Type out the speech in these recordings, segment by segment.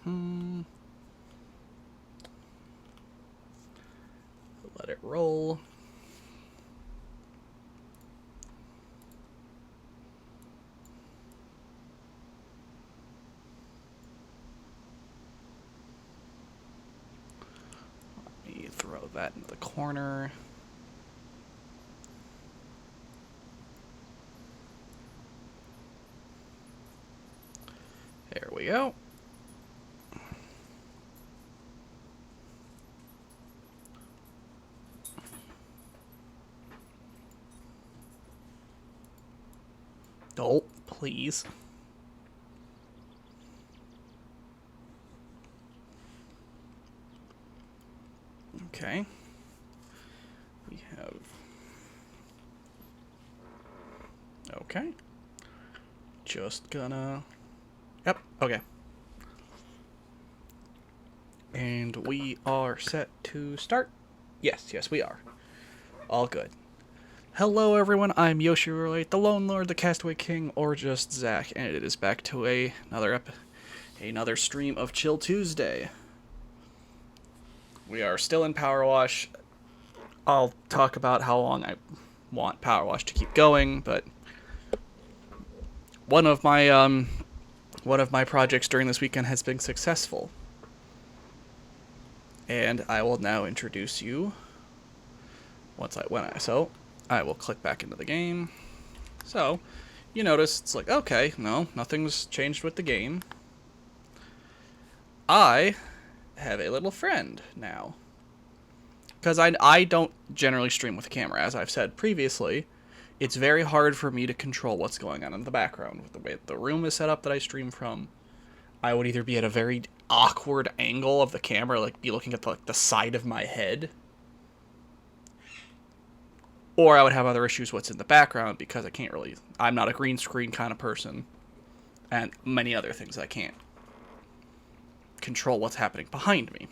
Let it roll. Let me throw that into the corner. There we go. Oh, please. Okay. We have... Okay. Just gonna... Yep, okay. And we are set to start. Yes, we are. All good. Hello everyone, I'm Yoshi Roy, the Lone Lord, the Castaway King, or just Zach, and it is back to another stream of Chill Tuesday. We are still in Power Wash. I'll talk about how long I want Power Wash to keep going, but one of my projects during this weekend has been successful. And I will now introduce you I will click back into the game. So, you notice it's like, okay, no, nothing's changed with the game. I have a little friend now. Because I don't generally stream with a camera, as I've said previously. It's very hard for me to control what's going on in the background. With the way the room is set up that I stream from, I would either be at a very awkward angle of the camera, like be looking at the side of my head, or I would have other issues what's in the background because I'm not a green screen kind of person, and many other things I can't control what's happening behind me.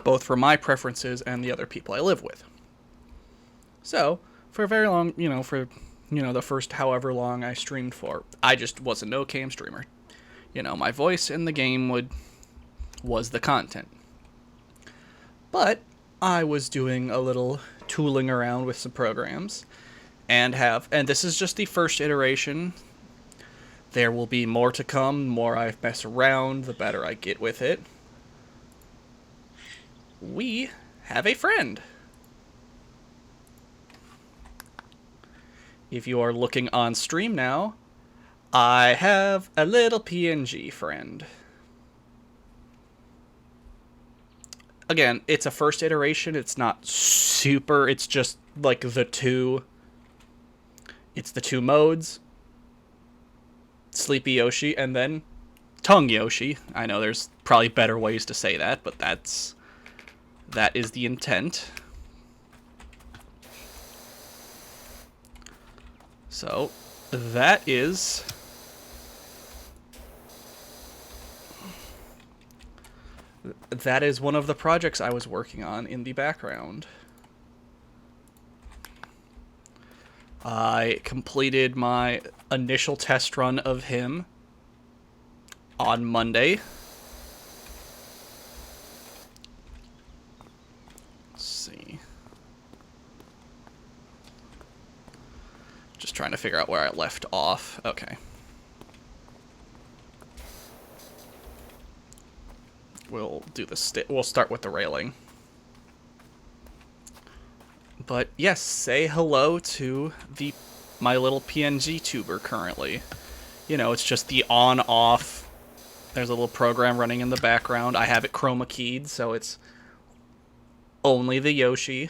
Both for my preferences and the other people I live with. So, for a very long, the first however long I streamed for, I just was a no-cam streamer. My voice in the game was the content. But I was doing a little tooling around with some programs, and this is just the first iteration. There will be more to come. The more I mess around, the better I get with it. We have a friend. If you are looking on stream now, I have a little PNG friend. Again, it's a first iteration. It's not super. It's just like the two modes. Sleepy Yoshi and then Tongue Yoshi. I know there's probably better ways to say that, but that is the intent. So, that is one of the projects I was working on in the background. I completed my initial test run of him on Monday. Let's see. Just trying to figure out where I left off. Okay. We'll do we'll start with the railing. But yes, say hello to my little PNG tuber currently. It's just the on-off. There's a little program running in the background. I have it chroma keyed, so it's only the Yoshi.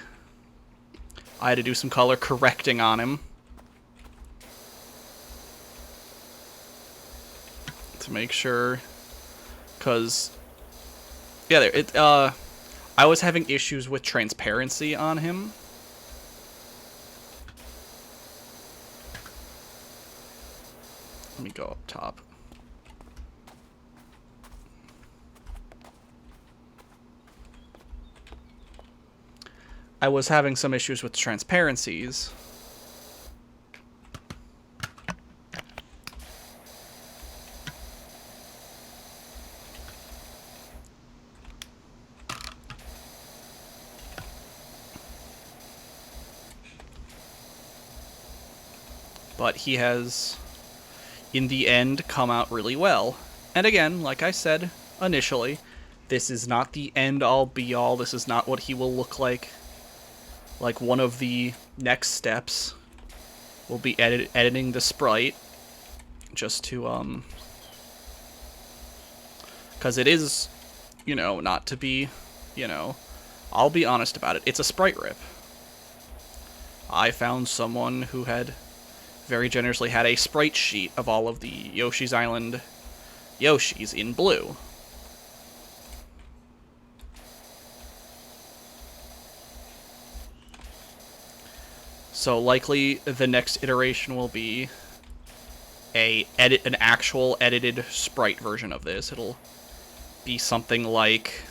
I had to do some color correcting on him to make sure, because I was having issues with transparency on him. Let me go up top. I was having some issues with transparencies. but he has, in the end, come out really well. And again, like I said initially, this is not the end-all be-all. This is not what he will look like. Like, one of the next steps will be editing the sprite, just to, because it is, you know, not to be, you know, I'll be honest about it. It's a sprite rip. I found someone who had very generously had a sprite sheet of all of the Yoshi's Island Yoshis in blue. So likely the next iteration will be an actual edited sprite version of this. It'll be something like,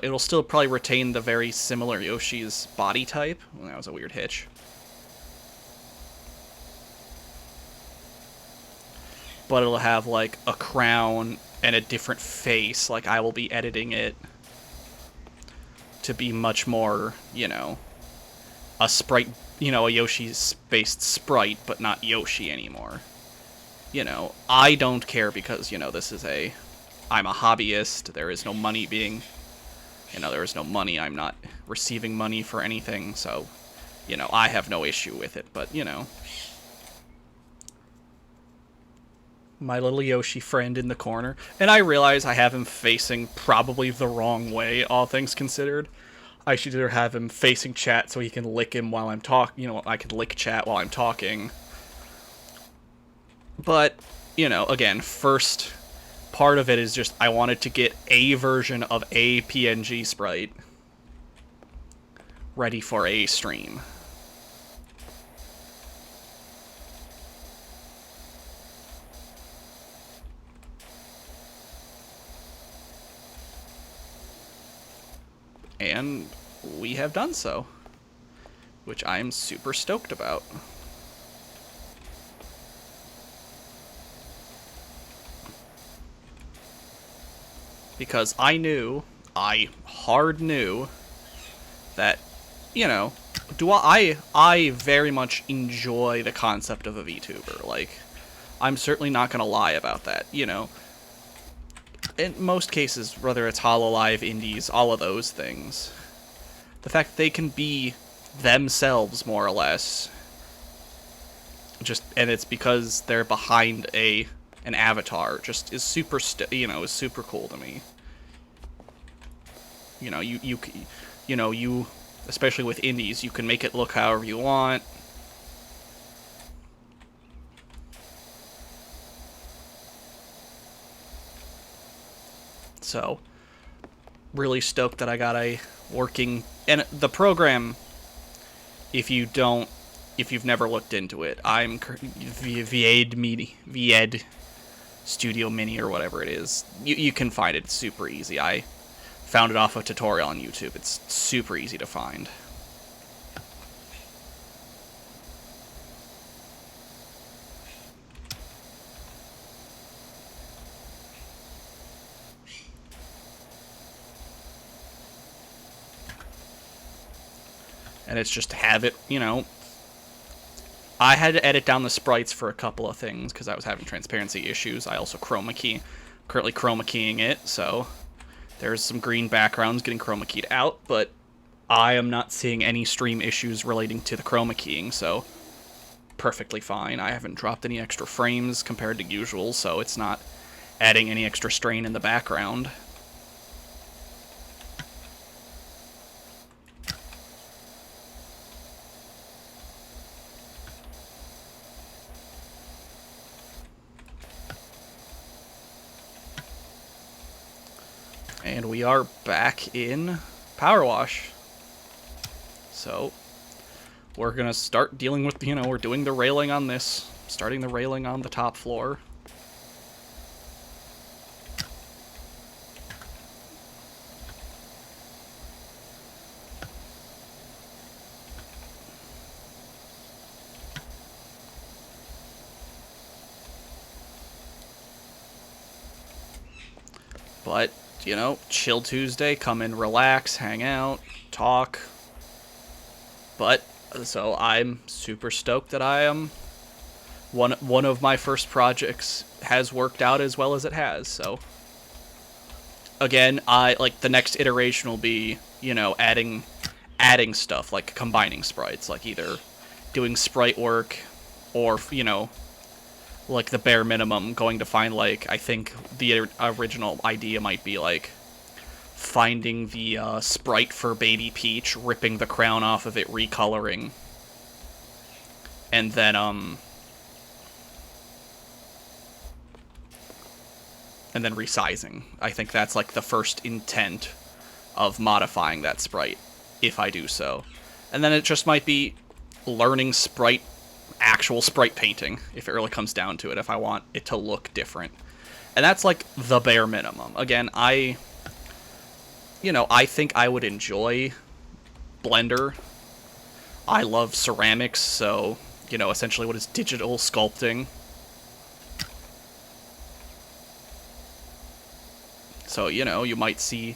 it'll still probably retain the very similar Yoshi's body type. Well, that was a weird hitch. But it'll have like a crown and a different face. Like, I will be editing it to be much more, you know, a sprite, you know, a Yoshi-based sprite, but not Yoshi anymore. You know, I don't care because, you know, I'm a hobbyist. There is no money being, you know, there is no money. I'm not receiving money for anything, so, you know, I have no issue with it. But, you know, my little Yoshi friend in the corner, and I realize I have him facing probably the wrong way, all things considered. I should either have him facing chat so he can lick him while I'm talking, you know, I can lick chat while I'm talking. But, you know, again, first part of it is just I wanted to get a version of a PNG sprite ready for a stream. And we have done so, which I am super stoked about. Because I hard knew that, you know, I very much enjoy the concept of a VTuber. Like, I'm certainly not gonna lie about that, you know. In most cases, whether it's Hololive, Indies, all of those things, the fact that they can be themselves, more or less, and it's because they're behind an avatar, just is super, is super cool to me. You know, you, especially with Indies, you can make it look however you want. So, really stoked that I got a working, and the program, if you've never looked into it, I'm Vied Studio Mini or whatever it is. You can find it super easy. I found it off a tutorial on YouTube. It's super easy to find. And it's just to have it, you know. I had to edit down the sprites for a couple of things because I was having transparency issues. I also currently chroma keying it, so there's some green backgrounds getting chroma keyed out, but I am not seeing any stream issues relating to the chroma keying, so perfectly fine. I haven't dropped any extra frames compared to usual, so it's not adding any extra strain in the background. And we are back in Power Wash. So, we're gonna start dealing with, you know, we're doing the railing on this, starting the railing on the top floor. But, you know, chill Tuesday, come in, relax, hang out, talk. But So I'm super stoked that I am one of my first projects has worked out as well as it has. So again, I like the next iteration will be, you know, adding stuff like combining sprites, like either doing sprite work or, you know, like the bare minimum going to find, like, I think the original idea might be like finding the sprite for Baby Peach, ripping the crown off of it, recoloring, and then resizing. I think that's like the first intent of modifying that sprite, if I do so. And then it just might be learning actual sprite painting, if it really comes down to it, if I want it to look different. And that's like the bare minimum. Again, I think I would enjoy Blender. I love ceramics, so, you know, essentially what is digital sculpting. So, you know, you might see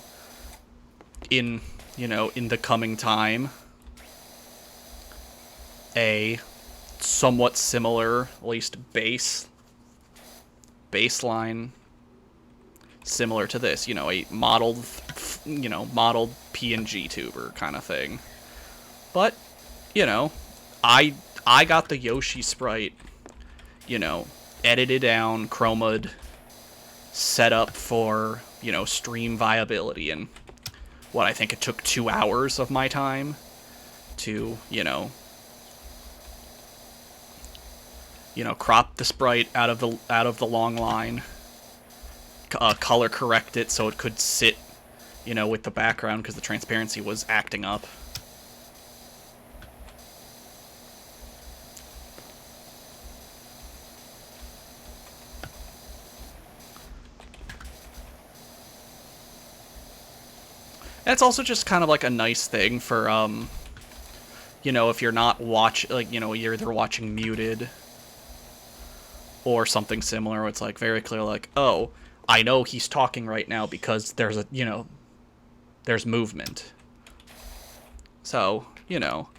in the coming time a somewhat similar, at least baseline similar to this, you know, a modeled PNG tuber kind of thing. But, you know, I got the Yoshi sprite, you know, edited down, chroma'd, set up for, you know, stream viability, and what I think it took 2 hours of my time to, you know, crop the sprite out of the long line, color correct it so it could sit, you know, with the background because the transparency was acting up. And it's also just kind of like a nice thing for, you know, if you're not like, you know, you're either watching muted or something similar, it's like very clear, like, oh, I know he's talking right now because there's a, you know, there's movement. So, you know,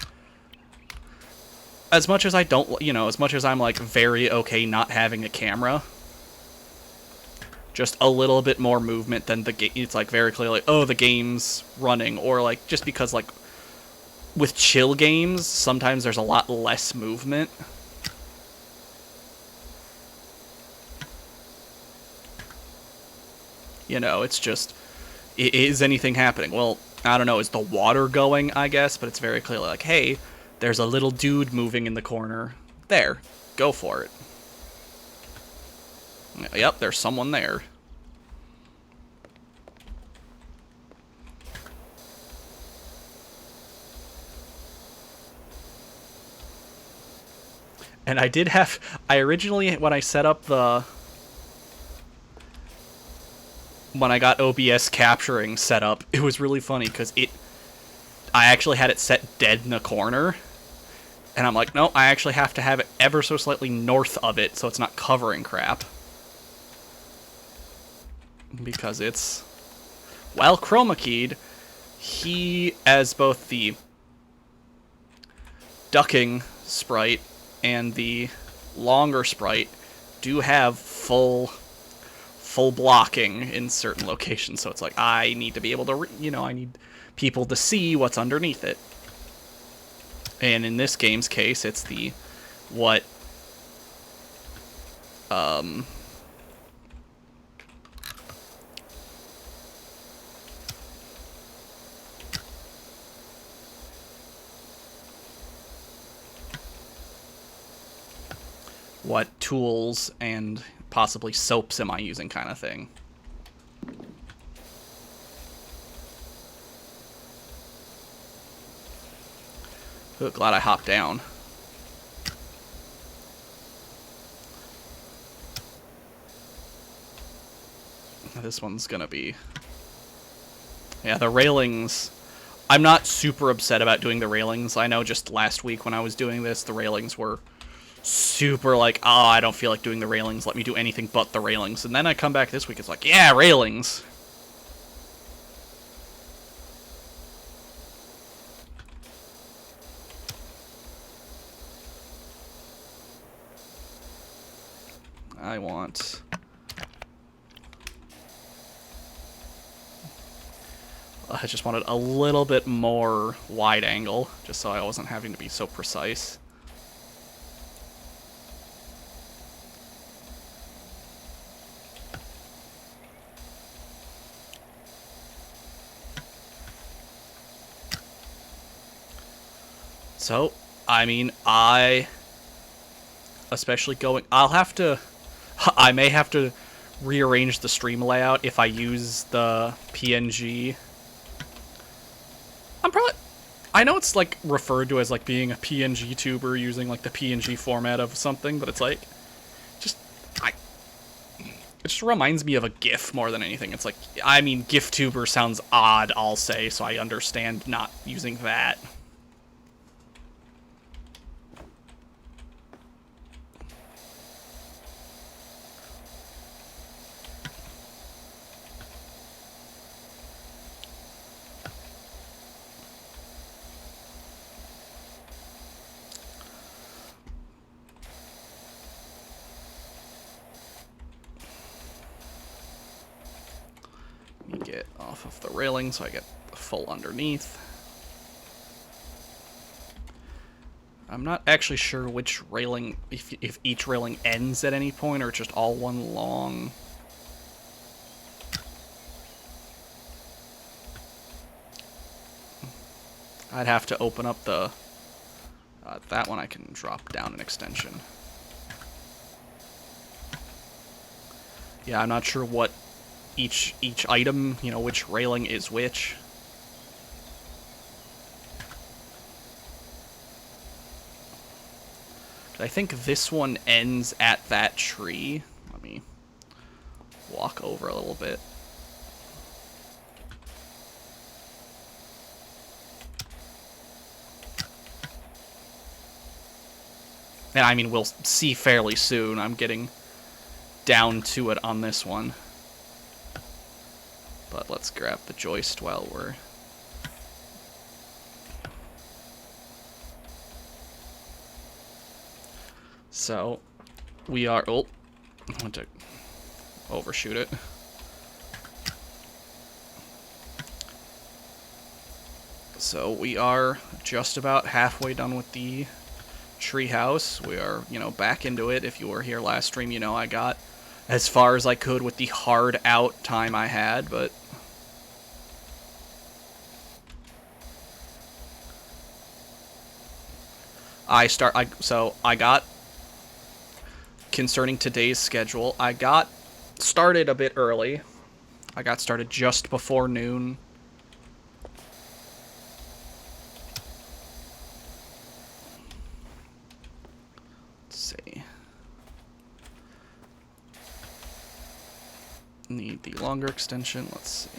as much as I don't, you know, as much as I'm like very okay not having a camera, just a little bit more movement than the game. It's like very clear, like, oh, the game's running, or like just because like with chill games, sometimes there's a lot less movement. You know, it's just, is anything happening? Well, I don't know, is the water going, I guess, but it's very clearly like, hey, there's a little dude moving in the corner. There, go for it. Yep, there's someone there. And I originally, when I set up when I got OBS capturing set up, it was really funny because I actually had it set dead in the corner. And I'm like, no, I actually have to have it ever so slightly north of it so it's not covering crap. Because it's, while chroma keyed, he, as both the ducking sprite and the longer sprite, do have full blocking in certain locations. So it's like, I need to be able to, you know, I need people to see what's underneath it. And in this game's case, it's the what what tools and possibly soaps am I using kind of thing. Oh, glad I hopped down. This one's gonna be... Yeah, the railings... I'm not super upset about doing the railings. I know just last week when I was doing this, the railings were super like, oh, I don't feel like doing the railings. Let me do anything but the railings. And then I come back this week, it's like, yeah, railings. I want... I just wanted a little bit more wide angle, just so I wasn't having to be so precise. So, I mean, especially I'll have to, I may have to rearrange the stream layout if I use the PNG. I know it's like referred to as like being a PNG tuber using like the PNG format of something, but it's like, it just reminds me of a GIF more than anything. It's like, I mean, GIF tuber sounds odd, I'll say, so I understand not using that. Let me get off of the railing so I get full underneath. I'm not actually sure which railing, if each railing ends at any point or just all one long. I'd have to open up the, that one I can drop down an extension. Yeah, I'm not sure what each item, you know, which railing is which. I think this one ends at that tree. Let me walk over a little bit. And I mean, we'll see fairly soon. I'm getting down to it on this one. But let's grab the joist while we're... So, we are... Oh, I want to overshoot it. So, we are just about halfway done with the treehouse. We are, you know, back into it. If you were here last stream, you know I got as far as I could with the hard out time I had, but... So, I got... Concerning today's schedule, I got started a bit early. I got started just before noon. Let's see. Need the longer extension. Let's see.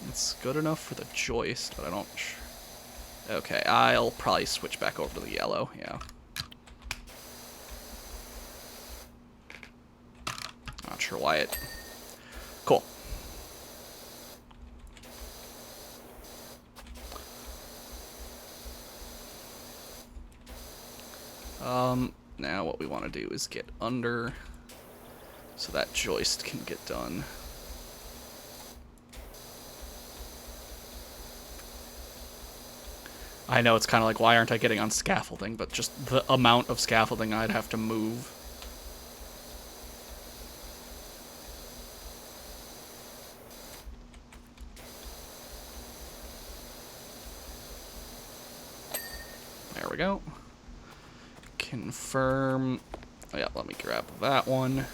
It's good enough for the joist, but I don't... Okay, I'll probably switch back over to the yellow, yeah. Not sure why it... Cool. Now what we want to do is get under so that joist can get done. I know it's kind of like, why aren't I getting on scaffolding, but just the amount of scaffolding I'd have to move. There we go. Confirm. Oh yeah, let me grab that one.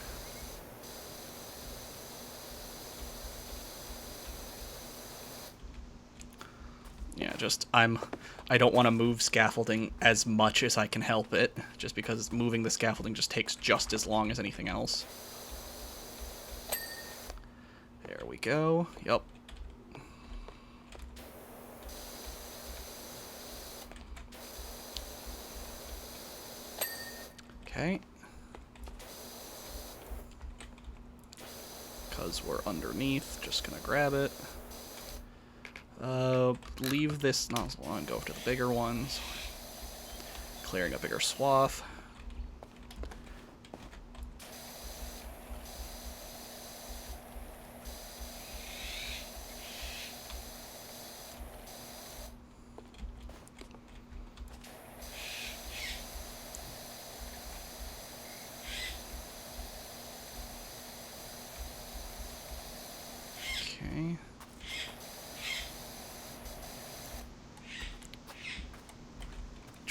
Yeah, just I don't want to move scaffolding as much as I can help it, just because moving the scaffolding just takes just as long as anything else. There we go. Yep. Okay. Because we're underneath, just gonna grab it. Leave this nozzle on, go to the bigger ones. Clearing a bigger swath.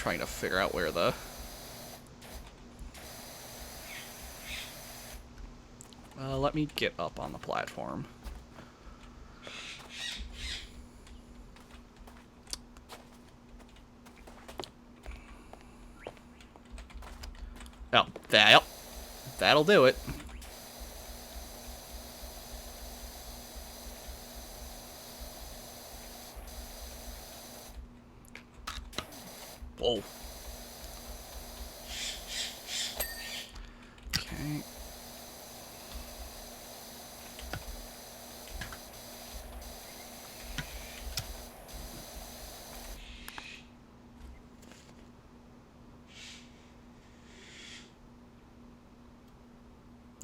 trying to figure out where the... let me get up on the platform. Oh, that'll do it. Whoa. Okay.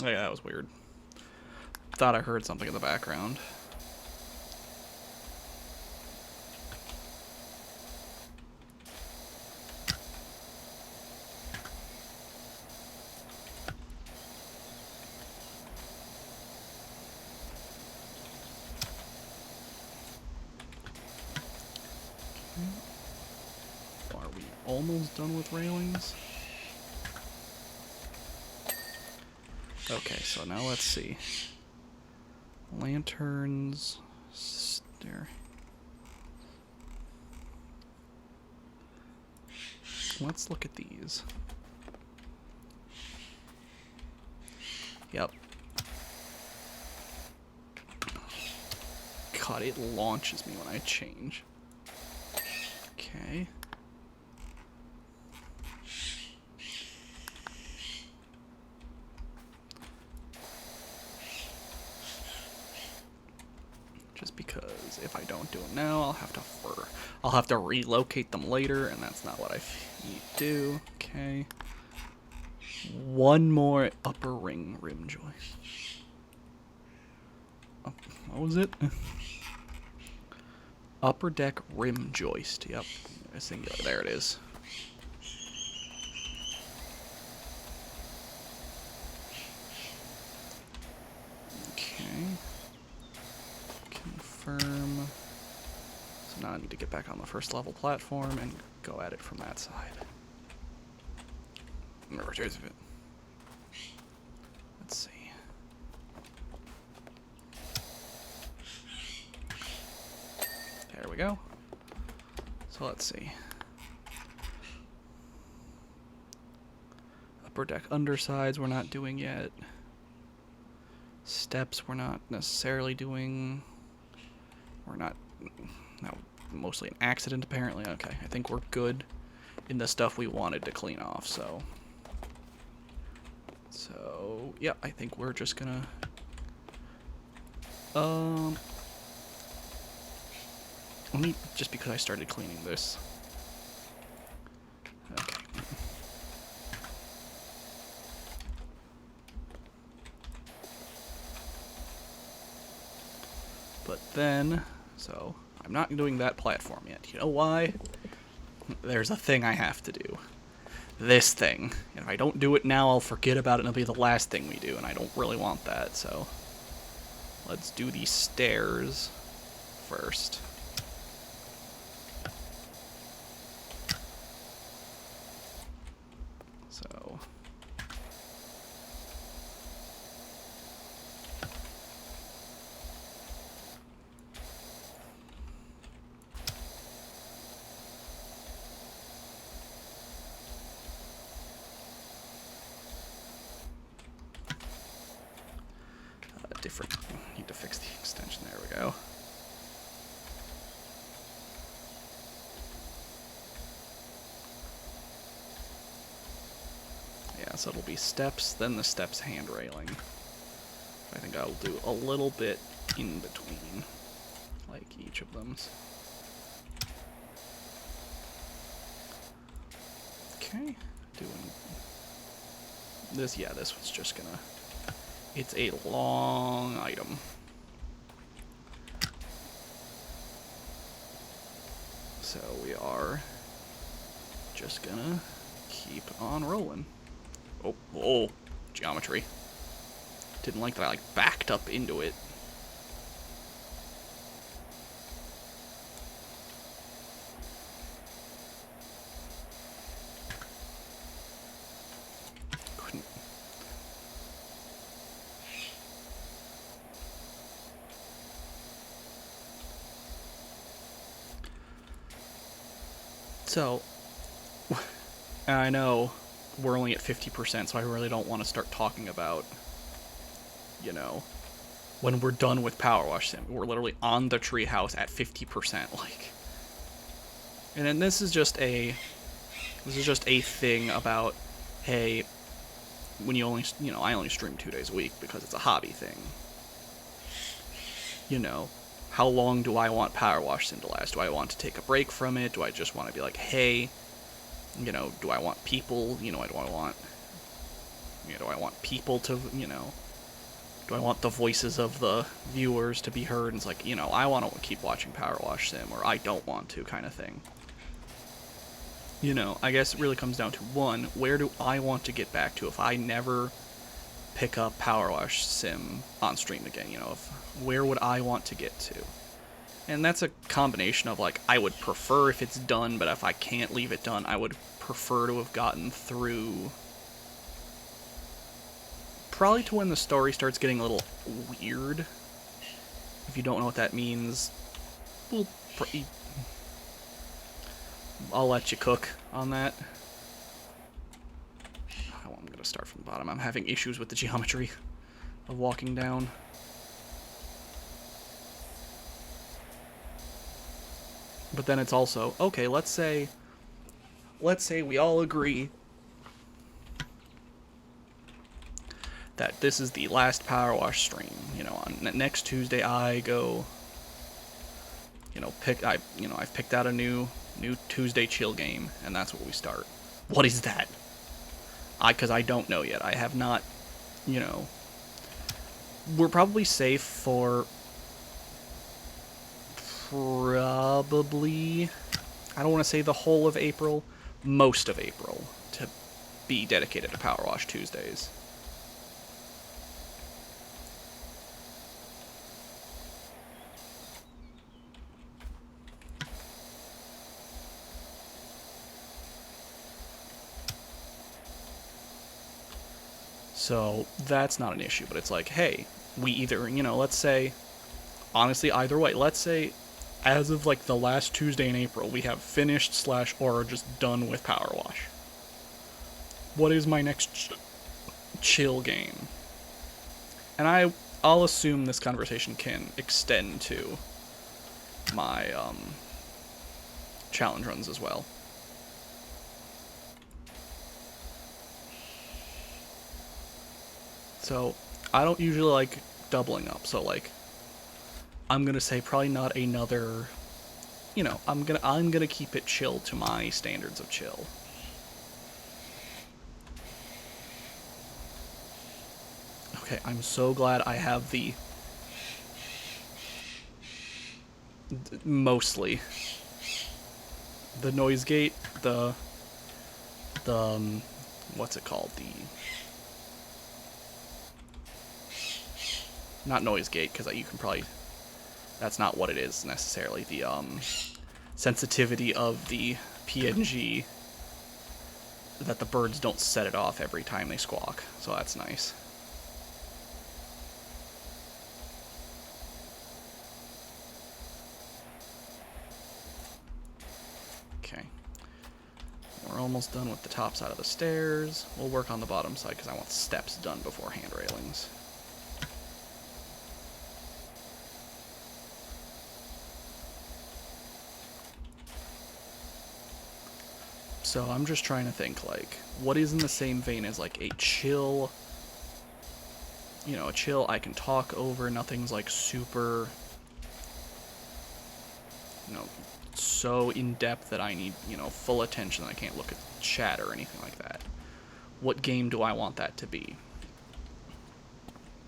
Oh yeah, that was weird. Thought I heard something in the background. Are we almost done with railings? Okay, so now let's see. Lanterns, stair. Let's look at these. Yep. God, it launches me when I change. Okay. Just because if I don't do it now, I'll have to relocate them later, and that's not what I do. Okay. One more upper rim joist. Oh, what was it? Upper deck rim joist. Yep. Singular. There it is. Okay. Confirm. So now I need to get back on the first level platform and go at it from that side. Let's see. There we go. So let's see. Upper deck undersides we're not doing yet. Steps we're not necessarily doing. We're not... No, mostly an accident apparently. Okay, I think we're good in the stuff we wanted to clean off, so... So, yeah, I think we're just gonna... Only just because I started cleaning this. Okay. But then, so, I'm not doing that platform yet. You know why? There's a thing I have to do. This thing. And if I don't do it now, I'll forget about it and it'll be the last thing we do, and I don't really want that, so... Let's do these stairs first. So... different. Need to fix the extension. There we go. Yeah, so it'll be steps, then the steps hand railing. I think I'll do a little bit in between, like each of them. Okay, doing this. Yeah, this was just gonna... It's a long item. So we are just gonna keep on rolling. Oh, whoa, geometry. Didn't like that I backed up into it. So, and I know we're only at 50%, so I really don't want to start talking about, you know, when we're done with Power Wash Sim. We're literally on the treehouse at 50%, like. And then this is just a thing about, hey, when you only, I only stream 2 days a week because it's a hobby thing. You know, how long do I want Power Wash Sim to last? Do I want to take a break from it? Do I just want to be like, hey, do I want people, do I want people to, do I want the voices of the viewers to be heard? And it's like, I want to keep watching Power Wash Sim, or I don't want to, kind of thing. I guess it really comes down to, one, where do I want to get back to if I never pick up Power Wash Sim on stream again? Where would I want to get to? And that's a combination of, like, I would prefer if it's done, but if I can't leave it done, I would prefer to have gotten through probably to when the story starts getting a little weird. If you don't know what that means, I'll let you cook on that. Oh, I'm gonna start from the bottom. I'm having issues with the geometry of walking down. But then it's also, okay, let's say we all agree that this is the last Power Wash stream. On next Tuesday I go, I've picked out a new Tuesday chill game, and that's what we start. What is that? Because I don't know yet. I have not, we're probably safe for probably, I don't want to say the whole of April, most of April, to be dedicated to Power Wash Tuesdays. So that's not an issue, but it's like, hey, we either, let's say, honestly, either way, let's say, as of like the last Tuesday in April, we have finished / or are just done with Power Wash. What is my next chill game? And I'll assume this conversation can extend to my challenge runs as well. So I don't usually like doubling up. So like, I'm gonna say probably not another. I'm gonna keep it chill to my standards of chill. Okay, I'm so glad I have the mostly the noise gate, the what's it called, the not noise gate, because you can probably, that's not what it is necessarily, the sensitivity of the PNG, that the birds don't set it off every time they squawk, so that's nice. Okay, we're almost done with the top side of the stairs. We'll work on the bottom side because I want steps done before hand railings. So I'm just trying to think, like, what is in the same vein as, like, a chill, a chill I can talk over, nothing's, like, super, so in-depth that I need, full attention that I can't look at chat or anything like that. What game do I want that to be?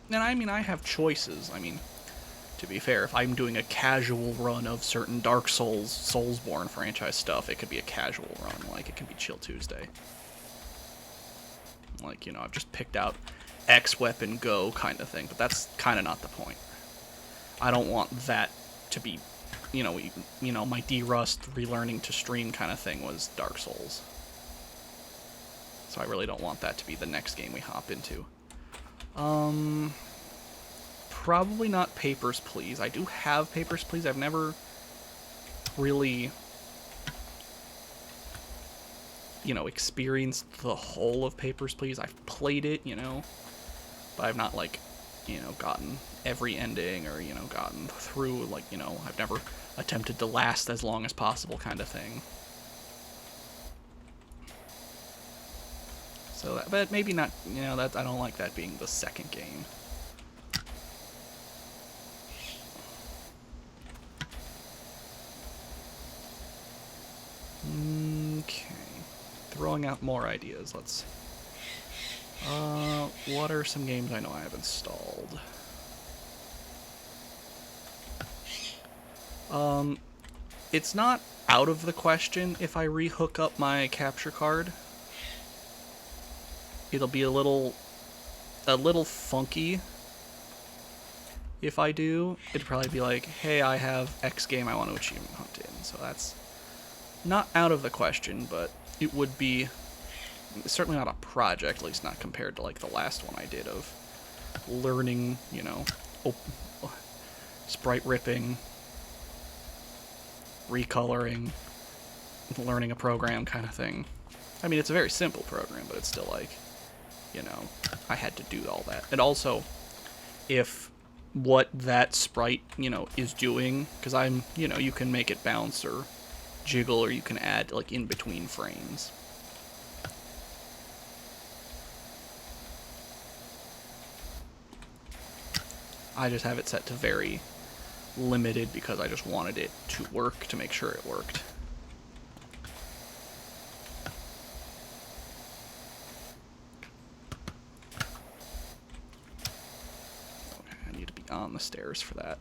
And I mean, I have choices. I mean, to be fair, if I'm doing a casual run of certain Dark Souls, Soulsborne franchise stuff, it could be a casual run, like it can be Chill Tuesday. Like, I've just picked out X weapon, go kind of thing, but that's kind of not the point. I don't want that to be, my D-Rust relearning to stream kind of thing was Dark Souls. So I really don't want that to be the next game we hop into. Probably not Papers, Please. I do have Papers, Please. I've never really you know, experienced the whole of Papers, Please. I've played it, you know, but I've not, like, you know, gotten every ending or, you know, gotten through, like, you know, I've never attempted to last as long as possible kind of thing. So, but maybe not, you know, that I don't like that being the second game. Okay. Throwing out more ideas. Let's... what are some games I know I have installed? It's not out of the question if I rehook up my capture card. It'll be a little funky if I do. It'd probably be like, hey, I have X game I want to achievement hunt in. So that's not out of the question, but it would be certainly not a project, at least not compared to like the last one I did of learning, you know, sprite ripping, recoloring, learning a program kind of thing. I mean, it's a very simple program, but it's still like, you know, I had to do all that. And also, if what that sprite, you know, is doing, because I'm, you know, you can make it bounce or jiggle, or you can add, like, in between frames. I just have it set to very limited because I just wanted it to work, to make sure it worked. Okay, I need to be on the stairs for that.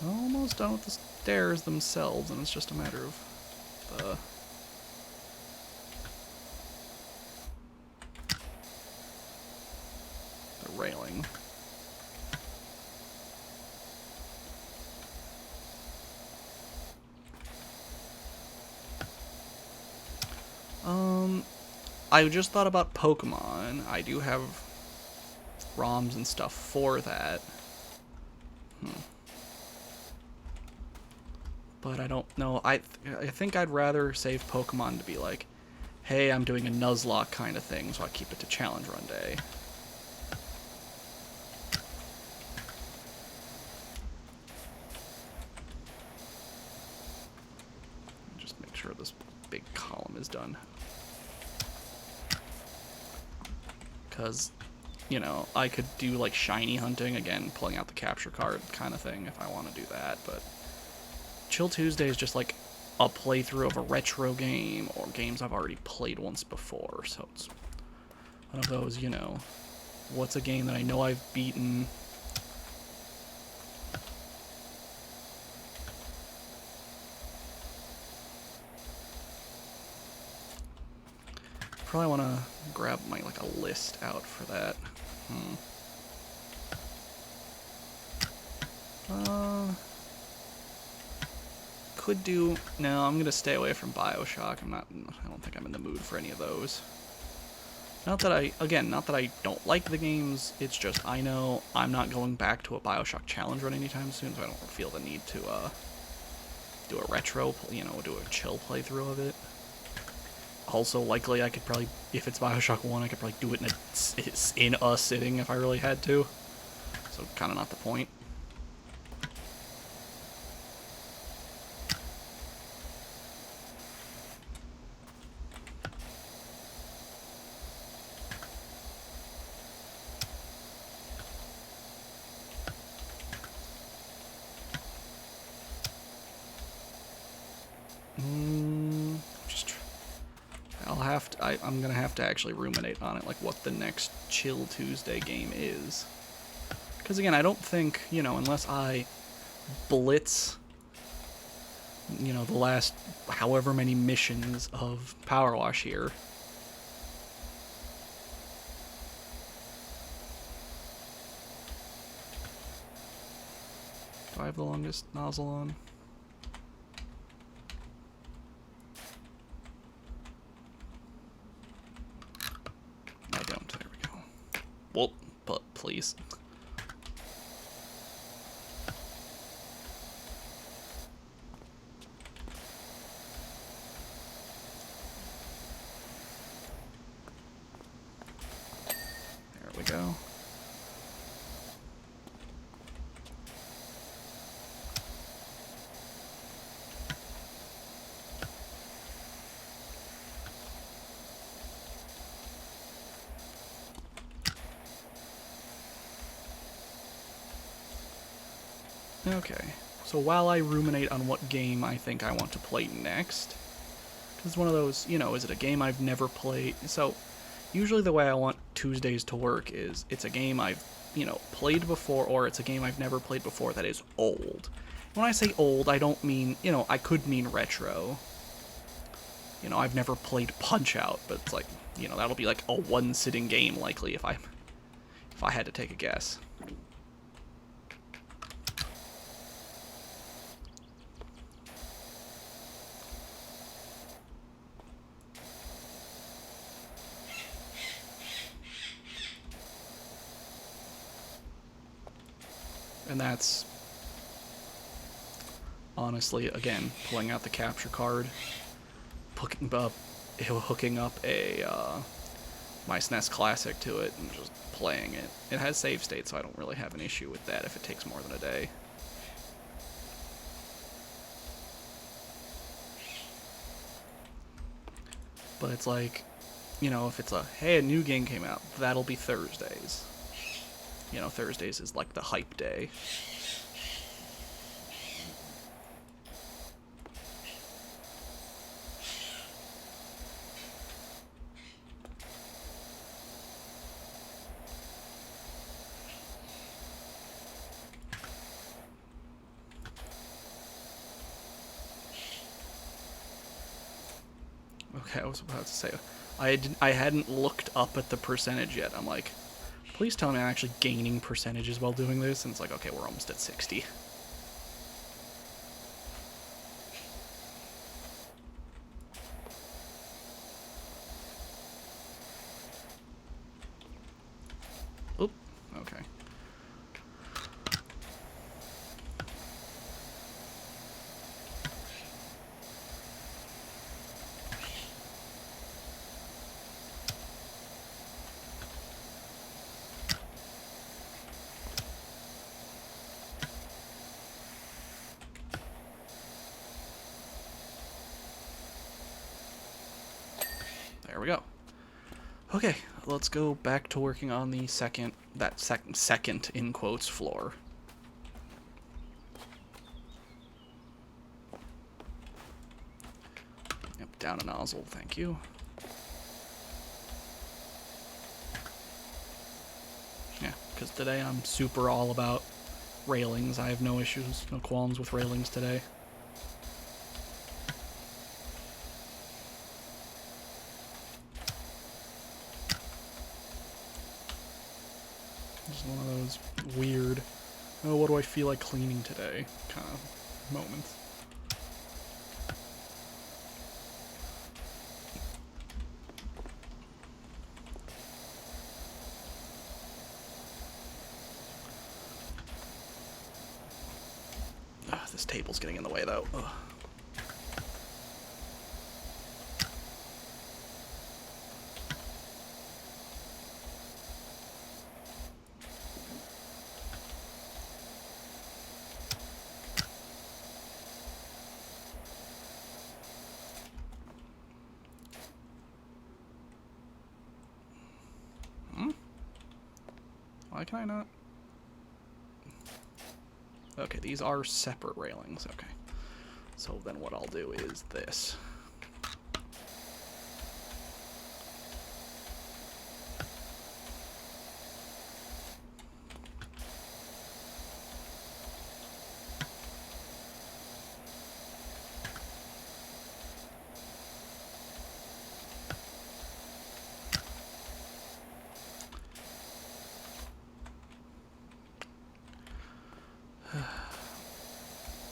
Almost done with the stairs themselves, and it's just a matter of the railing. I just thought about Pokemon. I do have ROMs and stuff for that. But I don't know. I think I'd rather save Pokemon to be like, hey, I'm doing a Nuzlocke kind of thing, so I keep it to Challenge Run Day. Just make sure this big column is done. Because, you know, I could do like shiny hunting, again, pulling out the capture card kind of thing if I want to do that, but Chill Tuesday is just like a playthrough of a retro game or games I've already played once before, so it's one of those, you know, what's a game that I know I've beaten? Probably want to grab my, like, a list out for that. Could do... No, I'm gonna stay away from BioShock. I don't think I'm in the mood for any of those. Not that I don't like the games, it's just I know I'm not going back to a BioShock challenge run anytime soon, so I don't feel the need to, do a retro, you know, do a chill playthrough of it. Also, likely I could probably, if it's BioShock 1, I could probably do it in a sitting if I really had to. So, kind of not the point. I'm gonna have to actually ruminate on it, like what the next Chill Tuesday game is. Because again, I don't think, you know, unless I blitz, you know, the last however many missions of Power Wash here. Do I have the longest nozzle on? I don't. Well, but please. There we go. Okay, so while I ruminate on what game I think I want to play next, because it's one of those, you know, is it a game I've never played? So, usually the way I want Tuesdays to work is it's a game I've, you know, played before, or it's a game I've never played before that is old. When I say old, I don't mean, you know, I could mean retro. You know, I've never played Punch-Out, but it's like, you know, that'll be like a one-sitting game likely if I had to take a guess. And that's honestly, again, pulling out the capture card, hooking up a my SNES Classic to it, and just playing it. It has save state, so I don't really have an issue with that if it takes more than a day. But it's like, you know, if it's hey, a new game came out, that'll be Thursdays. You know, Thursdays is like the hype day. Okay, I was about to say, I hadn't looked up at the percentage yet. I'm like, please tell me I'm actually gaining percentages while doing this. And it's like, okay, we're almost at 60. Oop, okay. There we go. Okay, let's go back to working on the second in quotes floor. Yep, down a nozzle, thank you. Yeah, because today I'm super all about railings. I have no issues, no qualms with railings today. Just one of those weird, oh, what do I feel like cleaning today kind of moments. Ugh, this table's getting in the way though. Ugh. Why can I not? Okay, these are separate railings. Okay. So then what I'll do is this.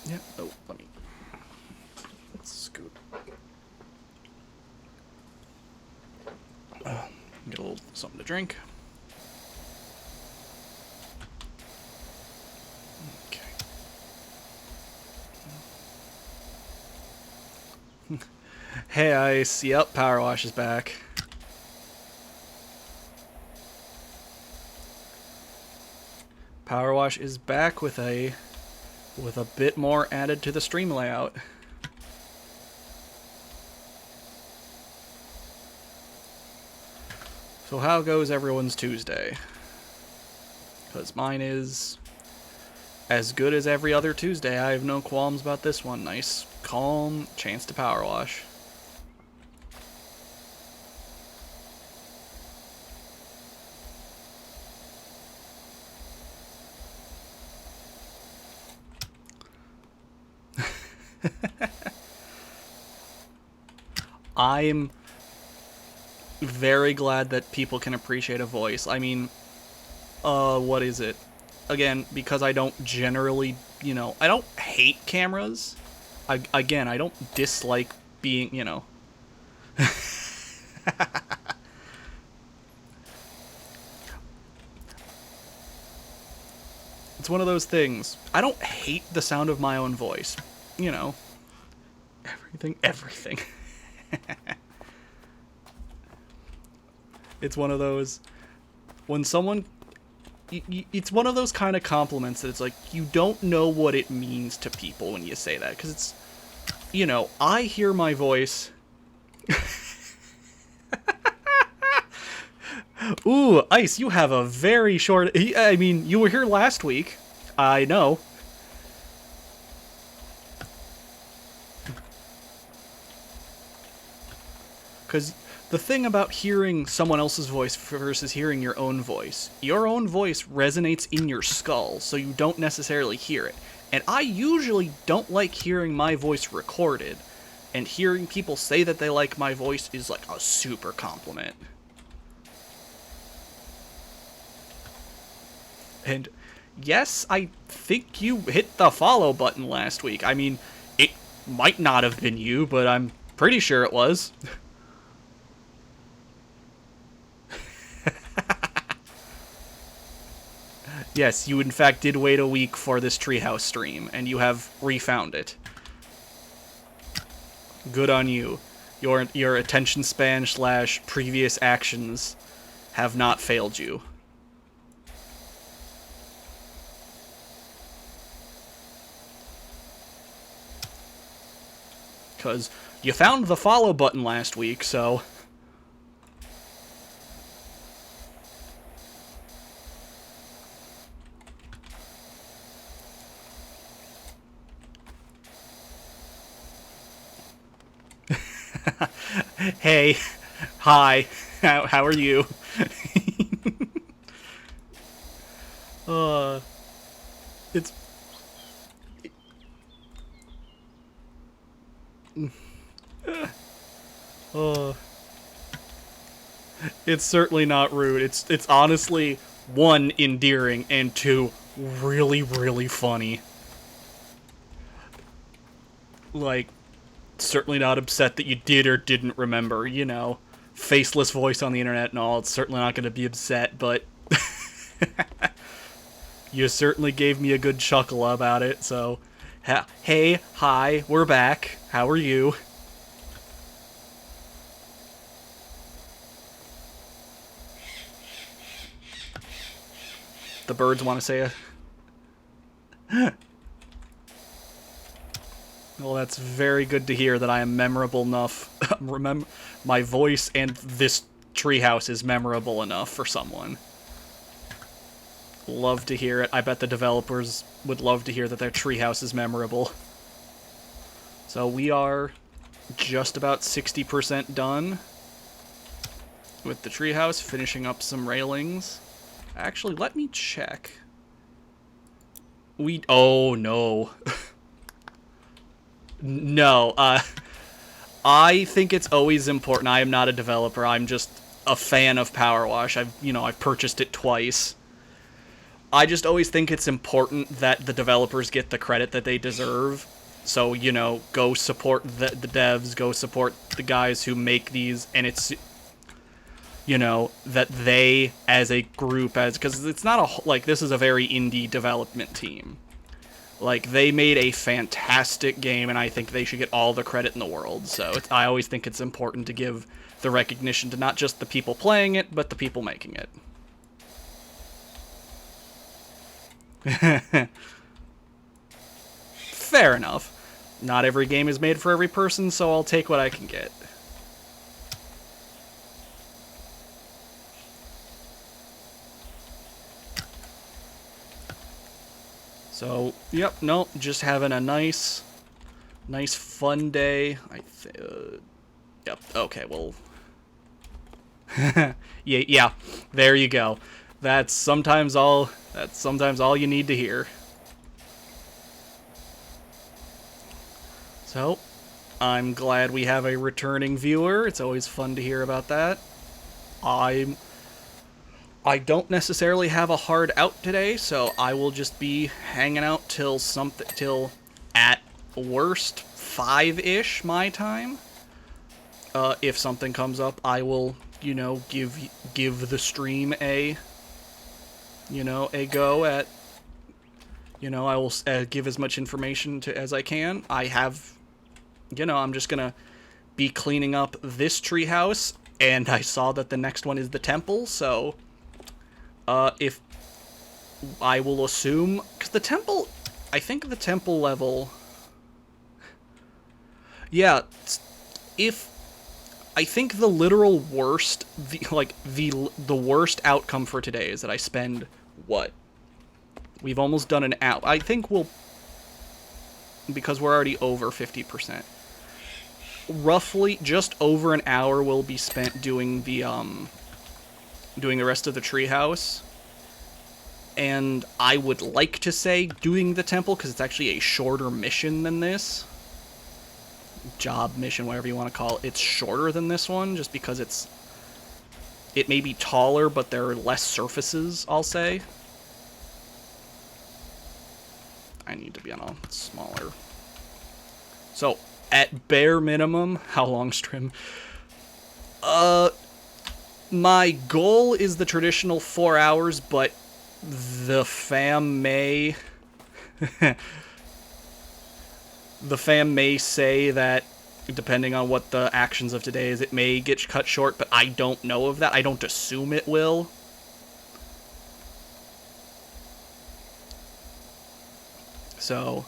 Yeah. Oh, let's scoot. Get a little something to drink. Hey, Ice. Yep, Power Wash is back. Power Wash is back with a bit more added to the stream layout. So how goes everyone's Tuesday? Because mine is as good as every other Tuesday. I have no qualms about this one. Nice, calm chance to Power Wash. I'm very glad that people can appreciate a voice. I mean, what is it? Again, because I don't generally, I don't hate cameras. I don't dislike being, It's one of those things. I don't hate the sound of my own voice. Everything. It's one of those, when someone, it's one of those kind of compliments that it's like, you don't know what it means to people when you say that. Because it's, I hear my voice. Ooh, Ice, you have a very short, I mean, you were here last week. I know. Because the thing about hearing someone else's voice versus hearing your own voice resonates in your skull, so you don't necessarily hear it. And I usually don't like hearing my voice recorded, and hearing people say that they like my voice is like a super compliment. And yes, I think you hit the follow button last week. I mean, it might not have been you, but I'm pretty sure it was. Yes, you in fact did wait a week for this Treehouse stream, and you have refound it. Good on you. Your attention span / previous actions have not failed you. Because you found the follow button last week, so... Hey, hi, how are you? It's... It's certainly not rude. It's honestly, 1, endearing, and 2, really, really funny. Like, certainly not upset that you did or didn't remember, faceless voice on the internet and all. It's certainly not going to be upset, but you certainly gave me a good chuckle about it, so hey, hi, we're back. How are you? The birds want to say a... Well, that's very good to hear that I am memorable enough. Remember, my voice and this treehouse is memorable enough for someone. Love to hear it. I bet the developers would love to hear that their treehouse is memorable. So we are just about 60% done with the treehouse, finishing up some railings. Actually, let me check. Oh, no. No, I think it's always important. I am not a developer. I'm just a fan of Power Wash. I've purchased it twice. I just always think it's important that the developers get the credit that they deserve. So, go support the devs, go support the guys who make these, and it's, that they, as a group, because it's not this is a very indie development team. Like, they made a fantastic game, and I think they should get all the credit in the world. So I always think it's important to give the recognition to not just the people playing it, but the people making it. Fair enough. Not every game is made for every person, so I'll take what I can get. So, yep, no, just having a nice fun day. Yep, okay, well. Yeah, there you go. That's sometimes all you need to hear. So, I'm glad we have a returning viewer. It's always fun to hear about that. I don't necessarily have a hard out today, so I will just be hanging out till at worst 5-ish my time. If something comes up, I will, give the stream a go at. I will give as much information as I can. I'm just gonna be cleaning up this treehouse, and I saw that the next one is the temple, so if I will assume, because I think the temple level, yeah, if I think the literal worst, the worst outcome for today is that I spend what? We've almost done an hour. I think because we're already over 50%. Roughly just over an hour will be spent doing the rest of the treehouse. And I would like to say doing the temple, because it's actually a shorter mission than this. Job, mission, whatever you want to call it. It's shorter than this one, just because it may be taller, but there are less surfaces, I'll say. I need to be on a smaller. So, at bare minimum, how long stream? My goal is the traditional 4 hours, but the fam may say that, depending on what the actions of today is, it may get cut short, but I don't know of that. I don't assume it will. So,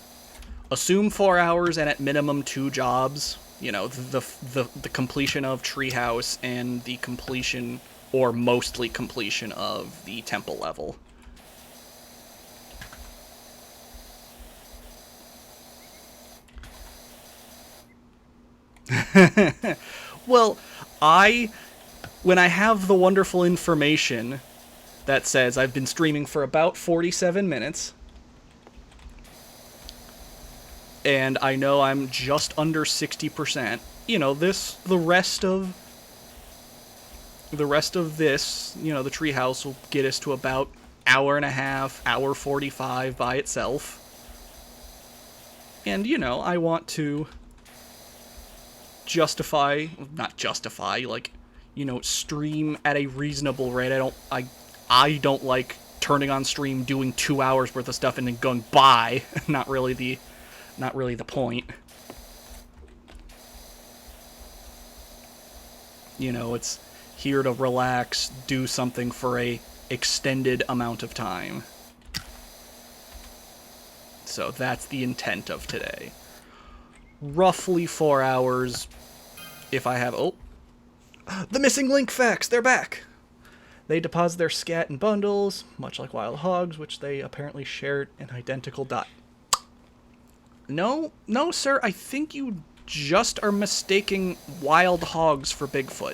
assume 4 hours and at minimum 2 jobs. The completion of Treehouse and the completion, or mostly completion, of the temple level. Well, when I have the wonderful information that says I've been streaming for about 47 minutes, and I know I'm just under 60%, the rest of this, the treehouse will get us to about hour and a half, hour 45 by itself. And, I want to stream at a reasonable rate. I don't like turning on stream, doing 2 hours worth of stuff, and then going bye. Not really the point. It's here to relax, do something for a extended amount of time. So that's the intent of today. Roughly 4 hours, if I have... Oh! The missing link facts! They're back! They deposit their scat in bundles, much like wild hogs, which they apparently shared an identical dot. No, sir, I think you just are mistaking wild hogs for Bigfoot.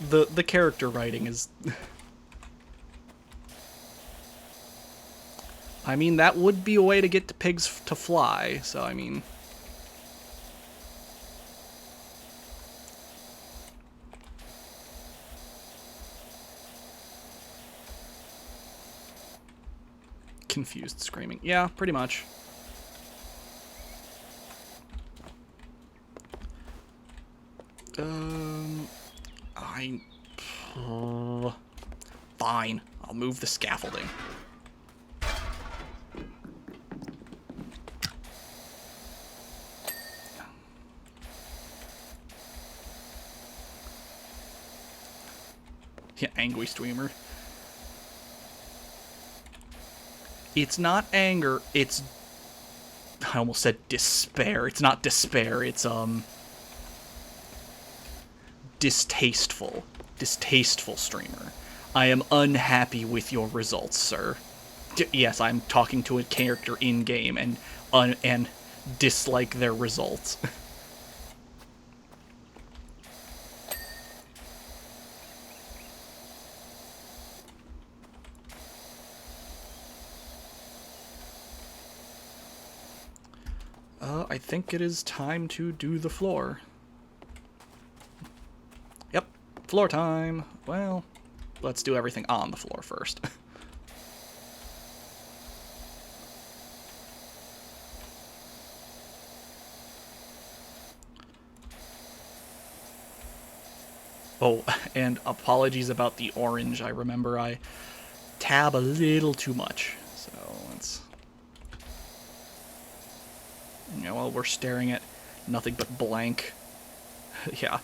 The character writing is... I mean, that would be a way to get the pigs to fly, so I mean... Confused screaming. Yeah, pretty much. I... Fine. I'll move the scaffolding. Yeah, angry streamer. It's not anger, it's... I almost said despair. It's not despair, it's, distasteful. Distasteful streamer. I am unhappy with your results, sir. Yes, I'm talking to a character in-game and dislike their results. I think it is time to do the floor. Yep, floor time. Well, let's do everything on the floor first. Oh, and apologies about the orange. I remember I tab a little too much. So let's... Yeah, well, we're staring at nothing but blank. Yeah.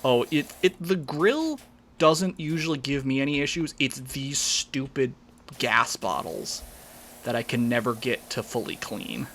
Oh, the grill doesn't usually give me any issues. It's these stupid gas bottles that I can never get to fully clean.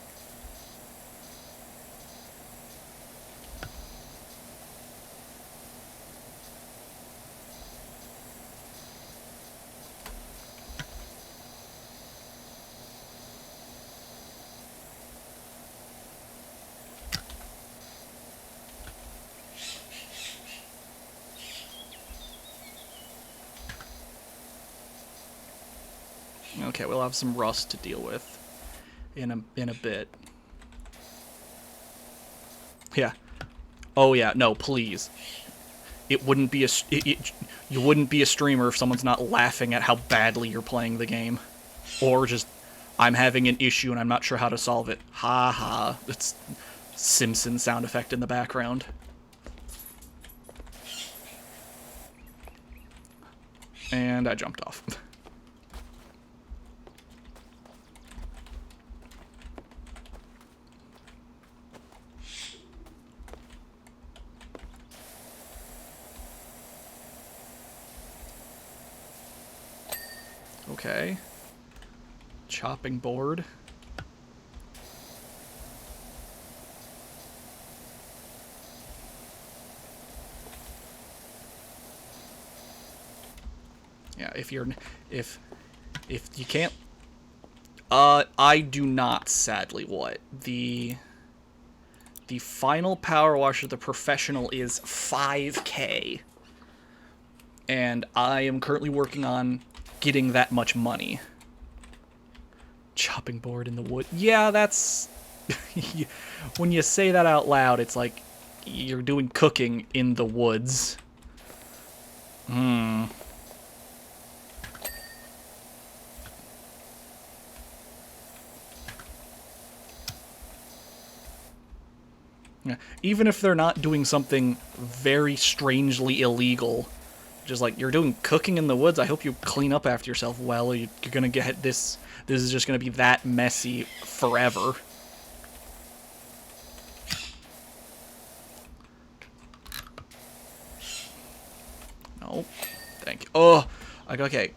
Okay, we'll have some rust to deal with in a bit. Yeah. Oh yeah, no, please. It wouldn't be you wouldn't be a streamer if someone's not laughing at how badly you're playing the game. Or just, I'm having an issue and I'm not sure how to solve it. Ha ha. It's Simpson sound effect in the background. And I jumped off. Okay. Chopping board. Yeah, if you can't... I do not, sadly. What? The final power wash of the professional is 5K. And I am currently working on getting that much money. Chopping board in the wood. Yeah, that's... When you say that out loud, it's like you're doing cooking in the woods. Hmm. Yeah. Even if they're not doing something very strangely illegal, just like, you're doing cooking in the woods, I hope you clean up after yourself well. You're gonna get this is just gonna be that messy forever. No. Thank you. Oh! Okay.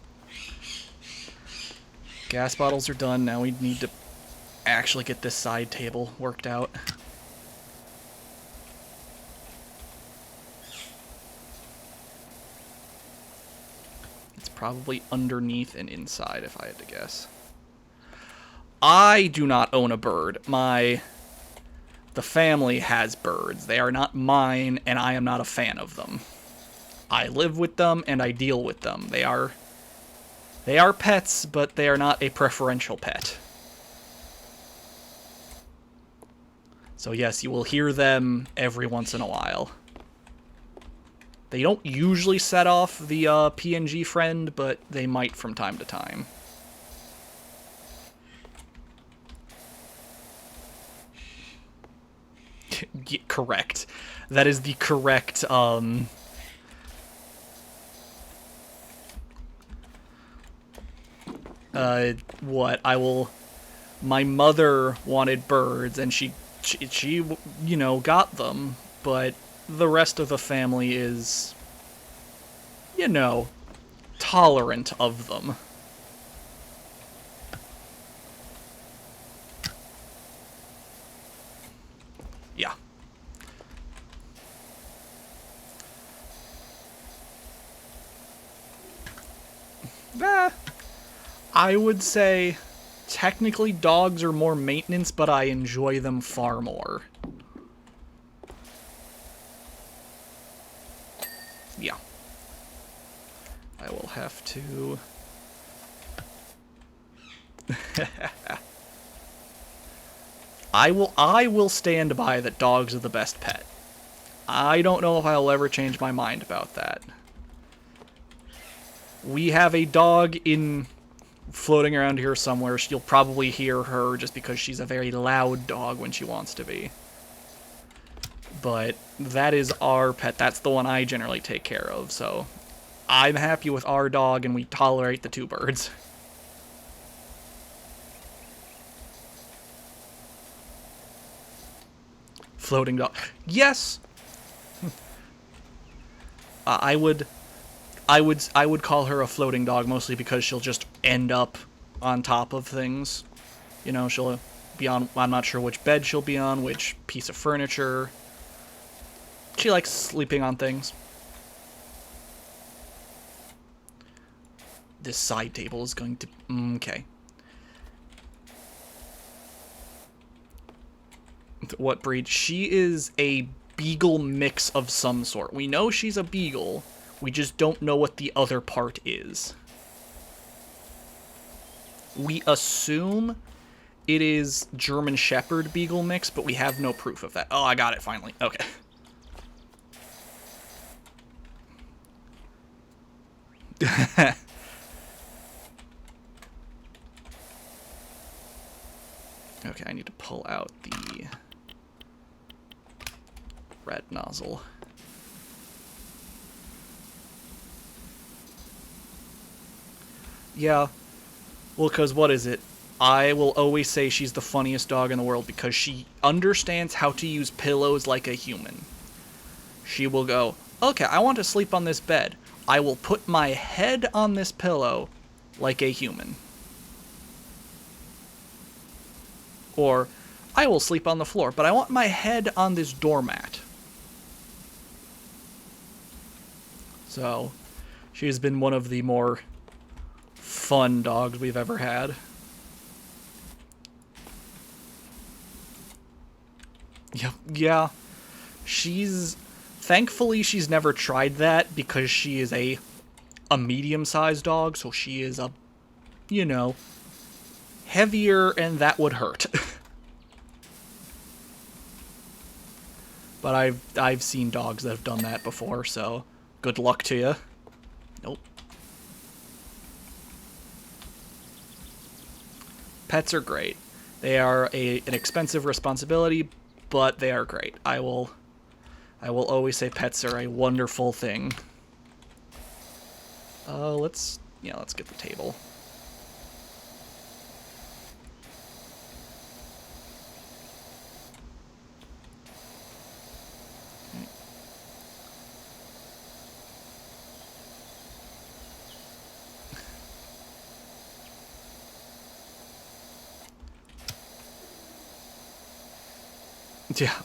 Gas bottles are done. Now we need to actually get this side table worked out. Probably underneath and inside, if I had to guess. I do not own a bird. The family has birds. They are not mine, and I am not a fan of them. I live with them, and I deal with them. They are pets, but they are not a preferential pet. So yes, you will hear them every once in a while. They don't usually set off the PNG friend, but they might from time to time. correct. That is the correct, what? My mother wanted birds, and she, you know, got them, but the rest of the family is, you know, tolerant of them. Yeah. I would say technically dogs are more maintenance, but I enjoy them far more. Yeah. I will have to... I will stand by that dogs are the best pet. I don't know if I'll ever change my mind about that. We have a dog floating around here somewhere. You'll probably hear her just because she's a very loud dog when she wants to be. But that is our pet. That's the one I generally take care of, so I'm happy with our dog, and we tolerate the 2 birds. Floating dog. Yes! I would call her a floating dog, mostly because she'll just end up on top of things. You know, she'll be on, I'm not sure which bed she'll be on, which piece of furniture. She likes sleeping on things. This side table is going to... Okay. What breed? She is a beagle mix of some sort. We know she's a beagle. We just don't know what the other part is. We assume it is German Shepherd beagle mix, but we have no proof of that. Oh, I got it finally. Okay. Okay, I need to pull out the red nozzle. Yeah. Well, because what is it? I will always say she's the funniest dog in the world because she understands how to use pillows like a human. She will go, okay, I want to sleep on this bed. I will put my head on this pillow like a human. Or, I will sleep on the floor, but I want my head on this doormat. So, she has been one of the more fun dogs we've ever had. Yeah. Thankfully, she's never tried that because she is a medium-sized dog, so she is a, you know, heavier, and that would hurt. But I've seen dogs that have done that before, so good luck to you. Nope. Pets are great. They are an expensive responsibility, but they are great. I will always say pets are a wonderful thing. Let's get the table.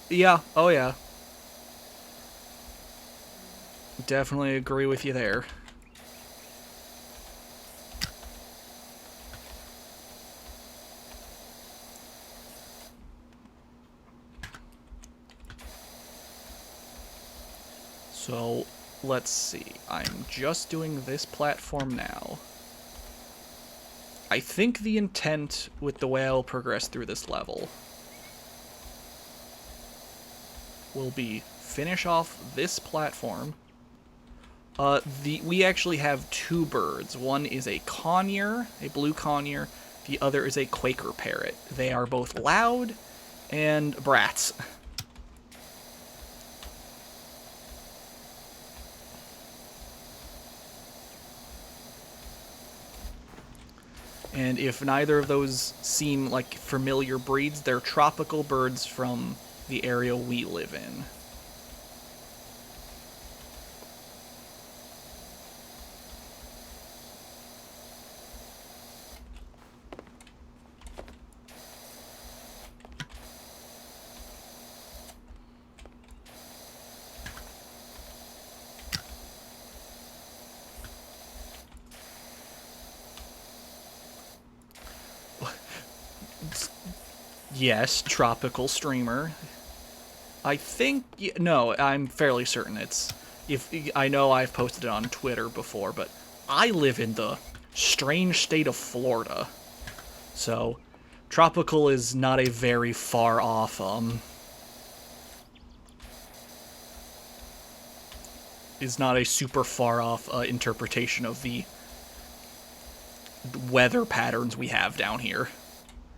Yeah, oh yeah. Definitely agree with you there. So, let's see. I'm just doing this platform now. I think the intent with the way I'll progress through this level will be finish off this platform. We actually have 2 birds. One is a conure, a blue conure. The other is a Quaker parrot. They are both loud and brats. And if neither of those seem like familiar breeds, they're tropical birds from the area we live in. Yes, tropical streamer. I think no, I'm fairly certain it's if I know I've posted it on Twitter before, but I live in the strange state of Florida. So, tropical is not a very far off is not a super far off interpretation of the weather patterns we have down here.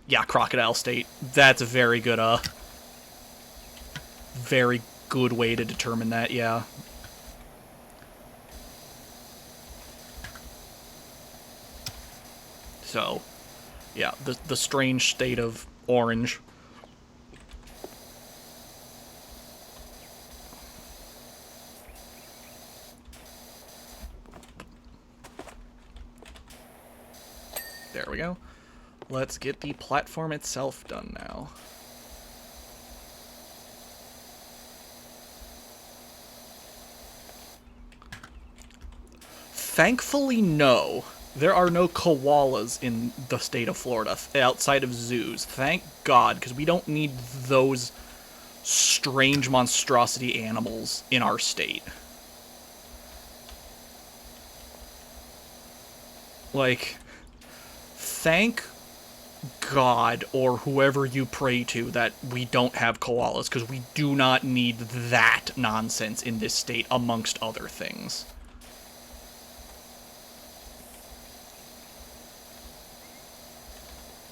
Yeah, Crocodile State. That's a very good way to determine that, yeah. So, yeah, the strange state of orange. There we go. Let's get the platform itself done now. Thankfully, no. There are no koalas in the state of Florida outside of zoos. Thank God, because we don't need those strange monstrosity animals in our state. Like, thank God or whoever you pray to that we don't have koalas, because we do not need that nonsense in this state, amongst other things.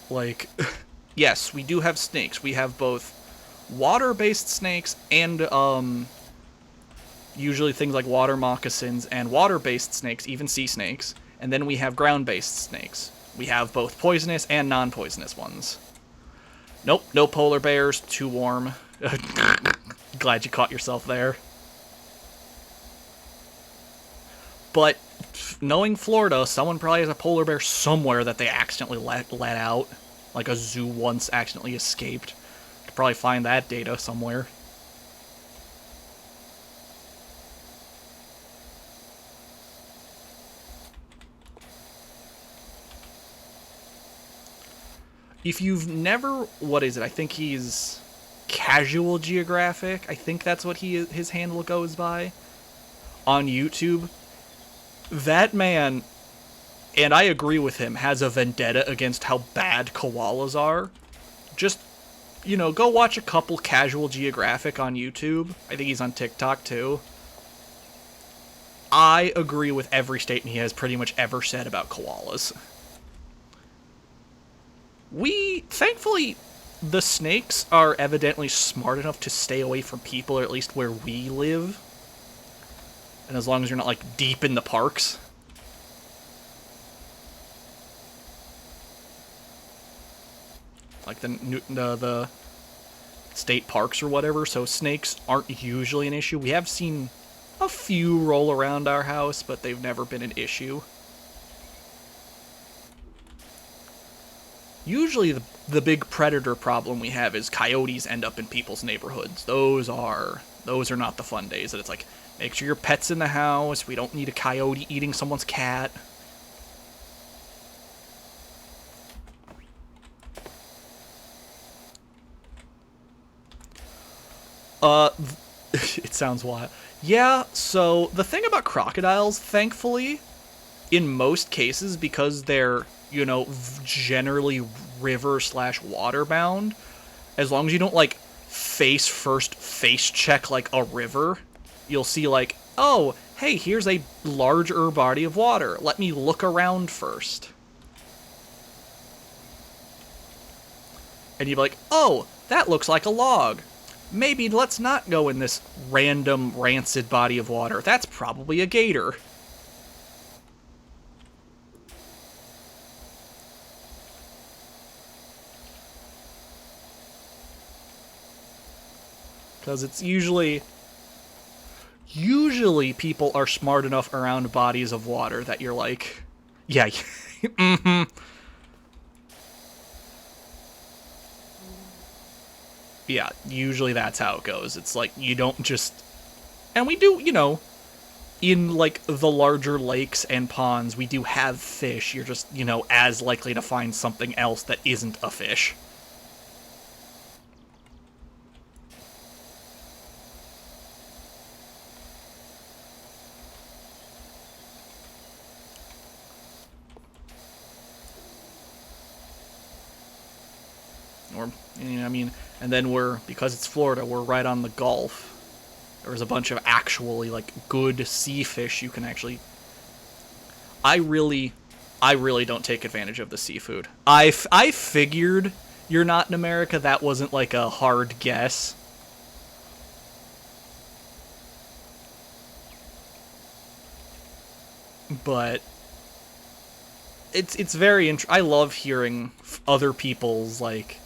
Like, yes, we do have snakes. We have both water-based snakes and, usually things like water moccasins and water-based snakes, even sea snakes. And then we have ground-based snakes. We have both poisonous and non-poisonous ones. Nope, no polar bears, too warm. Glad you caught yourself there. But, knowing Florida, someone probably has a polar bear somewhere that they accidentally let out. Like a zoo once accidentally escaped. Could probably find that data somewhere. If you've never, what is it? I think he's Casual Geographic. I think that's what his handle goes by on YouTube. That man, and I agree with him, has a vendetta against how bad koalas are. Just, go watch a couple Casual Geographic on YouTube. I think he's on TikTok too. I agree with every statement he has pretty much ever said about koalas. Thankfully, the snakes are evidently smart enough to stay away from people, or at least where we live. And as long as you're not, like, deep in the parks. Like the state parks or whatever, so snakes aren't usually an issue. We have seen a few roll around our house, but they've never been an issue. Usually the big predator problem we have is coyotes end up in people's neighborhoods. Those are not the fun days. That it's like, make sure your pet's in the house. We don't need a coyote eating someone's cat. It sounds wild. Yeah, so the thing about crocodiles, thankfully, in most cases, because they're, generally river/water bound, as long as you don't, like, face check, like, a river, you'll see, like, oh, hey, here's a larger body of water. Let me look around first. And you'd be like, oh, that looks like a log. Maybe let's not go in this random, rancid body of water. That's probably a gator. Because it's usually people are smart enough around bodies of water that you're like, yeah, mm-hmm. Yeah, usually that's how it goes. It's like you don't just, and we do, in like the larger lakes and ponds, we do have fish. You're just, as likely to find something else that isn't a fish. Or, I mean, and then because it's Florida, we're right on the Gulf. There's a bunch of actually, like, good sea fish you can actually... I really don't take advantage of the seafood. I figured you're not in America. That wasn't, like, a hard guess. But it's very I love hearing other people's, like,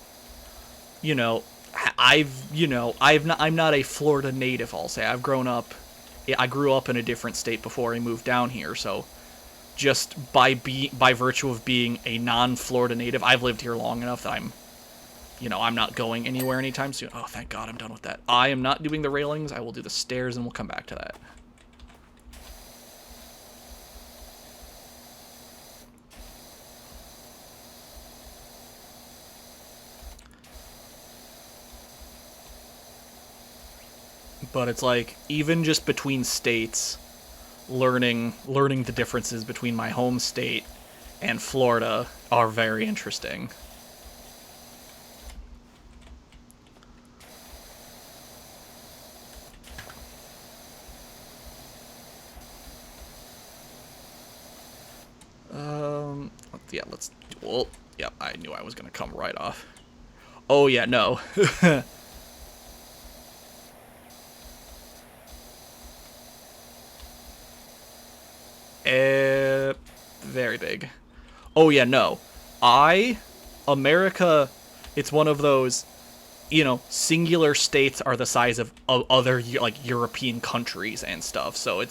I'm not a Florida native, I'll say. I grew up in a different state before I moved down here, so just by virtue of being a non-Florida native, I've lived here long enough that I'm not going anywhere anytime soon. Oh, thank God, I'm done with that. I am not doing the railings. I will do the stairs, and we'll come back to that. But it's like, even just between states, learning the differences between my home state and Florida are very interesting. Yeah, well, yeah, I knew I was gonna come right off. Oh yeah, no. Very big. Oh yeah, no. America, it's one of those, singular states are the size of other, like, European countries and stuff. So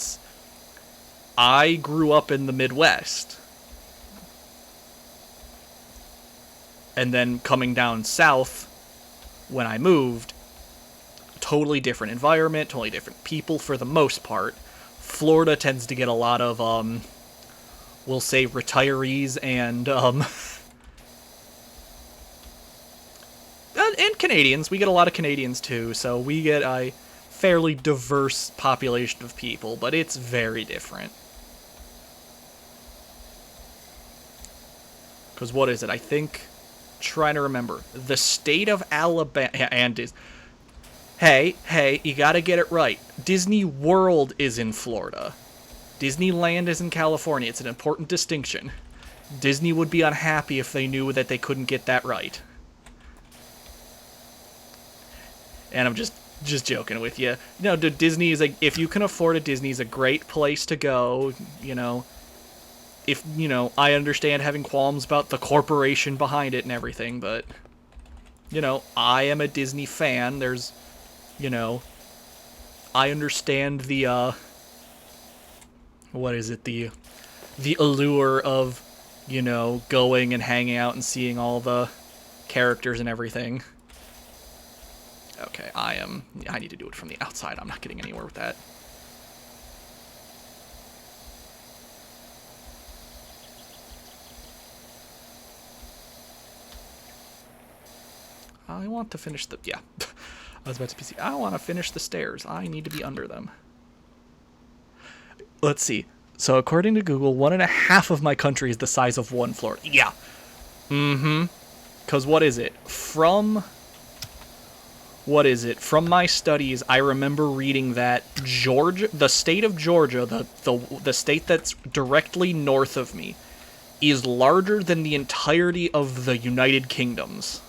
I grew up in the Midwest. And then coming down south, when I moved, totally different environment, totally different people for the most part. Florida tends to get a lot of, we'll say, retirees and Canadians. We get a lot of Canadians too, so we get a fairly diverse population of people, but it's very different. Because what is it? I think, trying to remember, the state of Alabama, and is, hey, you gotta get it right. Disney World is in Florida. Disneyland is in California. It's an important distinction. Disney would be unhappy if they knew that they couldn't get that right. And I'm just joking with you. Disney is if you can afford it, Disney's a great place to go. If, I understand having qualms about the corporation behind it and everything, but, I am a Disney fan. There's, I understand the, what is it, the allure of, going and hanging out and seeing all the characters and everything. Okay, I need to do it from the outside. I'm not getting anywhere with that. I want to finish yeah. I was about to say, I want to finish the stairs. I need to be under them. Let's see. So according to Google, 1.5 of my country is the size of one Florida. Yeah. Mm-hmm. Because what is it? From my studies, I remember reading that the state of Georgia, the state that's directly north of me, is larger than the entirety of the United Kingdoms.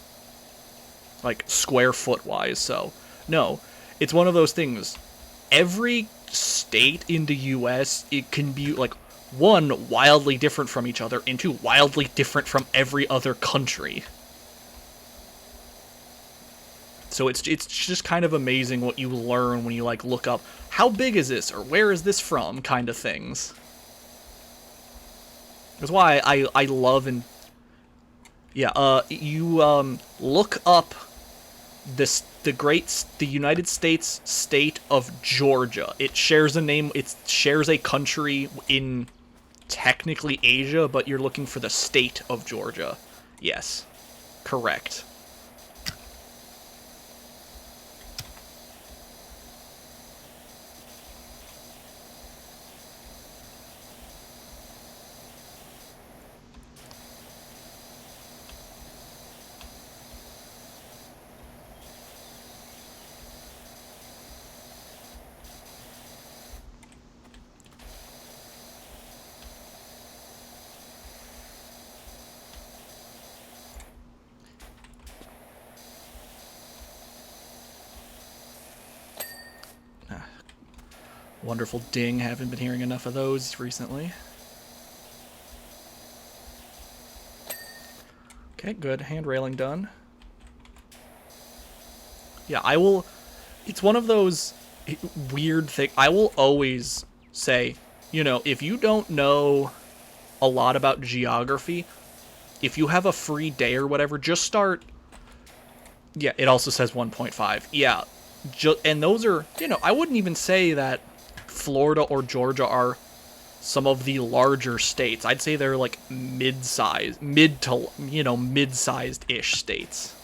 Like, square foot wise, so. No, it's one of those things. Every state in the US, it can be, like, one, wildly different from each other, and two, wildly different from every other country. So it's just kind of amazing what you learn when you like look up how big is this or where is this from kind of things. That's why I love and yeah, you look up the United States state of Georgia. It shares a name. It shares a country in technically Asia, but you're looking for the state of Georgia. Yes, correct. Wonderful ding. Haven't been hearing enough of those recently. Okay, good. Hand railing done. Yeah, I will... It's one of those weird things. I will always say, you know, if you don't know a lot about geography, if you have a free day or whatever, just start... Yeah, it also says 1.5. Yeah, and those are, you know, I wouldn't even say that Florida or Georgia are some of the larger states. I'd say they're like mid-sized, mid-sized-ish states.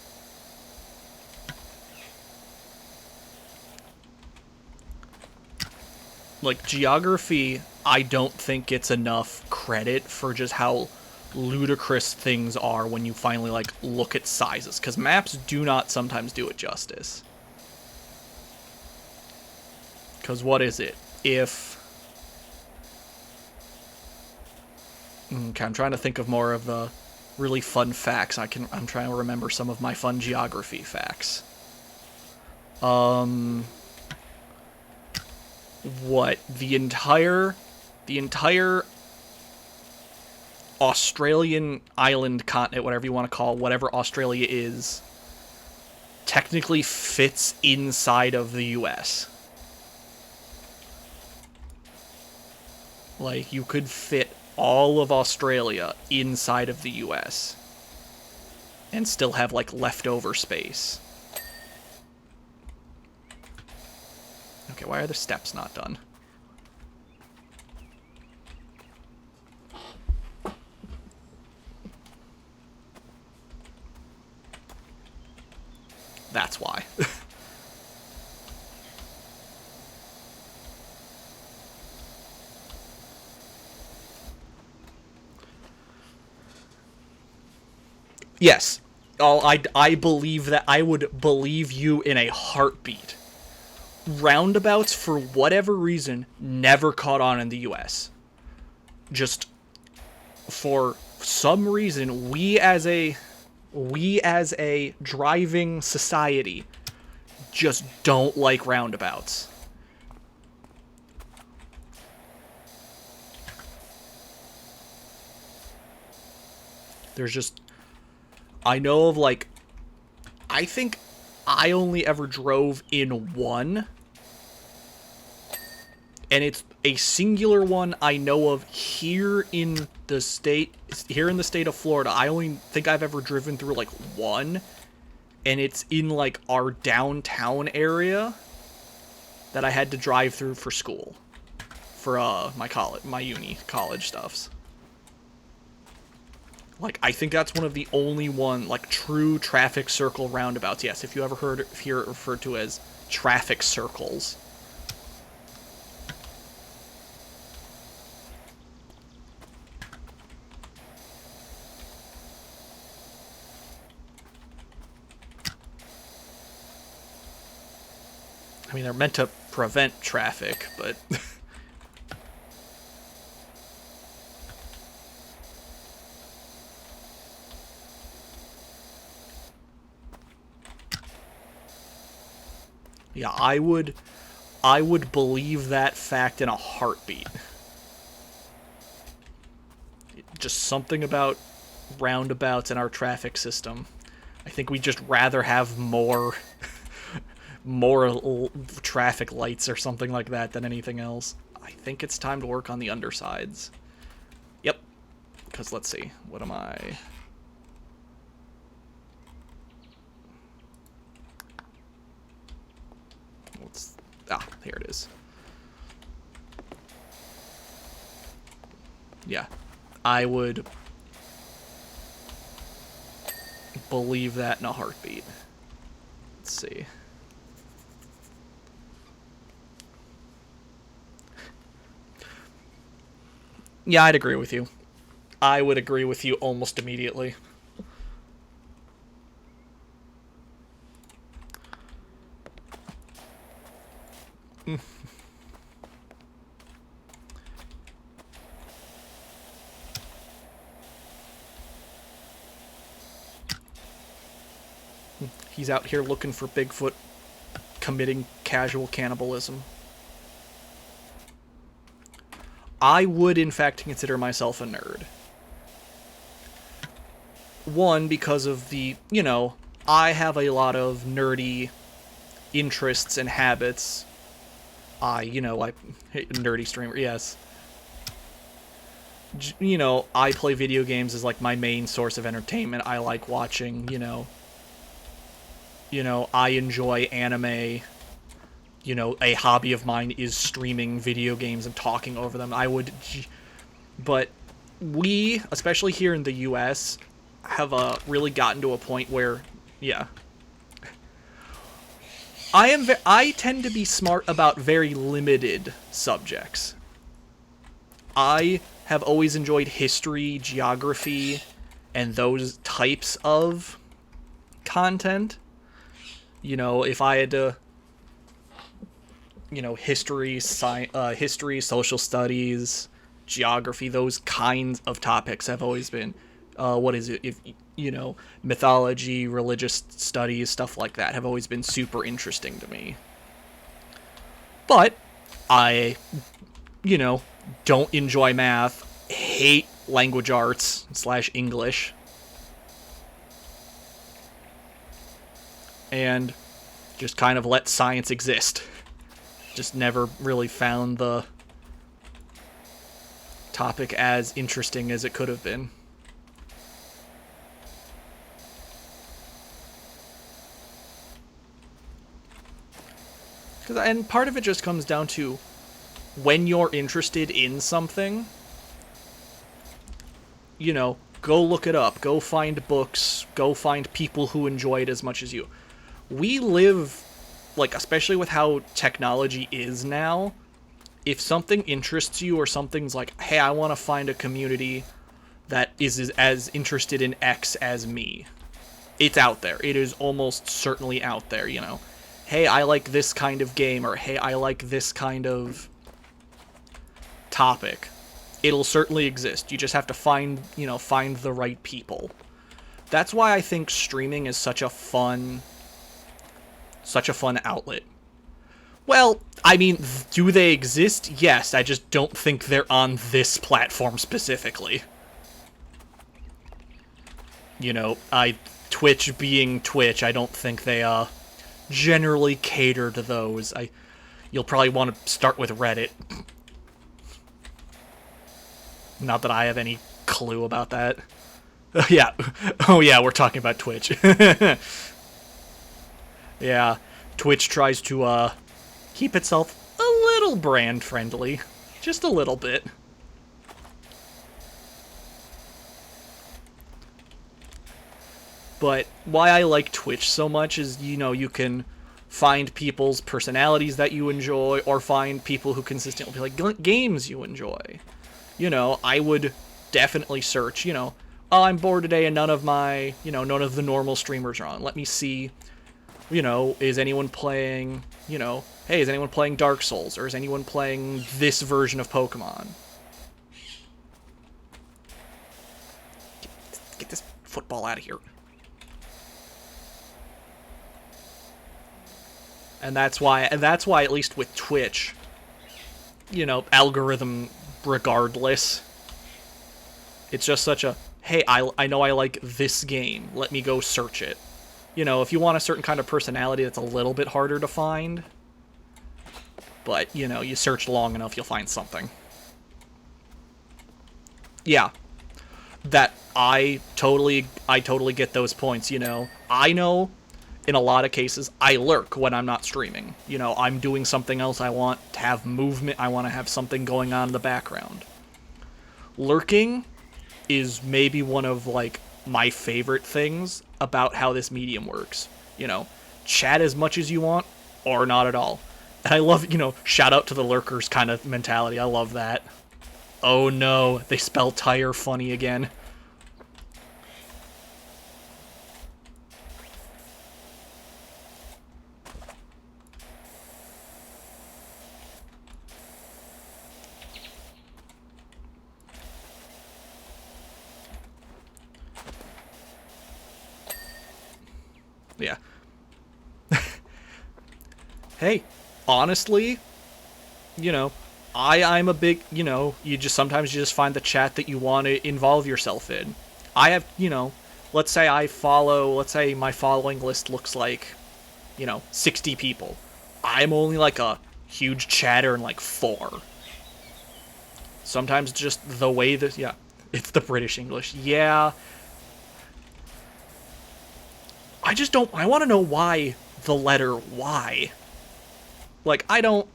Like, geography, I don't think gets enough credit for just how ludicrous things are when you finally, like, look at sizes. Because maps do not sometimes do it justice. Because what is it? If... Okay, I'm trying to think of more of the really fun facts. I'm trying to remember some of my fun geography facts. What? The entire Australian island continent, whatever you want to call whatever Australia is, technically fits inside of the US. Like, you could fit all of Australia inside of the US and still have, like, leftover space. Okay, why are the steps not done? That's why. Yes. Oh, I believe that. I would believe you in a heartbeat. Roundabouts, for whatever reason, never caught on in the US. Just for some reason, we as a driving society just don't like roundabouts. There's just... I know of, like... I think I only ever drove in one. And it's a singular one I know of here in the state of Florida. I only think I've ever driven through, like, one. And it's in, like, our downtown area that I had to drive through for school. For, my uni college stuffs. Like, I think that's one of the only like, true traffic circle roundabouts. Yes, if you ever hear it referred to as traffic circles. I mean, they're meant to prevent traffic, but... Yeah, I would believe that fact in a heartbeat. Just something about roundabouts and our traffic system. I think we'd just rather have more more traffic lights or something like that than anything else. I think it's time to work on the undersides. Yep. Because let's see. What am I? Here it is. Yeah. I would believe that in a heartbeat. Let's see. Yeah, I'd agree with you. I would agree with you almost immediately. He's out here looking for Bigfoot, committing casual cannibalism. I would, in fact, consider myself a nerd. One, because of the, I have a lot of nerdy interests and habits. Nerdy streamer, yes. I play video games as, like, my main source of entertainment. I like watching, I enjoy anime. A hobby of mine is streaming video games and talking over them. But we, especially here in the US, have really gotten to a point where, yeah. I tend to be smart about very limited subjects. I have always enjoyed history, geography, and those types of content. If I had to, history, social studies, geography, those kinds of topics have always been, mythology, religious studies, stuff like that have always been super interesting to me. But I, don't enjoy math, hate language arts / English, and just kind of let science exist. Just never really found the topic as interesting as it could have been. And part of it just comes down to when you're interested in something, go look it up, go find books, go find people who enjoy it as much as you. We live, especially with how technology is now, if something interests you or something's like, hey, I want to find a community that is as interested in X as me, it's out there. It is almost certainly out there, Hey, I like this kind of game, or hey, I like this kind of topic. It'll certainly exist. You just have to find the right people. That's why I think streaming is such a fun outlet. Well, I mean, do they exist? Yes, I just don't think they're on this platform specifically. Twitch being Twitch, I don't think they, generally cater to those. You'll probably want to start with Reddit. Not that I have any clue about that. Yeah. Oh yeah, we're talking about Twitch. Yeah. Twitch tries to, keep itself a little brand friendly. Just a little bit. But why I like Twitch so much is, you can find people's personalities that you enjoy, or find people who consistently play games you enjoy. I would definitely search, oh, I'm bored today and none of the normal streamers are on. Let me see, is anyone playing, hey, is anyone playing Dark Souls, or is anyone playing this version of Pokemon? Get this football out of here. And that's why, at least with Twitch, algorithm regardless, it's just such a, hey, I know I like this game, let me go search it. You know, if you want a certain kind of personality that's a little bit harder to find, but, you know, you search long enough, you'll find something. Yeah. That I totally get those points, you know. I know in a lot of cases I lurk when I'm not streaming. You know, I'm doing something else, I want to have movement, I want to have something going on in the background. Lurking is maybe one of, like, my favorite things about how this medium works. You know, chat as much as you want, or not at all. And I love, you know, shout out to the lurkers kind of mentality. I love that. Oh no, they spell tire funny again. Yeah. Hey, honestly, you know, I'm a big, you know, sometimes you just find the chat that you want to involve yourself in. I have, you know, let's say my following list looks like, you know, 60 people. I'm only like a huge chatter in like 4. Sometimes just the way that, yeah, it's the British English. Yeah. I want to know why the letter Y. Like, I don't...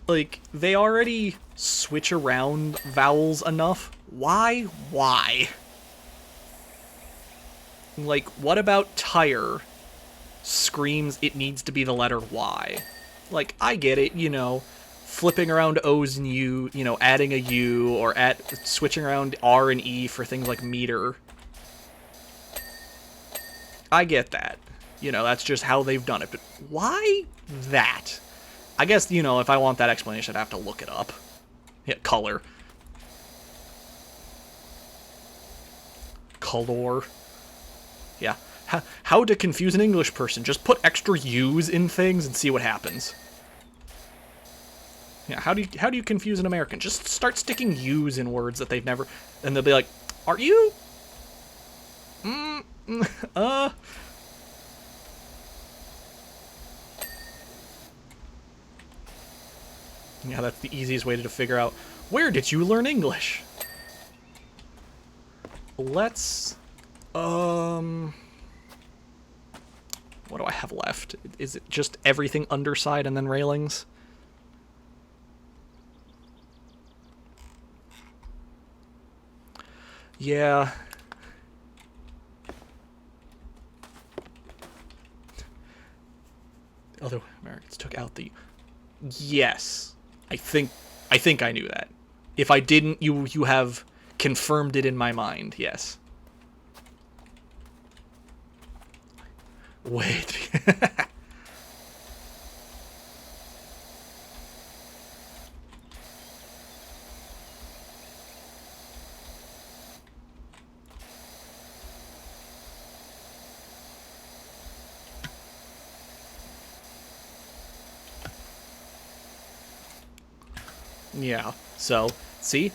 Like, they already switch around vowels enough. Why? Like, what about tire screams it needs to be the letter Y? Like, I get it, you know, flipping around O's and U, you know, adding a U, or switching around R and E for things like meter. I get that. You know, that's just how they've done it. But why that? I guess, you know, if I want that explanation, I'd have to look it up. Yeah, color. Color. Yeah. How to confuse an English person. Just put extra U's in things and see what happens. Yeah, how do you confuse an American? Just start sticking U's in words that they've never... And they'll be like, are you... Yeah, that's the easiest way to figure out, where did you learn English? Let's... What do I have left? Is it just everything underside and then railings? Yeah. Other Americans took out the... Yes. I think I knew that. If I didn't, you have confirmed it in my mind, yes. Wait. Yeah, so, see?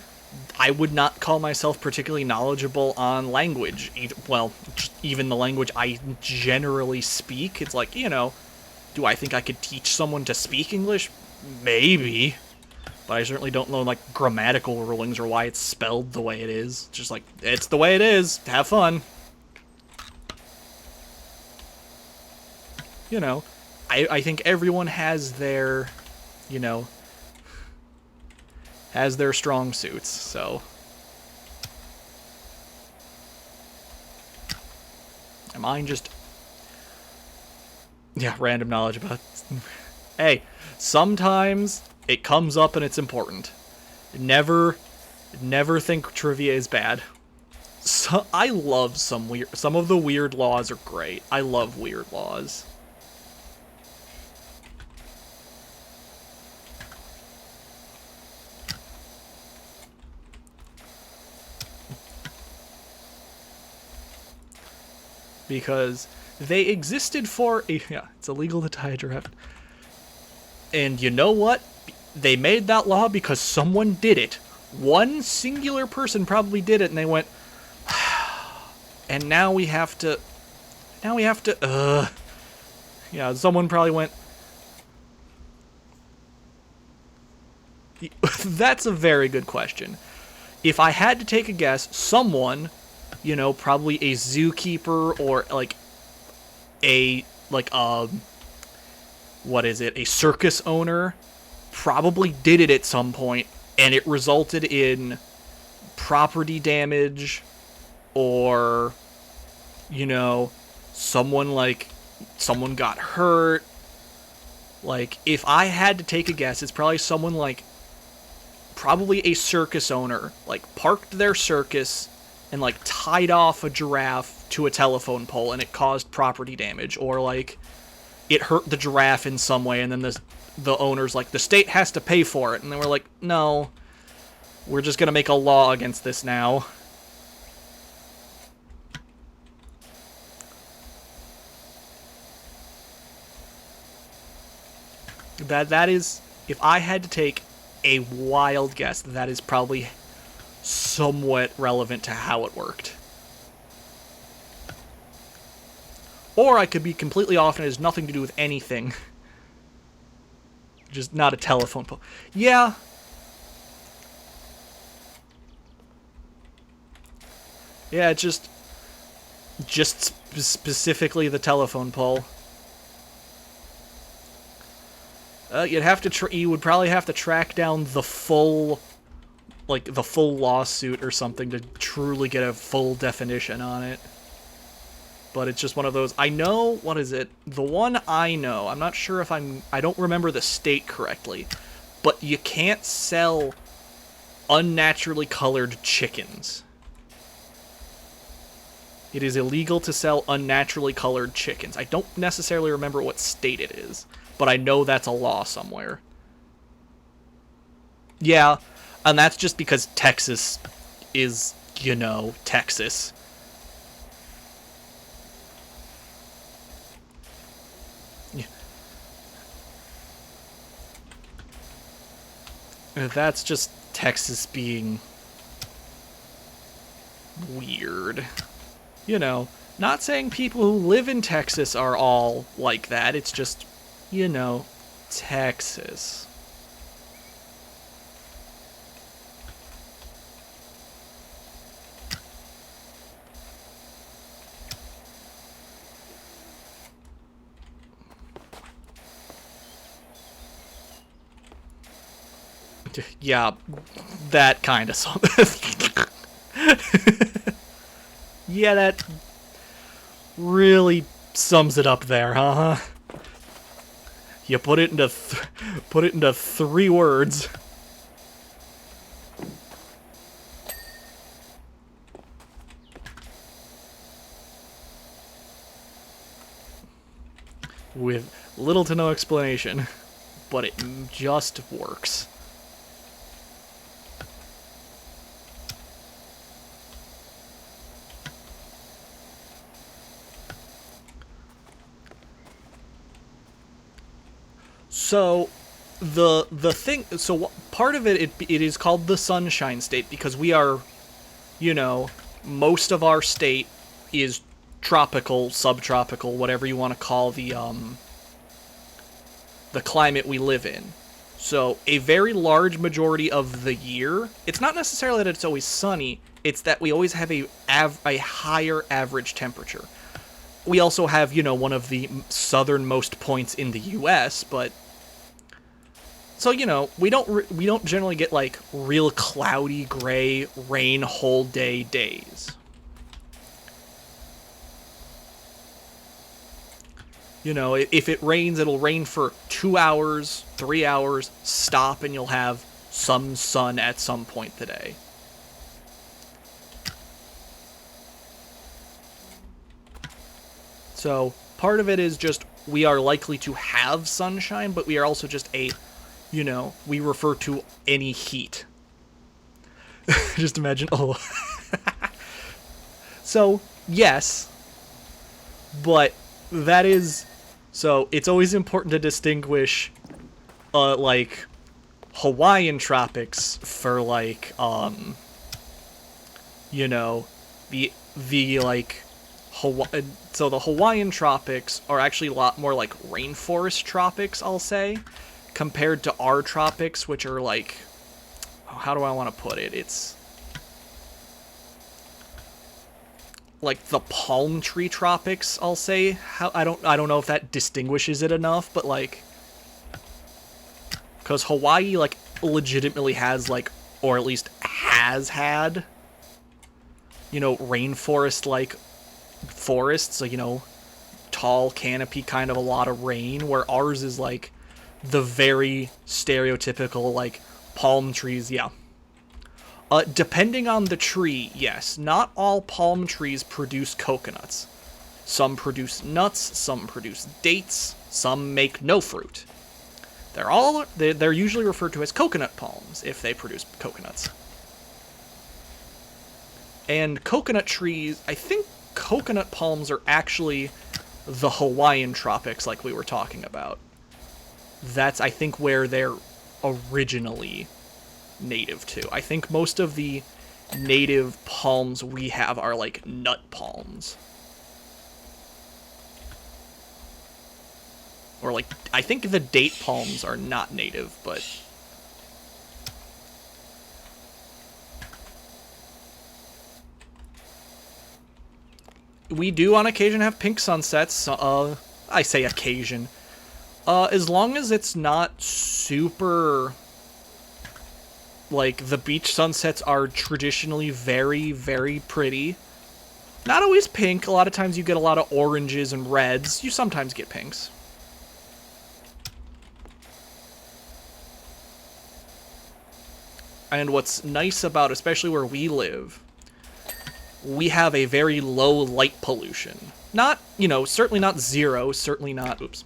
I would not call myself particularly knowledgeable on language. Well, just even the language I generally speak. It's like, you know, do I think I could teach someone to speak English? Maybe. But I certainly don't know, like, grammatical rulings or why it's spelled the way it is. Just like, it's the way it is. Have fun. You know, I think everyone has their, you know, has their strong suits, so... And mine just... Yeah, random knowledge about... Hey, sometimes it comes up and it's important. Never think trivia is bad. So, I love some of the weird laws are great. I love weird laws. Because they existed for yeah, it's illegal to tie a giraffe. And you know what? They made that law because someone did it one singular person probably did it, and they went, and now we have to, yeah, someone probably went, that's a very good question. If I had to take a guess, someone, you know, probably a zookeeper or like what is it, a circus owner, probably did it at some point, and it resulted in property damage, or, you know, someone got hurt. Like, if I had to take a guess, it's probably someone like, probably a circus owner, like, parked their circus and, like, tied off a giraffe to a telephone pole, and it caused property damage, or, like, it hurt the giraffe in some way, and then the owner's like, the state has to pay for it, and they were like, no, we're just gonna make a law against this now. That is, if I had to take a wild guess, that is probably somewhat relevant to how it worked. Or I could be completely off and it has nothing to do with anything. Just not a telephone pole. Yeah. Yeah, just specifically the telephone pole. You would probably have to track down the full lawsuit or something to truly get a full definition on it. But it's just one of those, I know, what is it? The one I know, I'm not sure if I don't remember the state correctly, but you can't sell unnaturally colored chickens. It is illegal to sell unnaturally colored chickens. I don't necessarily remember what state it is, but I know that's a law somewhere. Yeah, and that's just because Texas is, you know, Texas. Yeah. That's just Texas being weird. You know, not saying people who live in Texas are all like that, it's just, you know, Texas. Yeah, that kind of something. Yeah, that really sums it up there, huh? You put it into 3 words. With little to no explanation, but it just works. So, the thing, so part of it is called the Sunshine State because we are, you know, most of our state is tropical, subtropical, whatever you want to call the climate we live in. So, a very large majority of the year, it's not necessarily that it's always sunny, it's that we always have a higher average temperature. We also have, you know, one of the southernmost points in the US, but so, you know, we don't generally get, like, real cloudy, gray, rain whole day days. You know, if it rains, it'll rain for 2 hours, 3 hours, stop, and you'll have some sun at some point today. So, part of it is just we are likely to have sunshine, but we are also just you know, we refer to any heat. Just imagine, oh. So, yes, but that is, so it's always important to distinguish, like, Hawaiian tropics for like you know, the like so the Hawaiian tropics are actually a lot more like rainforest tropics, I'll say, compared to our tropics, which are like, how do I want to put it? It's like the palm tree tropics, I'll say. How I don't know if that distinguishes it enough, but like, because Hawaii like legitimately has like, or at least has had, rainforest like forests, so tall canopy, kind of a lot of rain, where ours is like the very stereotypical like palm trees. Yeah. Depending on the tree, yes. Not all palm trees produce coconuts. Some produce nuts, some produce dates, some make no fruit. They're usually referred to as coconut palms if they produce coconuts. And coconut trees, I think coconut palms are actually the Hawaiian tropics like we were talking about. That's, I think, where they're originally native to. I think most of the native palms we have are like nut palms. Or like, I think the date palms are not native, but we do on occasion have pink sunsets. I say occasion. As long as it's not super, like, the beach sunsets are traditionally very, very pretty. Not always pink. A lot of times you get a lot of oranges and reds. You sometimes get pinks. And what's nice about, especially where we live, we have a very low light pollution. Not, certainly not zero, certainly not,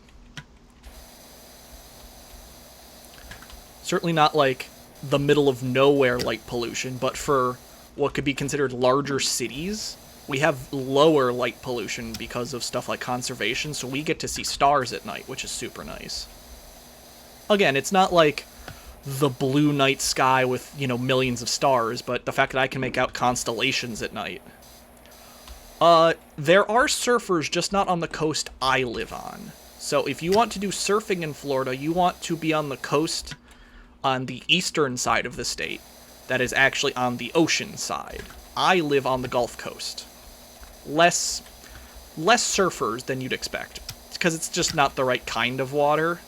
certainly not like the middle of nowhere light pollution, but for what could be considered larger cities, we have lower light pollution because of stuff like conservation, so we get to see stars at night, which is super nice. Again, it's not like the blue night sky with, millions of stars, but the fact that I can make out constellations at night. There are surfers, just not on the coast I live on. So if you want to do surfing in Florida, you want to be on the coast on the eastern side of the state that is actually on the ocean side. I live on the Gulf Coast. Less surfers than you'd expect. It's because it's just not the right kind of water.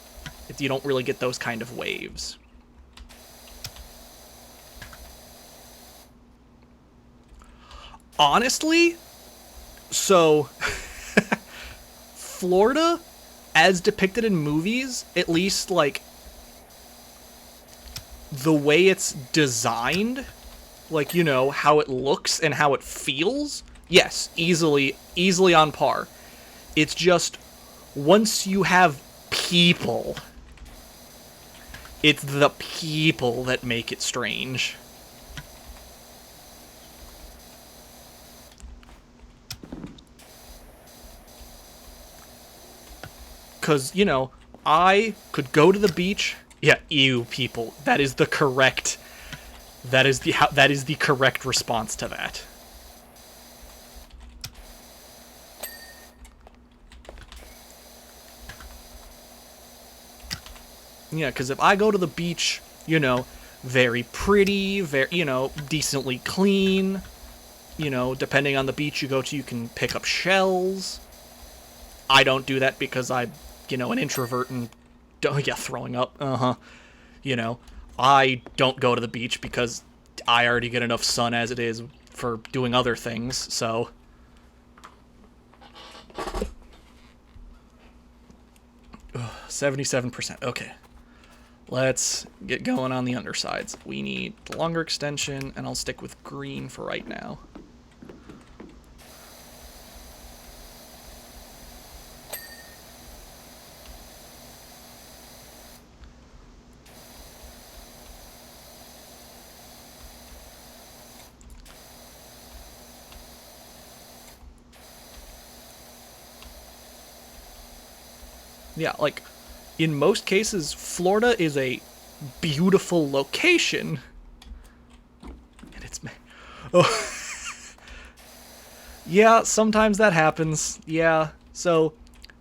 You don't really get those kind of waves. Honestly, so Florida, as depicted in movies, at least like the way it's designed, like, how it looks and how it feels, yes, easily on par. It's just, once you have people, it's the people that make it strange. Because, I could go to the beach. Yeah, ew, people. That is the correct response to that. Yeah, because if I go to the beach, very pretty, very, decently clean, depending on the beach you go to, you can pick up shells. I don't do that because I'm, an introvert and, throwing up. I don't go to the beach because I already get enough sun as it is for doing other things, so. 77%. Okay. Let's get going on the undersides. We need longer extension, and I'll stick with green for right now. Yeah, like, in most cases, Florida is a beautiful location. And it's... Oh. Yeah, sometimes that happens. Yeah, so,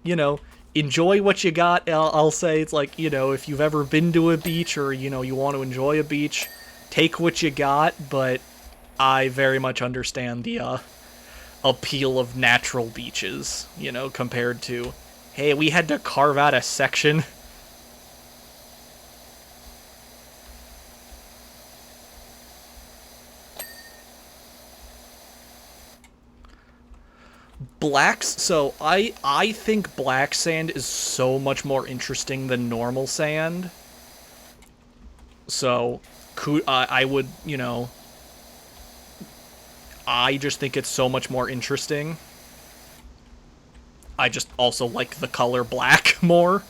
you know, enjoy what you got. I'll say it's like, you know, if you've ever been to a beach or, you know, you want to enjoy a beach, take what you got, but I very much understand the appeal of natural beaches, you know, compared to, hey, we had to carve out a section. So I think black sand is so much more interesting than normal sand. So I would, you know, I just think it's so much more interesting. I just also like the color black more.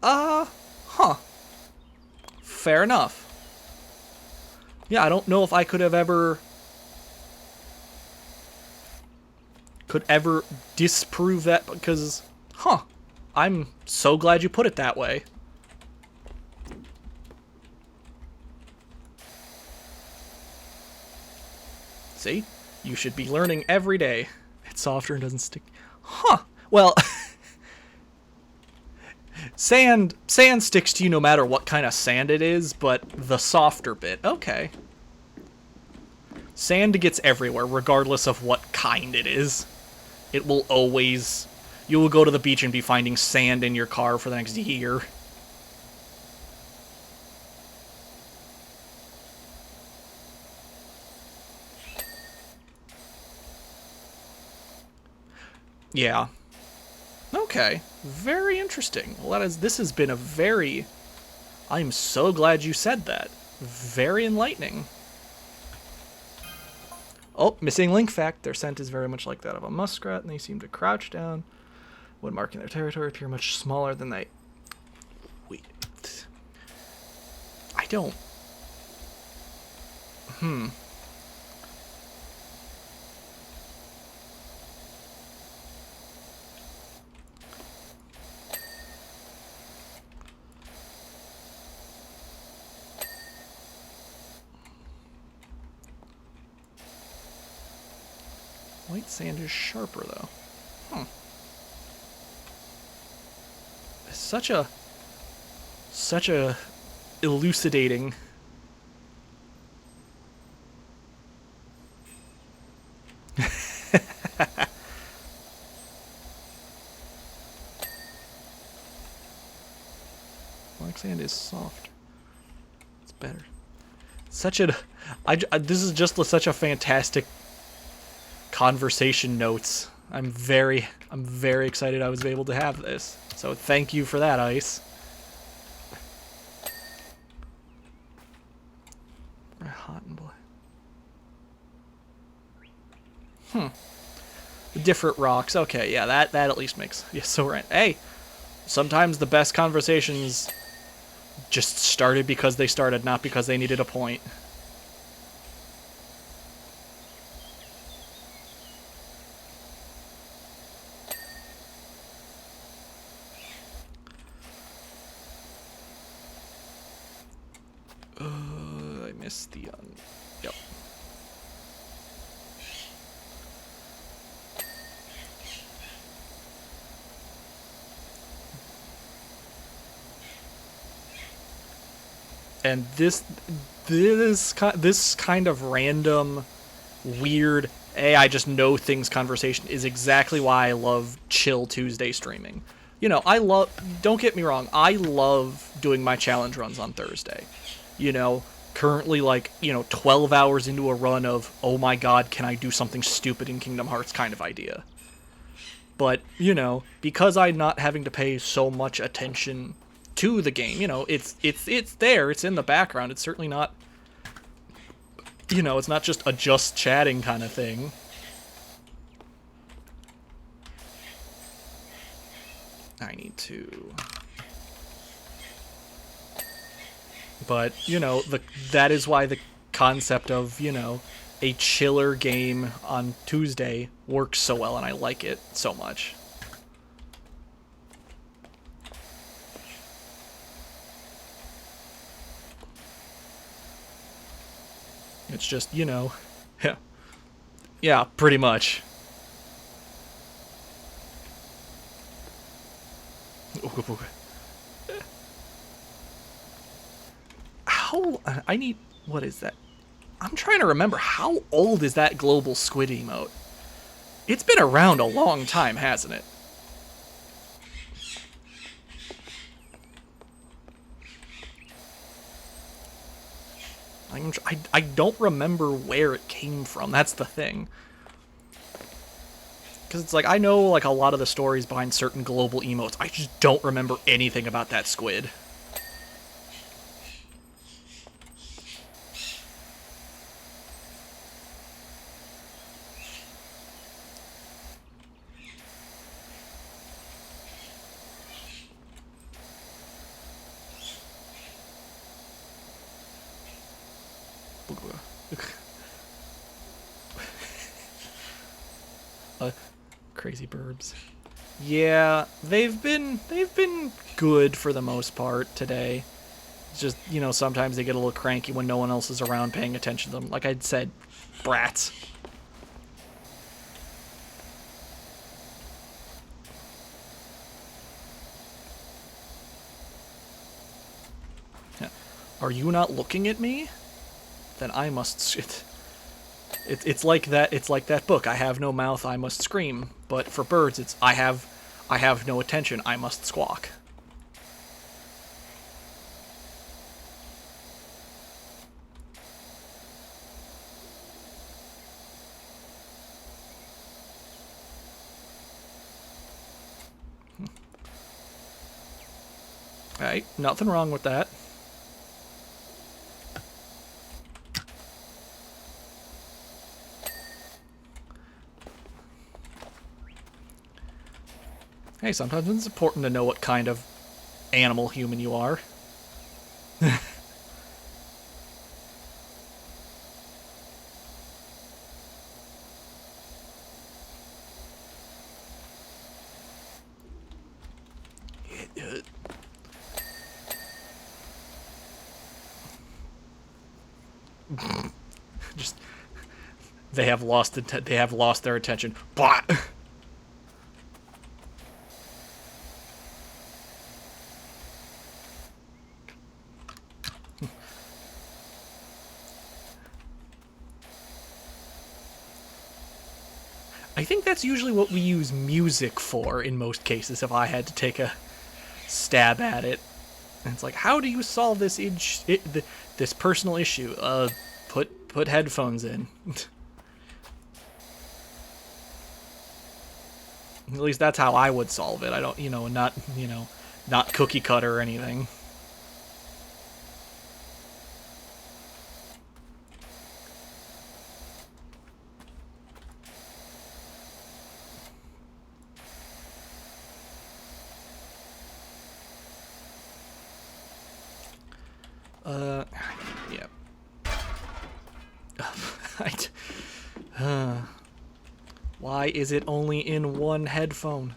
Huh. Fair enough. Yeah, I don't know if I could ever disprove that because, huh, I'm so glad you put it that way. See? You should be learning every day. It's softer and doesn't stick. Huh. Well, sand sticks to you no matter what kind of sand it is, but the softer bit. Okay. Sand gets everywhere, regardless of what kind it is. It will always... You will go to the beach and be finding sand in your car for the next year. Yeah. Okay. Very interesting. Well, this has been a very... I'm so glad you said that. Very enlightening. Oh, missing link fact. Their scent is very much like that of a muskrat, and they seem to crouch down when marking their territory, appear much smaller than they... Wait. I don't... White sand is sharper, though. Huh. Such a elucidating... Black sand is soft. It's better. This is just such a fantastic conversation notes. I'm very excited I was able to have this. So thank you for that, Ice. Hot and black. Different rocks. Okay, yeah, that at least makes... Yeah, so right. Hey, sometimes the best conversations just started because they started, not because they needed a point. I missed the... Yep. And this kind of random, weird, hey, I just know things conversation is exactly why I love Chill Tuesday streaming. You know, don't get me wrong, I love doing my challenge runs on Thursday. You know, currently, like, you know, 12 hours into a run of, oh my god, can I do something stupid in Kingdom Hearts kind of idea. But, you know, because I'm not having to pay so much attention to the game. You know, it's there. It's in the background. It's certainly not. You know, it's not just a just chatting kind of thing. I need to. But, you know, that is why the concept of, you know, a chiller game on Tuesday works so well, and I like it so much. It's just, you know, yeah, pretty much. I need, what is that? I'm trying to remember, how old is that global squid emote? It's been around a long time, hasn't it? I don't remember where it came from. That's the thing. Because it's like, I know like a lot of the stories behind certain global emotes. I just don't remember anything about that squid. Crazy burbs. Yeah, they've been good for the most part today. It's just, you know, sometimes they get a little cranky when no one else is around paying attention to them. Like I'd said, brats. Yeah. Are you not looking at me? Then I must. It's like that. It's like that book. I have no mouth. I must scream. But for birds, it's I have no attention. I must squawk. Hey, nothing wrong with that. Hey, sometimes it's important to know what kind of animal human you are. Just they have lost their attention. Blah. I think that's usually what we use music for in most cases, if I had to take a stab at it. And it's like, how do you solve this this personal issue? Put headphones in. At least that's how I would solve it. I don't, not cookie cutter or anything. Yeah. Why is it only in one headphone?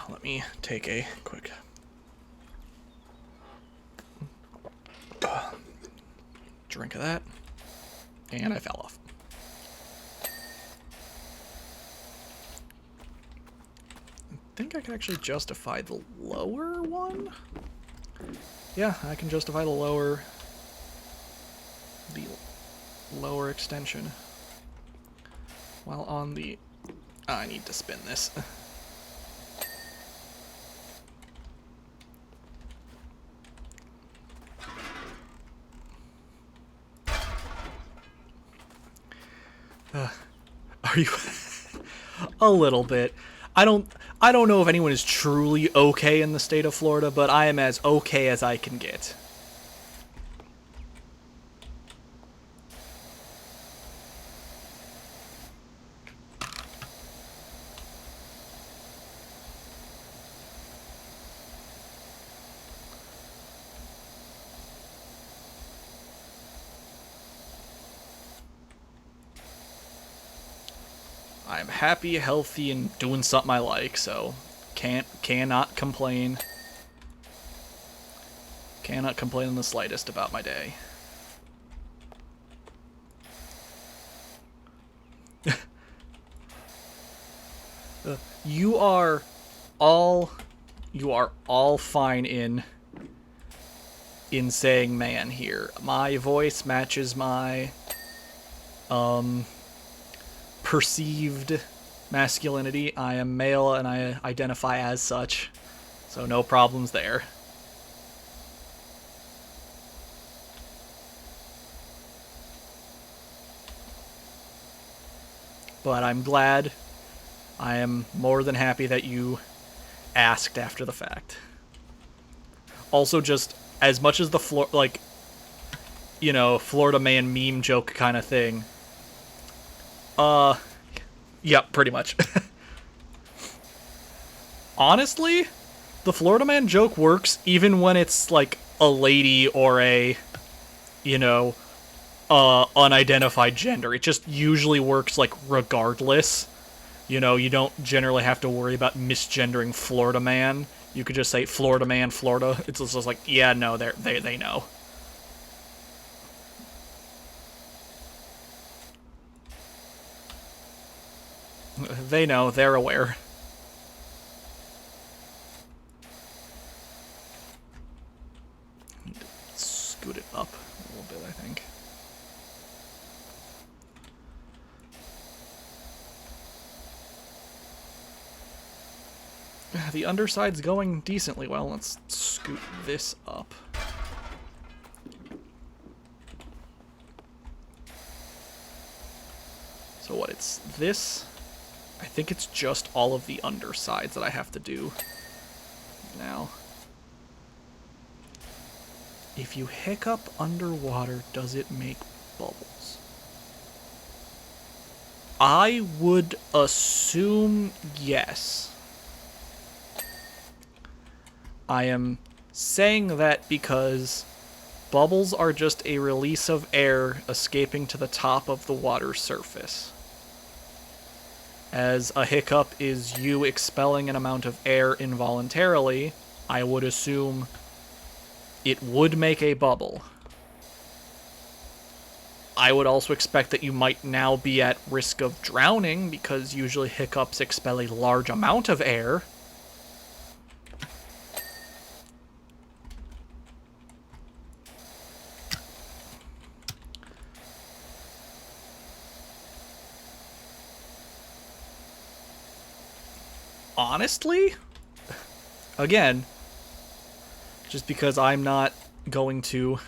Let me take a quick drink of that, and I fell off. I think I can actually justify the lower one. Yeah, I can justify the lower extension while on the I need to spin this. Are you a little bit? I don't know if anyone is truly okay in the state of Florida, but I am as okay as I can get. I'm happy, healthy, and doing something I like, so cannot complain. Cannot complain in the slightest about my day. You are all fine in saying man here. My voice matches my perceived masculinity. I am male and I identify as such, so no problems there. But I'm glad, I am more than happy that you asked after the fact. Also, just as much as the Florida man meme joke kind of thing. Yeah, pretty much. Honestly, the Florida man joke works even when it's like a lady or a, unidentified gender. It just usually works like regardless. You don't generally have to worry about misgendering Florida man. You could just say Florida man, Florida. It's just like, yeah, no, they know. They know, they're aware. Need to scoot it up a little bit, I think. The underside's going decently well. Let's scoot this up. So what, it's this? I think it's just all of the undersides that I have to do now. If you hiccup underwater, does it make bubbles? I would assume yes. I am saying that because bubbles are just a release of air escaping to the top of the water surface. As a hiccup is you expelling an amount of air involuntarily, I would assume it would make a bubble. I would also expect that you might now be at risk of drowning because usually hiccups expel a large amount of air. Honestly, again, just because I'm not going to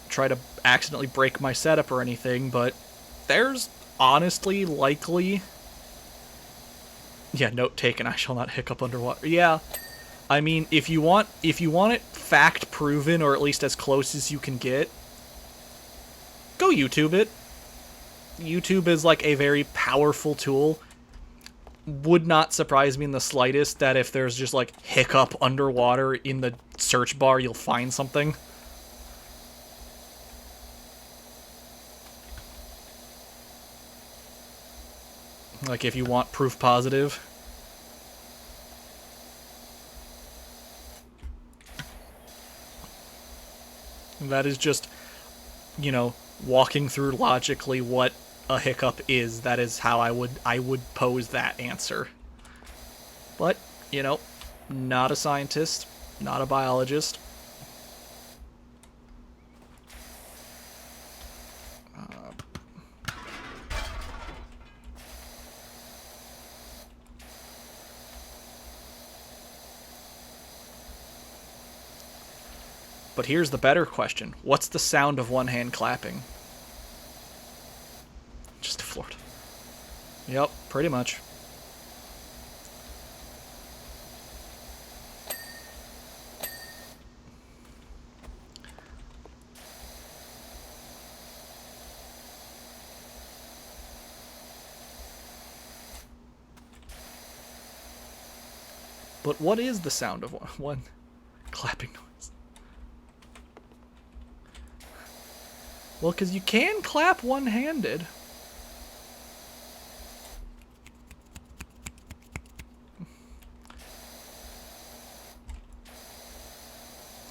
try to accidentally break my setup or anything, but there's honestly likely... Yeah, note taken, I shall not hiccup underwater. Yeah, I mean, if you want it fact proven, or at least as close as you can get, go YouTube it. YouTube is like a very powerful tool. Would not surprise me in the slightest that if there's just like hiccup underwater in the search bar, you'll find something. Like if you want proof positive. That is just, walking through logically what a hiccup is. That is how I would pose that answer. But, not a scientist, not a biologist. But here's the better question. What's the sound of one hand clapping? Just a Florida. Yep, pretty much. But what is the sound of one clapping noise? Well, because you can clap one-handed.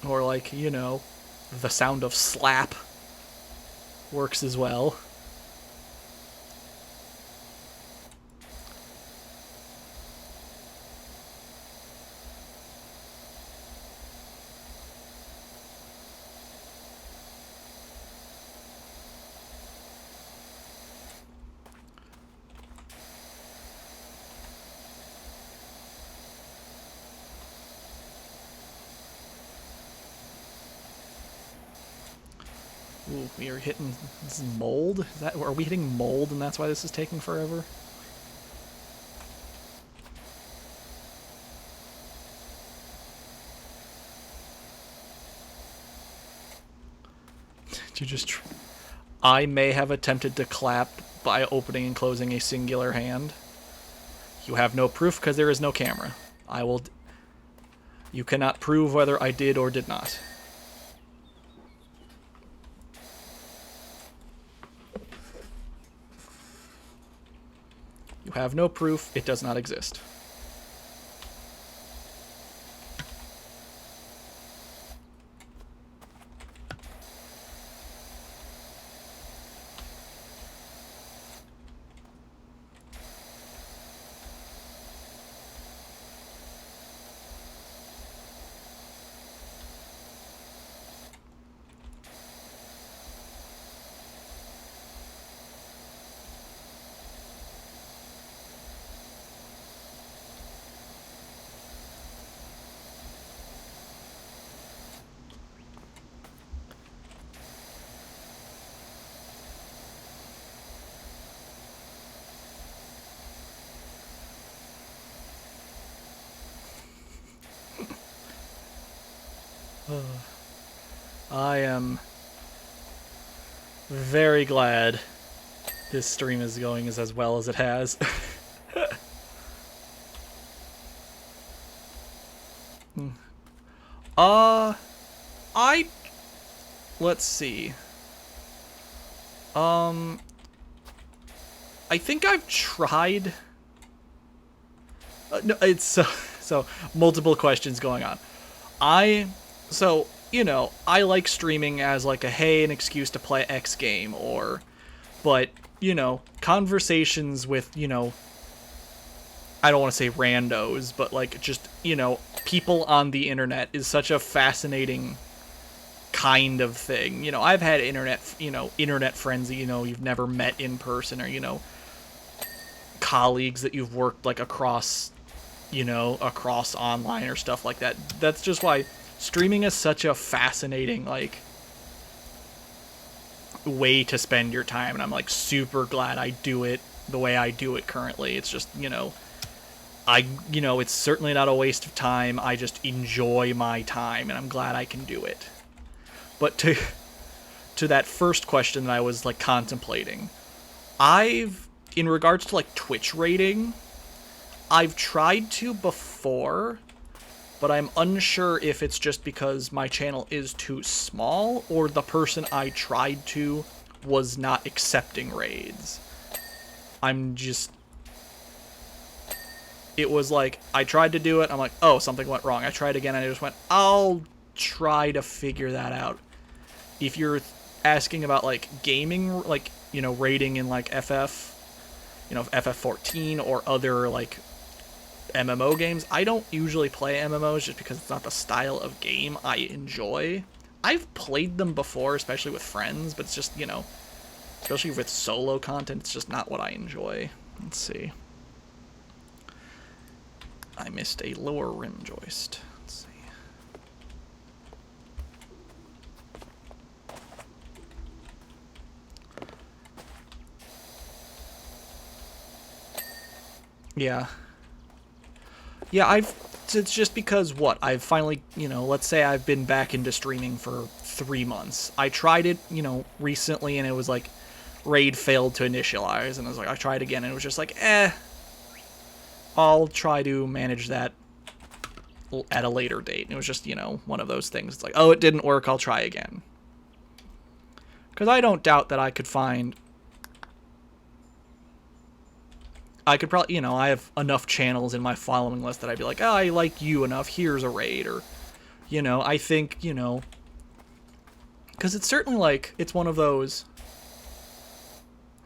Or like, you know, the sound of slap works as well. Ooh, we are hitting this mold. Is that, are we hitting mold, and that's why this is taking forever? Did you just? I may have attempted to clap by opening and closing a singular hand. You have no proof because there is no camera. I will. You cannot prove whether I did or did not. You have no proof. It does not exist. I am very glad this stream is going as well as it has. Let's see. I think I've tried. No, it's so multiple questions going on. So, you know, I like streaming as like a, hey, an excuse to play X game, but, you know, conversations with, you know, I don't want to say randos, but like just, you know, people on the internet is such a fascinating kind of thing. You know, I've had internet friends that, you know, you've never met in person, or, you know, colleagues that you've worked like across online or stuff like that. That's just why streaming is such a fascinating, like, way to spend your time, and I'm, like, super glad I do it the way I do it currently. It's just, you know, it's certainly not a waste of time. I just enjoy my time, and I'm glad I can do it. But to that first question that I was, like, contemplating, in regards to, like, Twitch rating, I've tried to before, but I'm unsure if it's just because my channel is too small, or the person I tried to was not accepting raids. It was like, I tried to do it, I'm like, oh, something went wrong. I tried again, and I just went, I'll try to figure that out. If you're asking about, like, gaming, like, you know, rating in, like, FF14 or other, like, MMO games, I don't usually play MMOs just because it's not the style of game I enjoy. I've played them before, especially with friends, but it's just, you know, especially with solo content, it's just not what I enjoy. Let's see. I missed a lower rim joist. Let's see. Yeah. Yeah, it's just because what? I've finally, let's say I've been back into streaming for 3 months. I tried it, recently, and it was like, raid failed to initialize, and I was like, I tried again, and it was just like, I'll try to manage that at a later date. And it was just, one of those things. It's like, oh, it didn't work, I'll try again. Because I don't doubt that I could find... I could probably, I have enough channels in my following list that I'd be like, oh, I like you enough, here's a raid, or, I think, because it's certainly like, it's one of those,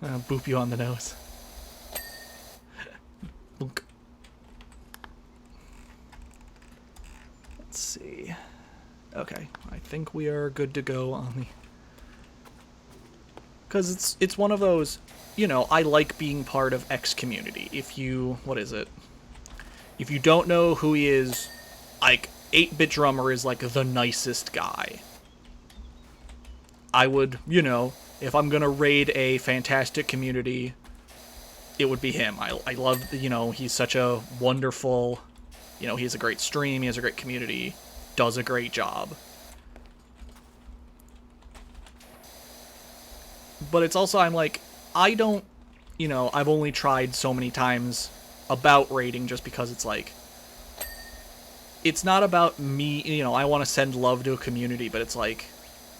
boop you on the nose. Let's see. Okay, I think we are good to go on the... Because it's one of those... I like being part of X community. If you, what is it? If you don't know who he is, like, 8-Bit Drummer is, like, the nicest guy. I would, if I'm gonna raid a fantastic community, it would be him. I love, he's such a wonderful, he has a great stream, he has a great community, does a great job. But it's also, I'm like, I don't, I've only tried so many times about raiding just because it's like, it's not about me, I want to send love to a community, but it's like,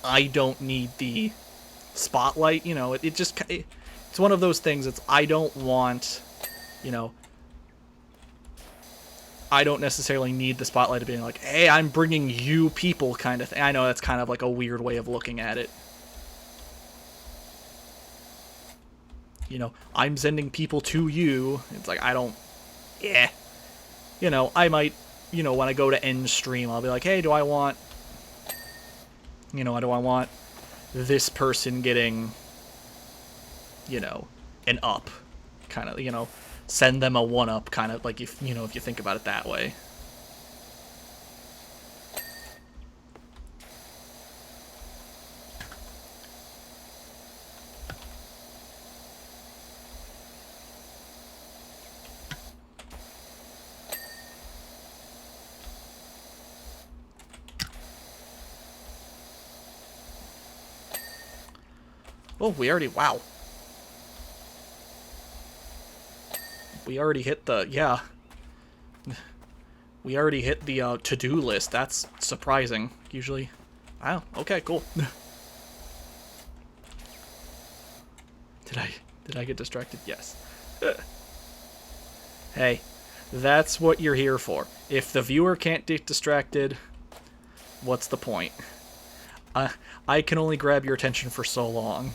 I don't need the spotlight, it's one of those things, I don't want, I don't necessarily need the spotlight of being like, hey, I'm bringing you people kind of thing. I know that's kind of like a weird way of looking at it. I'm sending people to you. It's like, I don't... I might, when I go to end stream, I'll be like, hey, do I want... do I want this person getting, an up? Kind of, send them a 1-up, kind of, like, if you think about it that way. Oh, we already... Wow. We already hit the... Yeah. We already hit the to-do list. That's surprising. Usually... Wow. Okay, cool. Did I get distracted? Yes. Hey, that's what you're here for. If the viewer can't get distracted, what's the point? I can only grab your attention for so long.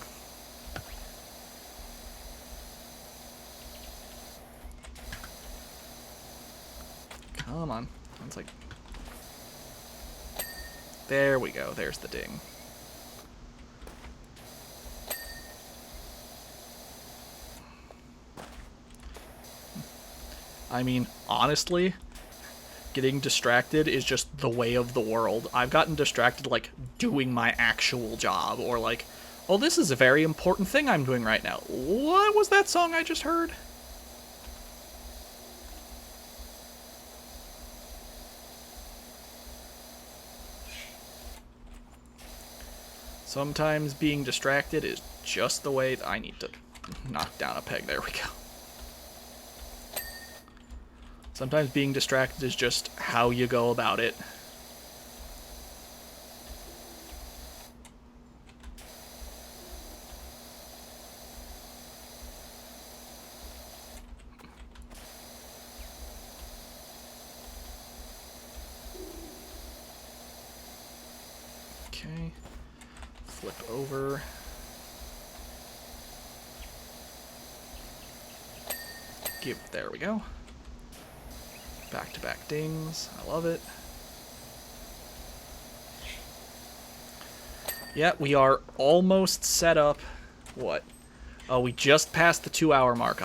Come on. It's like... There we go. There's the ding. I mean, honestly, getting distracted is just the way of the world. I've gotten distracted, like, doing my actual job, or like, oh, this is a very important thing I'm doing right now. What was that song I just heard? Sometimes being distracted is just the way I need to knock down a peg. There we go. Sometimes being distracted is just how you go about it. Okay. Flip over. There we go. Back-to-back dings. I love it. Yeah, we are almost set up. What? Oh, we just passed the 2-hour mark.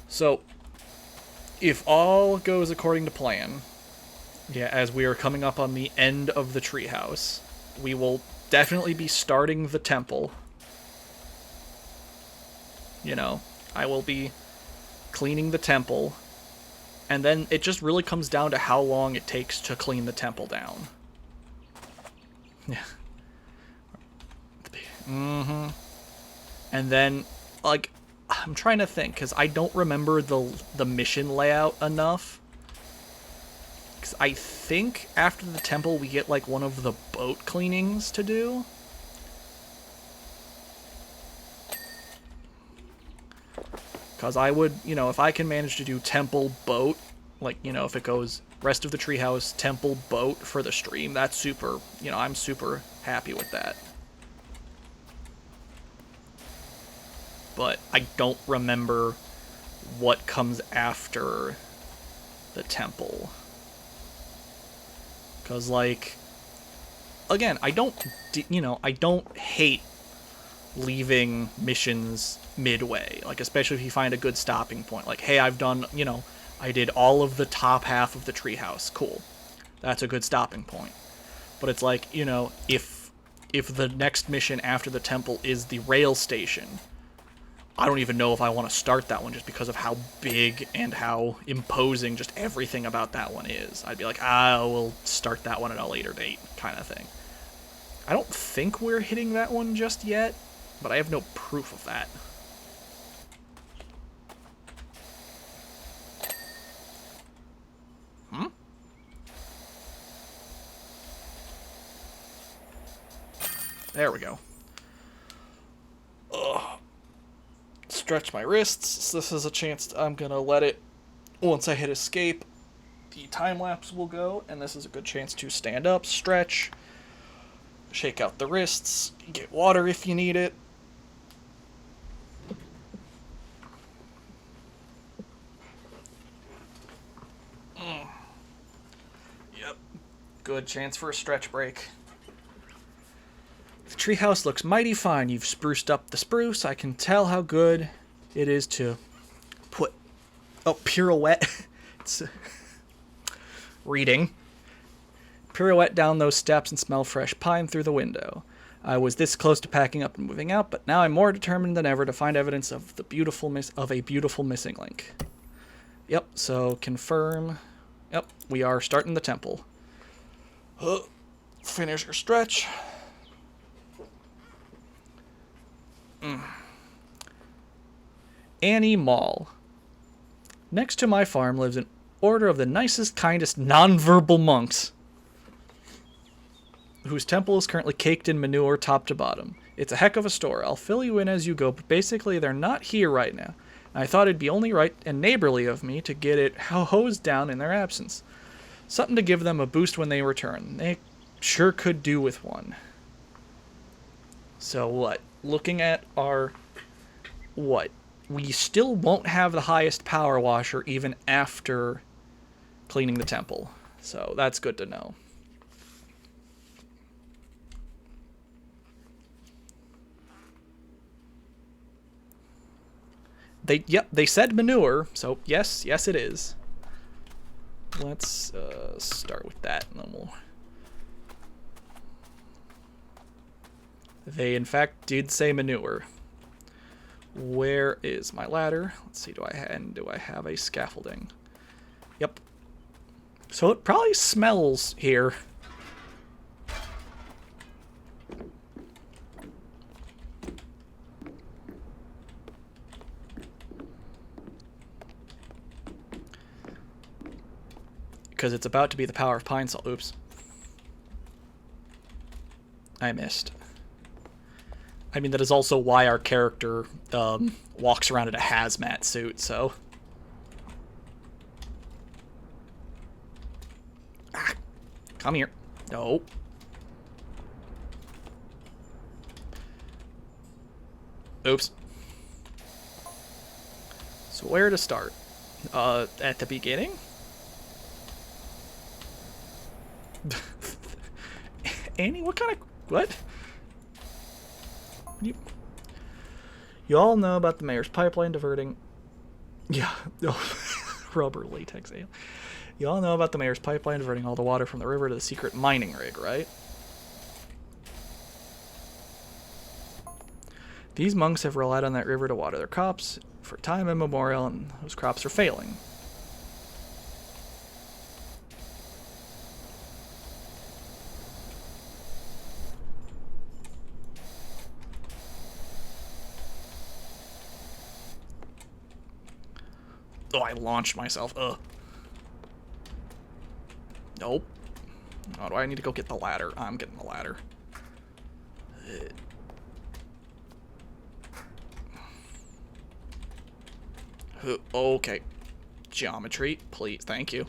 So, if all goes according to plan, yeah, as we are coming up on the end of the treehouse, we will definitely be starting the temple. I will be cleaning the temple, and then it just really comes down to how long it takes to clean the temple down. Yeah. Mm-hmm. And then, like, I'm trying to think, because I don't remember the mission layout enough. Because I think after the temple we get, like, one of the boat cleanings to do. Because I would, you know, if I can manage to do temple, boat, like, you know, if it goes rest of the treehouse, temple, boat for the stream, that's super, you know, I'm super happy with that. But I don't remember what comes after the temple. Because, like, again, I don't, you know, I don't hate leaving missions midway. Like, especially if you find a good stopping point. Like, hey, I've done, you know, I did all of the top half of the treehouse. Cool. That's a good stopping point. But it's like, you know, if the next mission after the temple is the rail station, I don't even know if I want to start that one just because of how big and how imposing just everything about that one is. I'd be like, we'll start that one at a later date, kind of thing. I don't think we're hitting that one just yet, but I have no proof of that. There we go. Ugh. Stretch my wrists. So this is a chance I'm gonna let it, once I hit escape, the time lapse will go, and this is a good chance to stand up, stretch, shake out the wrists, get water if you need it. Yep. Good chance for a stretch break. The treehouse looks mighty fine. You've spruced up the spruce. I can tell how good it is to put... Oh, pirouette. It's... Reading. Pirouette down those steps and smell fresh pine through the window. I was this close to packing up and moving out, but now I'm more determined than ever to find evidence of a beautiful missing link. Yep, so confirm. Yep, we are starting the temple. Finish your stretch. Annie Mall. Next to my farm lives an order of the nicest, kindest, non-verbal monks, whose temple is currently caked in manure top to bottom. It's a heck of a store. I'll fill you in as you go, but basically they're not here right now. I thought it'd be only right and neighborly of me to get it hosed down in their absence. Something to give them a boost when they return. They sure could do with one. So what? Looking at our... What? We still won't have the highest power washer even after cleaning the temple. So that's good to know. They said manure, so yes it is. Let's start with that, and then we'll... They, in fact, did say manure. Where is my ladder? Let's see, do I have a scaffolding? Yep. So it probably smells here. Because it's about to be the power of pine salt. Oops. I missed. I mean, that is also why our character walks around in a hazmat suit, so... Ah, come here. No. Oops. So where to start? At the beginning? Annie, what kind of... What? You all know about the mayor's pipeline diverting... Yeah. Rubber latex ale. You all know about the mayor's pipeline diverting all the water from the river to the secret mining rig, right? These monks have relied on that river to water their crops for time immemorial, and those crops are failing. Oh, I launched myself. Ugh. Nope. Oh, do I need to go get the ladder? I'm getting the ladder. Okay. Geometry, please. Thank you.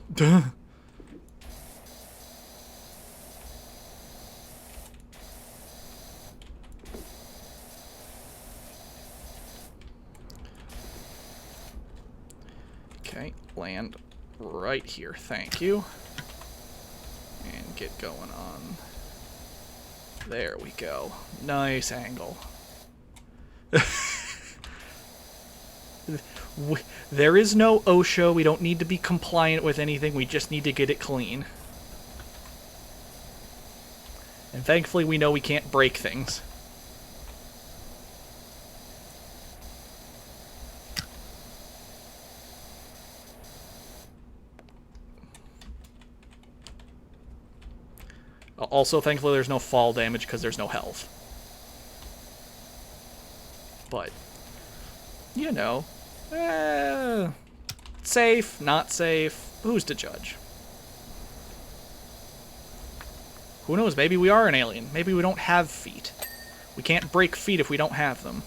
Okay, land right here. Thank you. And get going on. There we go. Nice angle. There is no OSHA. We don't need to be compliant with anything. We just need to get it clean. And thankfully we know we can't break things. Also, thankfully there's no fall damage because there's no health. But, you know, safe, not safe, who's to judge? Who knows, maybe we are an alien. Maybe we don't have feet. We can't break feet if we don't have them.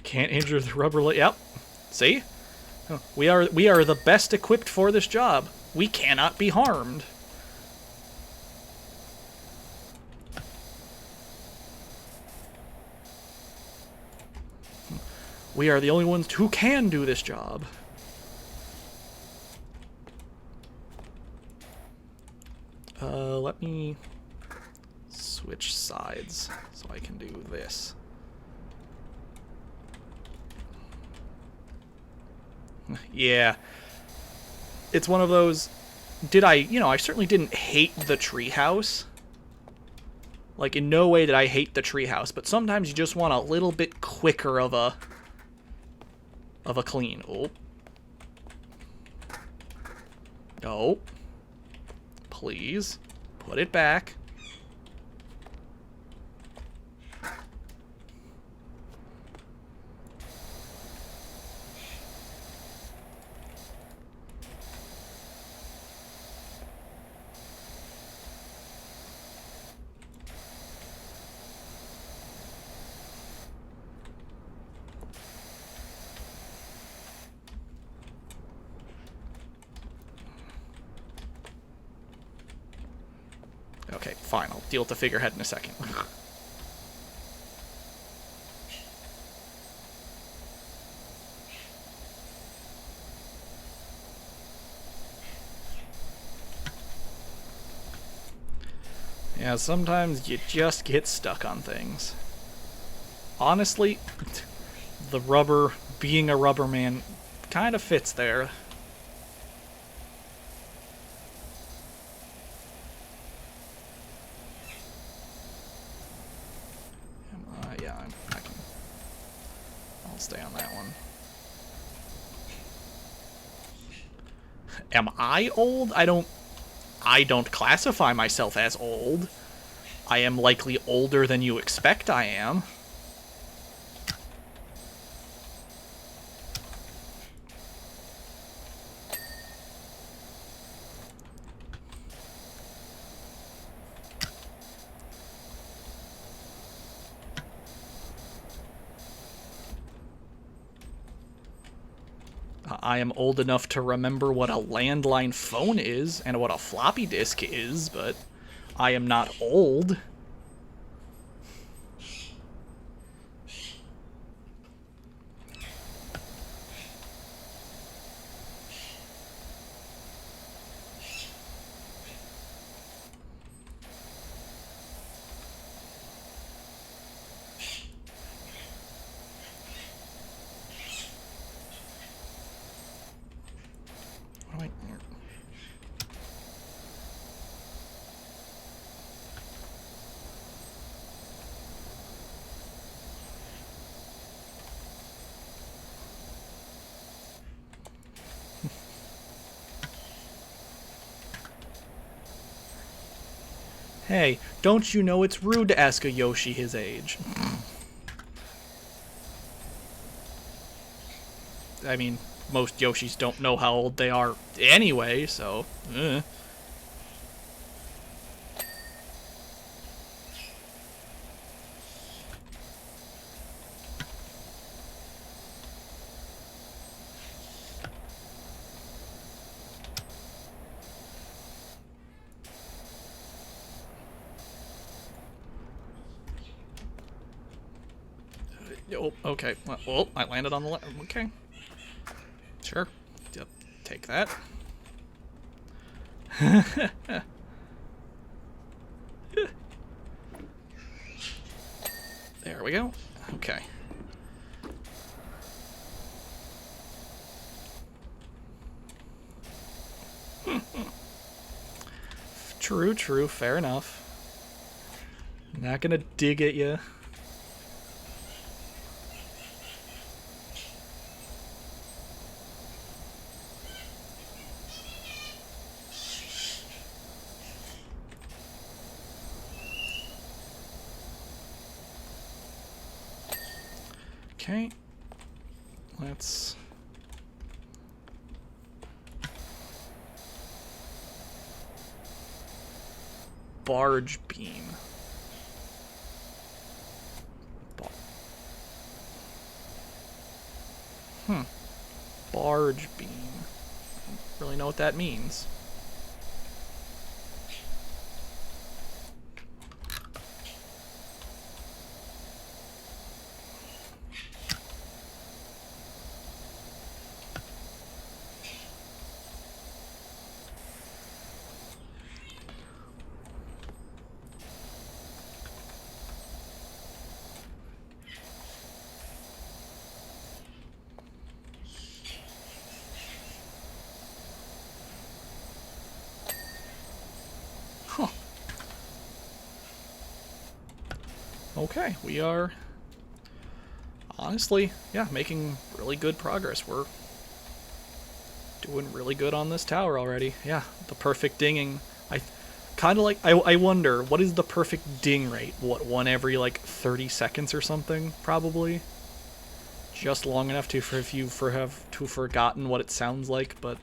Can't injure the rubber leg. Yep. See? We are the best equipped for this job. We cannot be harmed. We are the only ones who can do this job. Let me switch sides so I can do this. Yeah. It's one of those... I certainly didn't hate the treehouse. Like, in no way did I hate the treehouse, but sometimes you just want a little bit quicker of a clean. Oh. No. Please. Put it back. Okay, fine. I'll deal with the figurehead in a second. Yeah, sometimes you just get stuck on things. Honestly, being a rubber man kind of fits there. I'll stay on that one. Am I old? I don't classify myself as old. I am likely older than you expect I am. I am old enough to remember what a landline phone is and what a floppy disk is, but I am not old. Hey, don't you know it's rude to ask a Yoshi his age? I mean, most Yoshis don't know how old they are anyway, so... Oh, okay. Well, I landed on the left. Okay. Sure. Yep. Take that. There we go. Okay. True. Fair enough. Not gonna dig at you. Okay. Let's... Barge beam. Barge beam. Don't really know what that means. Huh. Okay, we are honestly, yeah, making really good progress. We're doing really good on this tower already. Yeah, the perfect dinging. I kind of like, I wonder, what is the perfect ding rate? What, one every like 30 seconds or something, probably? Just long enough to for if you have to forgotten what it sounds like, but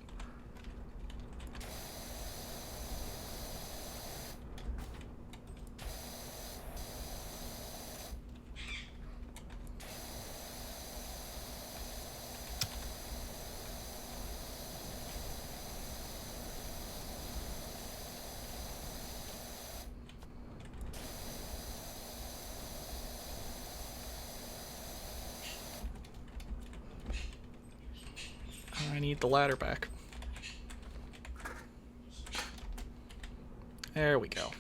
I need the ladder back. There we go.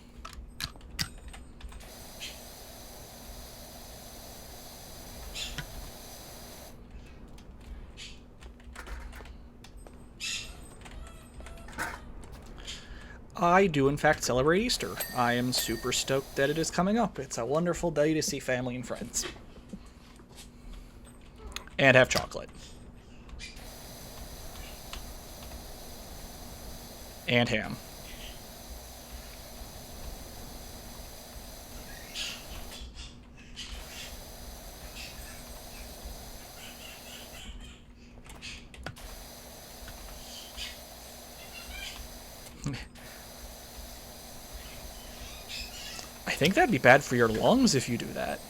I do in fact celebrate Easter. I am super stoked that it is coming up. It's a wonderful day to see family and friends. And have chocolate. And ham. I think that'd be bad for your lungs if you do that.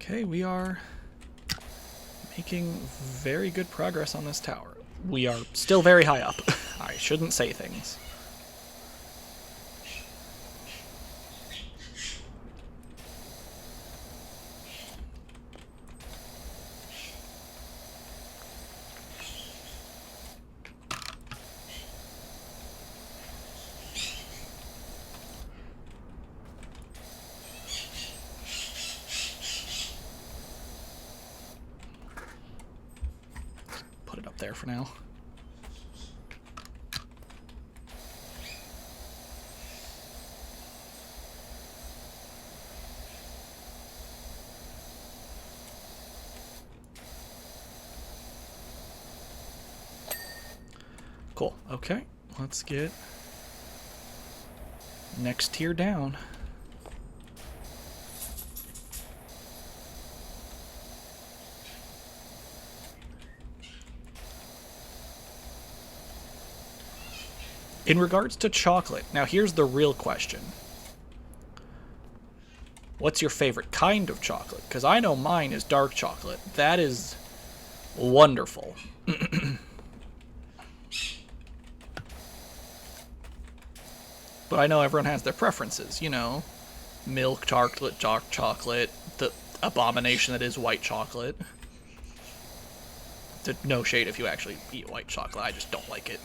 Okay, we are making very good progress on this tower. We are still very high up. I shouldn't say things. up there for now. Cool. Okay, let's get next tier down. In regards to chocolate, now here's the real question. What's your favorite kind of chocolate? Because I know mine is dark chocolate. That is wonderful. But I know everyone has their preferences, you know. Milk chocolate, dark chocolate, the abomination that is white chocolate. No shade if you actually eat white chocolate, I just don't like it.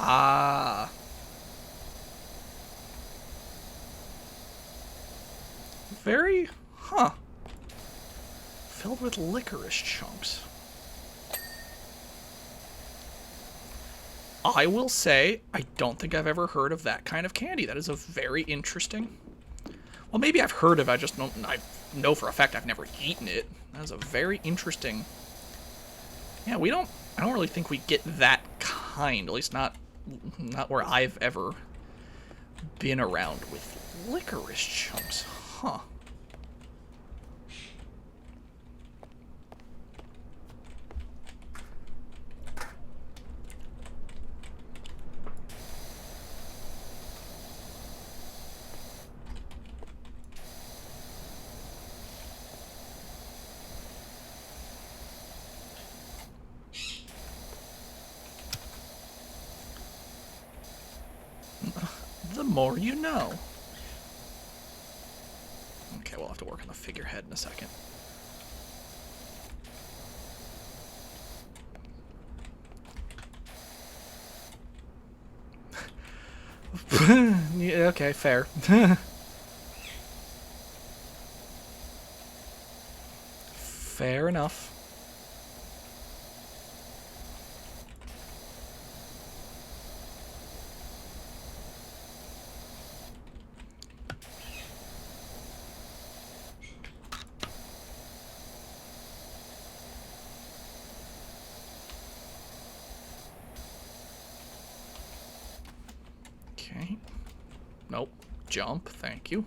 Ah. Very, filled with licorice chunks. I will say, I don't think I've ever heard of that kind of candy. That is a very interesting. Well, maybe I've heard of it, I know for a fact I've never eaten it. That is a very interesting. Yeah, I don't really think we get that kind, at least not where I've ever been around with licorice chunks. Huh. The more you know. Okay, we'll have to work on the figurehead in a second. Yeah, okay, fair. Fair enough. Okay. Nope. Jump, thank you.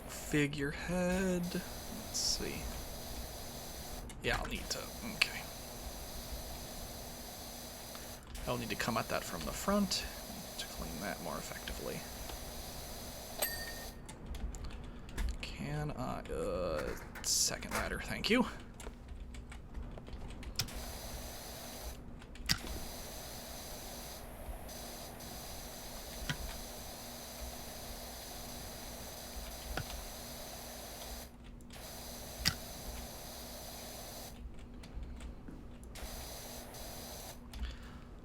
Figurehead. Let's see. Yeah, I'll need to. Okay. I'll need to come at that from the front to clean that more effectively. Can I? Second ladder, thank you.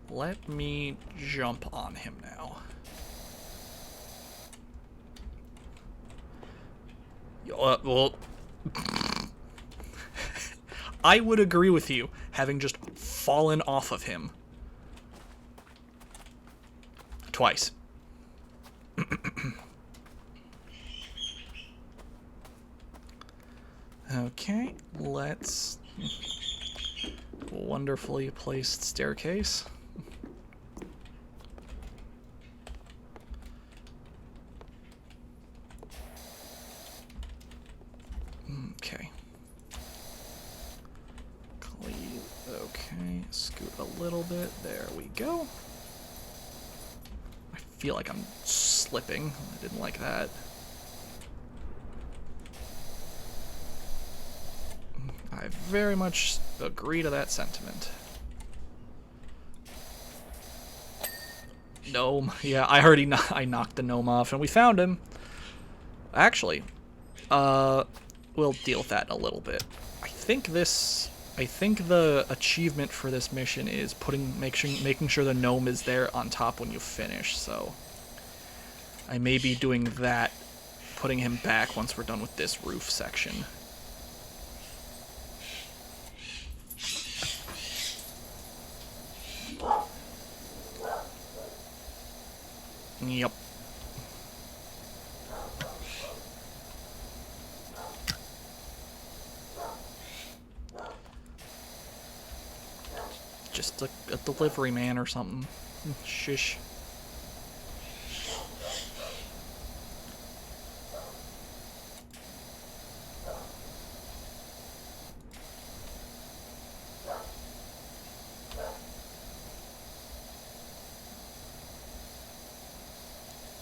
Let me jump on him now. Well, I would agree with you, having just fallen off of him. Twice. Okay, let's... Wonderfully placed staircase. Okay. Cleave. Okay. Scoot a little bit. There we go. I feel like I'm slipping. I didn't like that. I very much agree to that sentiment. Gnome. Yeah, I already I knocked the gnome off, and we found him. Actually, We'll deal with that in a little bit. I think the achievement for this mission is making sure the gnome is there on top when you finish, so I may be doing that, putting him back once we're done with this roof section. Yep. Just a delivery man or something. Shish.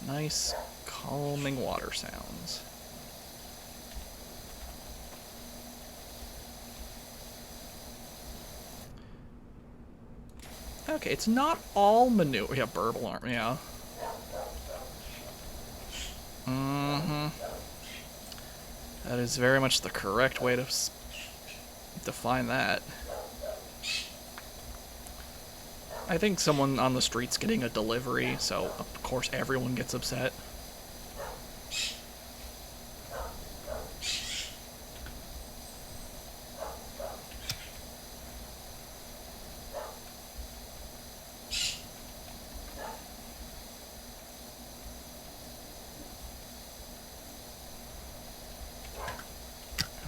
Nice, calming water sounds. Okay, it's not all manure. Yeah, burble arm, yeah. Mm-hmm. That is very much the correct way to define that. I think someone on the street's getting a delivery, so of course everyone gets upset.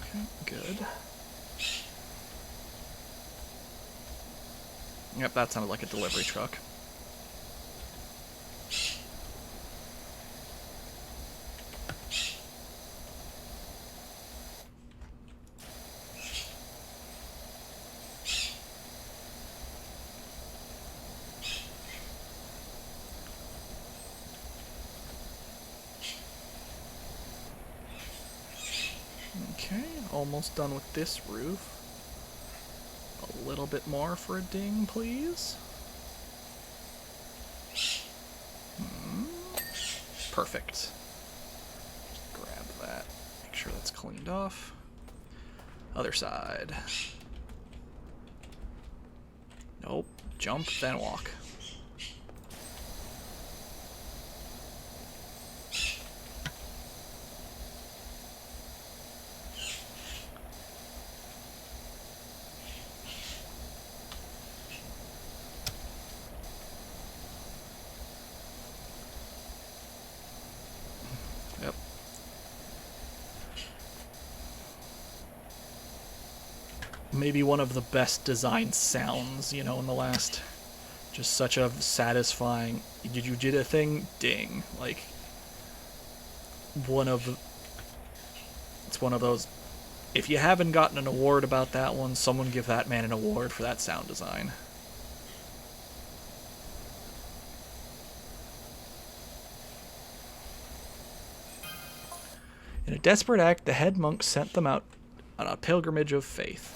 Okay, good. Yep, that sounded like a delivery truck. Okay, almost done with this roof. A little bit more for a ding, please. Perfect. Just grab that. Make sure that's cleaned off. Other side. Nope. Jump, then walk. Yep. Maybe one of the best designed sounds, you know, in the last. Just such a satisfying. Did you did a thing? Ding. Like it's one of those. If you haven't gotten an award about that one, someone give that man an award for that sound design. In a desperate act, the head monk sent them out on a pilgrimage of faith.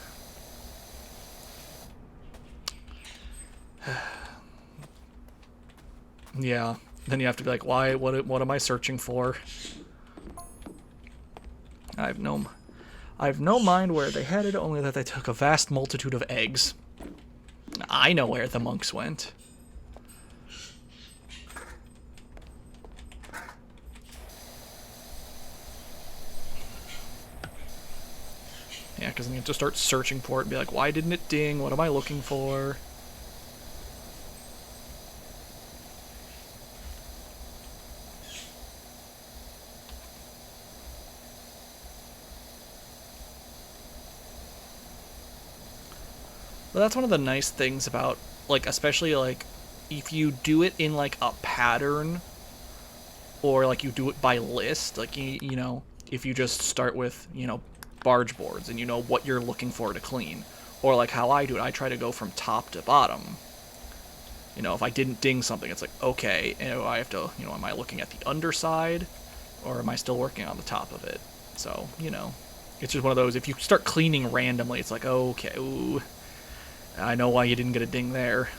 Yeah, then you have to be like, why? What am I searching for? I have no mind where they headed, only that they took a vast multitude of eggs. I know where the monks went. Yeah, because then you have to start searching for it and be like, why didn't it ding? What am I looking for? But that's one of the nice things about, like, especially, like, if you do it in, like, a pattern, or, like, you do it by list, like, you know, if you just start with, you know, barge boards, and you know what you're looking for to clean, or, like, how I do it, I try to go from top to bottom. You know, if I didn't ding something, it's like, okay, and I have to, you know, am I looking at the underside, or am I still working on the top of it? So, you know, it's just one of those, if you start cleaning randomly, it's like, okay, ooh, I know why you didn't get a ding there.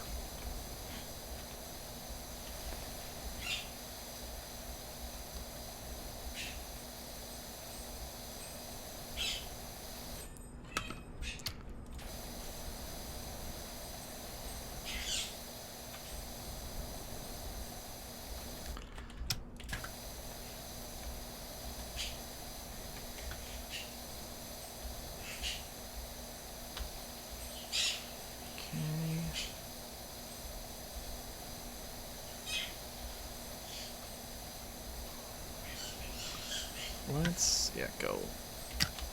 let's, yeah, go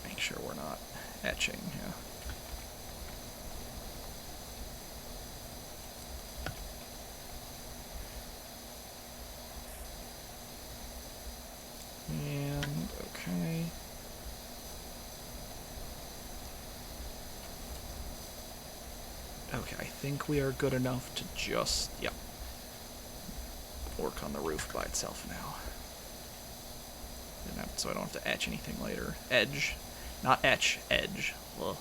make sure we're not etching, yeah. And, okay. Okay, I think we are good enough to just, yep, work on the roof by itself now. So I don't have to etch anything later. Edge. Not etch, edge. Ugh.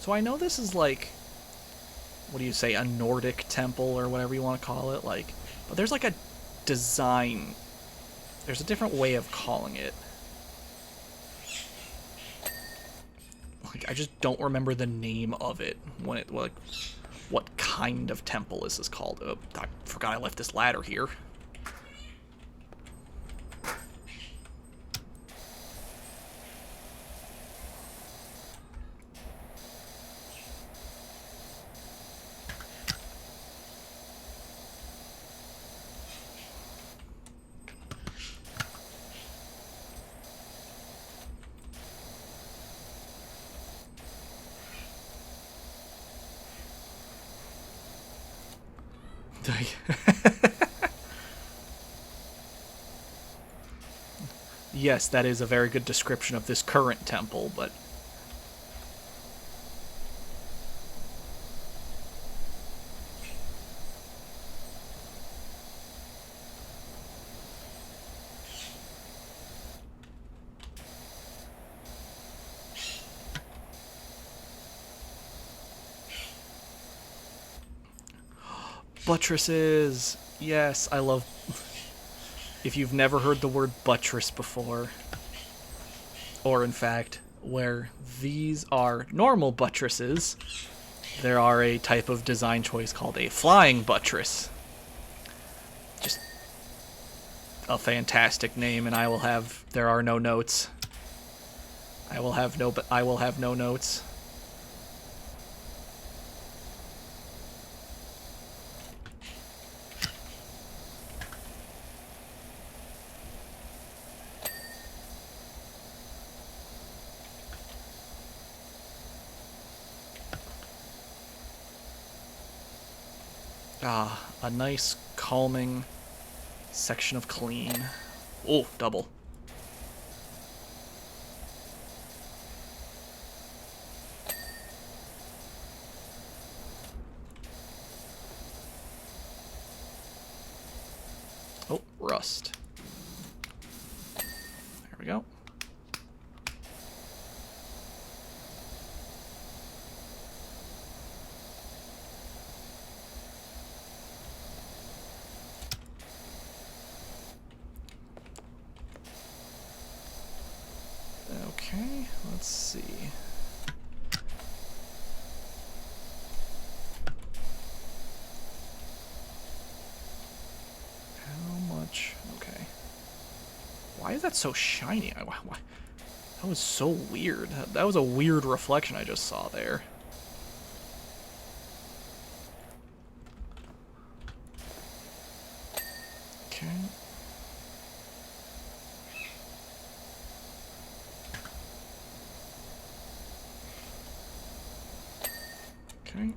So I know this is like, what do you say, a Nordic temple or whatever you want to call it, like, but there's like a design, there's a different way of calling it. Like, I just don't remember the name of it when it, like, what kind of temple is this called? Oh, I forgot I left this ladder here. Yes, that is a very good description of this current temple, but... Buttresses! Yes, I love... If you've never heard the word buttress before, or in fact, where these are normal buttresses, there are a type of design choice called a flying buttress. Just a fantastic name, and I will have... There are no notes. I will have no notes. Ah, a nice, calming section of clean. Oh, double. Oh, rust. There we go. Okay, let's see. How much? Okay. Why is that so shiny? Why? That was so weird. That was a weird reflection I just saw there. Okay. Okay.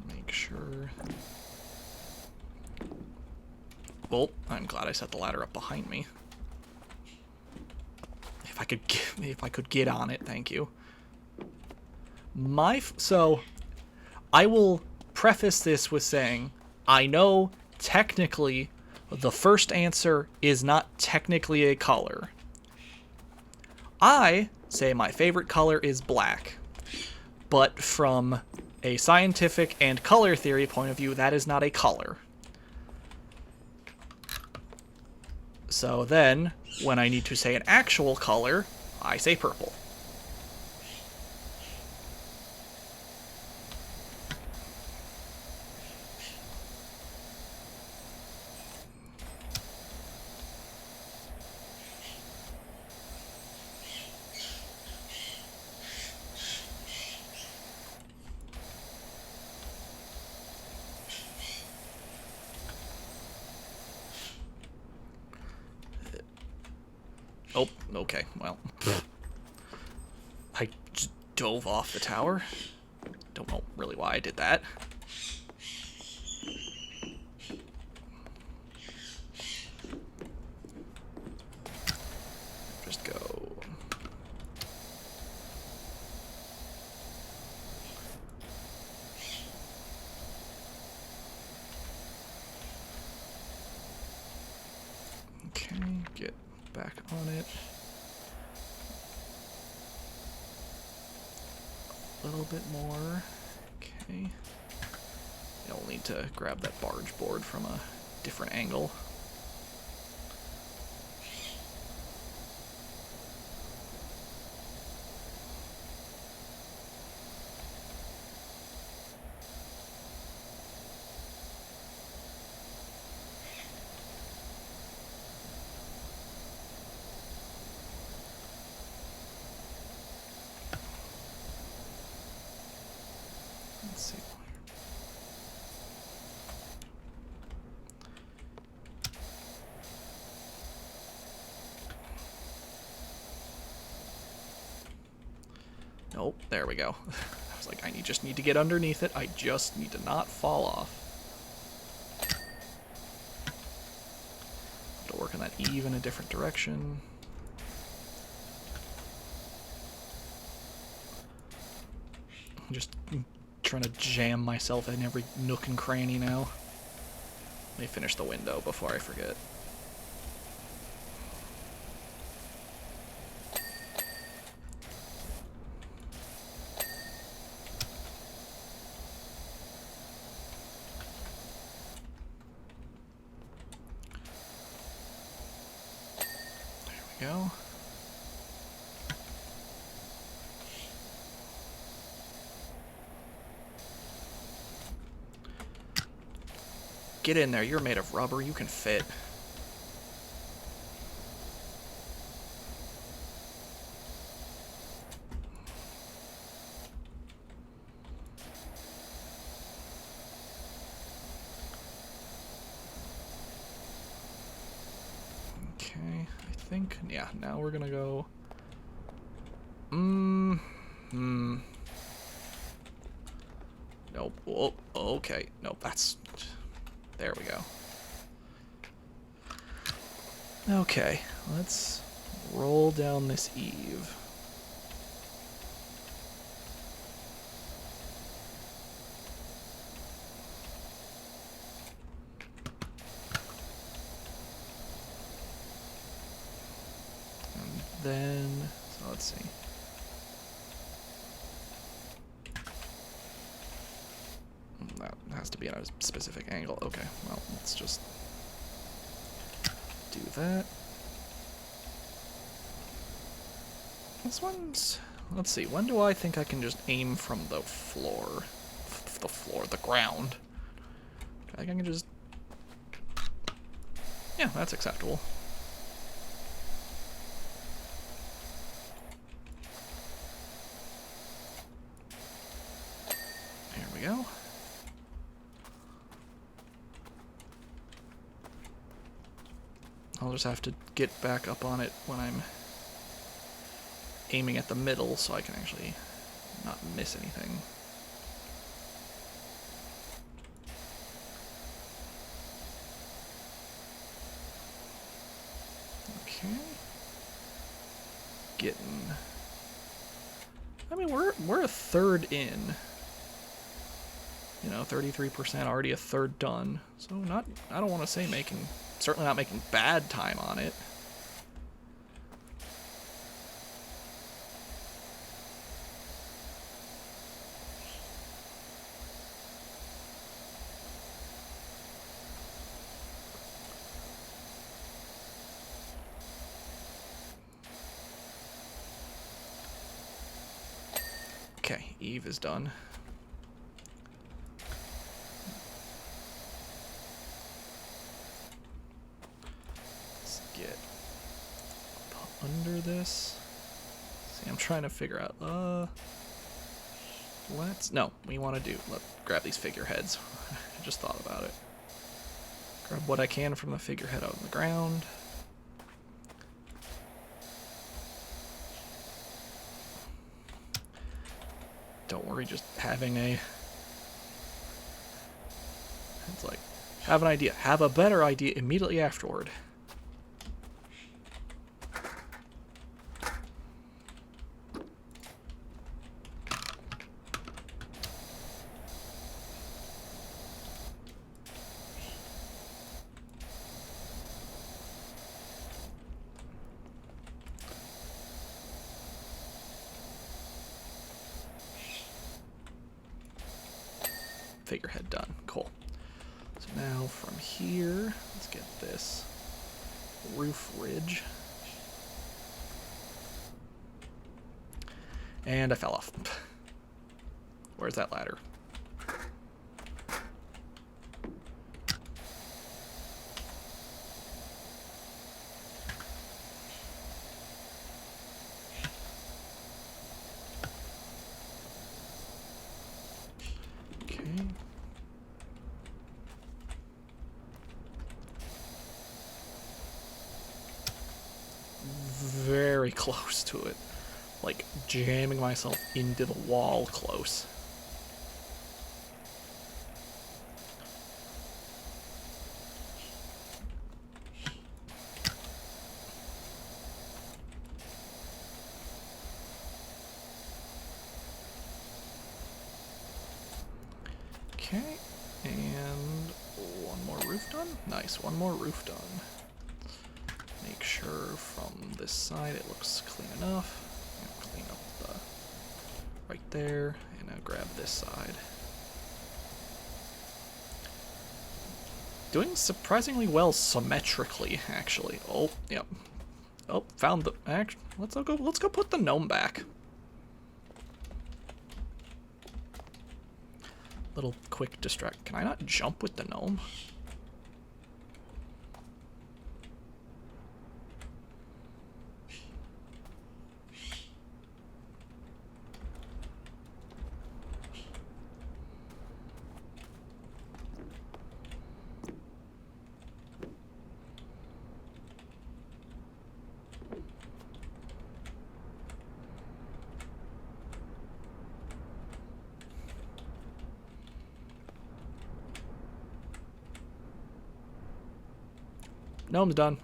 Make sure. Well, I'm glad I set the ladder up behind me. If I could get on it, thank you. So I will preface this with saying I know technically the first answer is not technically a color. I say my favorite color is black, but from a scientific and color theory point of view, that is not a color. So then, when I need to say an actual color, I say purple. Oh, okay, well. I just dove off the tower. Don't know really why I did that. Just go. Okay, get back on it. A little bit more. Okay. You'll need to grab that barge board from a different angle. Let's see. Nope, there we go. I was like, just need to get underneath it. I just need to not fall off. Have to work on that eve in a different direction. I'm just trying to jam myself in every nook and cranny now. Let me finish the window before I forget. There we go. Get in there, you're made of rubber, you can fit. Okay, I think, yeah, now we're gonna go... Nope, oh, okay, nope, that's... There we go. Okay, let's roll down this eve. And then, so let's see. That has to be at a specific angle. Okay, well, let's just do that. This one's... Let's see, when do I think I can just aim from the floor? The ground. I can just... Yeah, that's acceptable. There we go. I'll just have to get back up on it when I'm aiming at the middle so I can actually not miss anything. Okay. Getting... I mean, we're a third in. You know, 33%, already a third done. So not, I don't want to say making, certainly not making bad time on it. Okay, Eve is done. Let's get up under this. See, I'm trying to figure out, no, we want to do, grab these figureheads. I just thought about it. Grab what I can from the figurehead out on the ground. don't worry, just having a... It's like, have an idea. Have a better idea immediately afterward. Figurehead done. Cool. So now from here, let's get this roof ridge. And I fell off. Where's that ladder? Okay. Very close to it. Like, jamming myself into the wall close. Okay, and one more roof done. Nice, one more roof done. Make sure from this side it looks clean enough. Clean up the right there, and now grab this side. Doing surprisingly well symmetrically, actually. Oh, yep. Oh, found the let's go put the gnome back. Little quick distract. Can I not jump with the gnome? Gnome's done.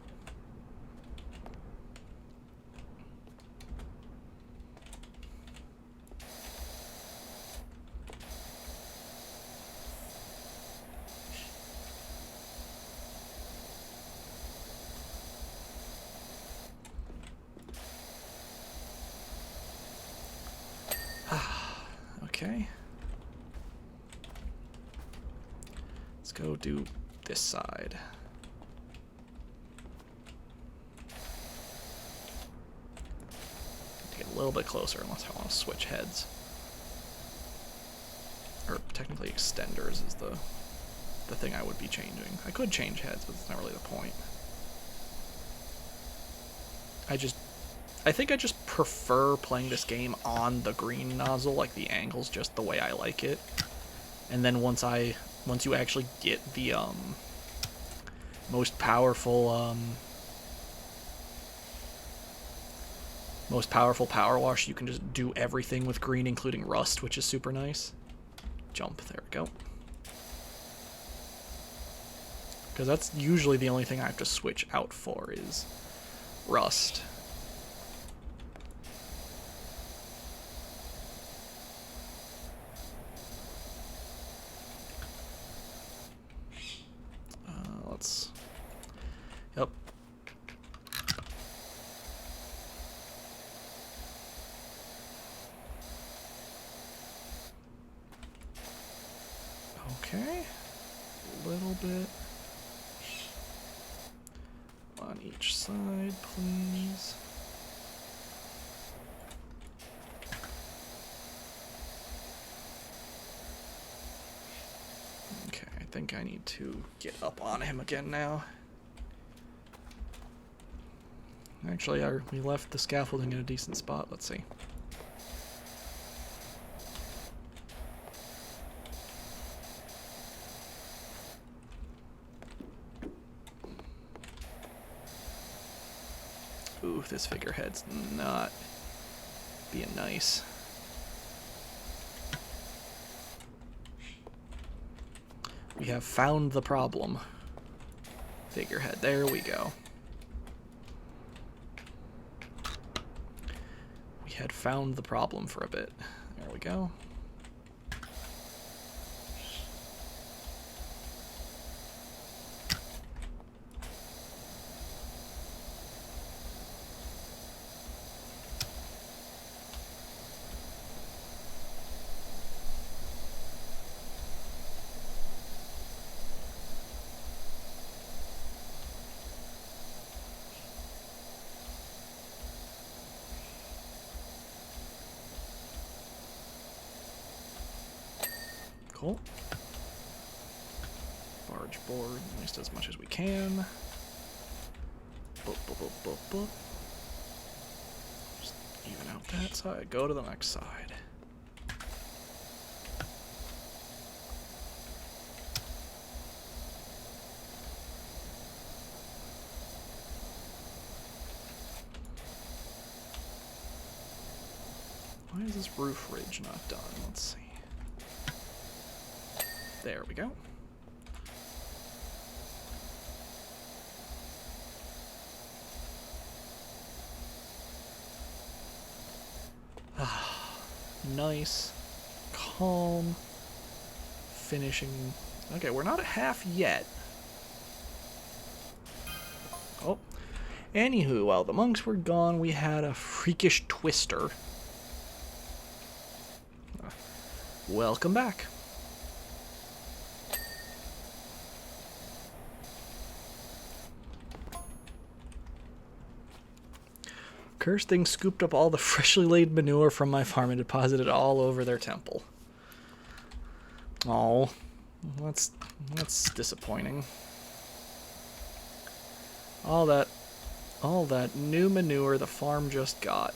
Okay. Let's go do this side. Get a little bit closer unless I want to switch heads. Or technically extenders is the thing I would be changing. I could change heads, but it's not really the point. I think I just prefer playing this game on the green nozzle, like the angle's just the way I like it. And then once you actually get the most powerful power wash, you can just do everything with green, including rust, which is super nice. Jump, there we go. Because that's usually the only thing I have to switch out for is rust. Yep. Okay. A little bit on each side, please. Okay, I think I need to get up on him again now. Actually, we left the scaffolding in a decent spot. Let's see. Ooh, this figurehead's not being nice. We have found the problem. Figurehead. There we go. We had found the problem for a bit. There we go. Cool. Barge board, at least as much as we can. Boop, boop, boop, boop, boop. Just even out that side. Go to the next side. Why is this roof ridge not done? Let's see. There we go. Nice. Calm. Finishing. Okay, we're not at half yet. Oh. Anywho, while the monks were gone, we had a freakish twister. Welcome back. Cursed thing scooped up all the freshly laid manure from my farm and deposited it all over their temple. Oh, that's disappointing. All that new manure the farm just got.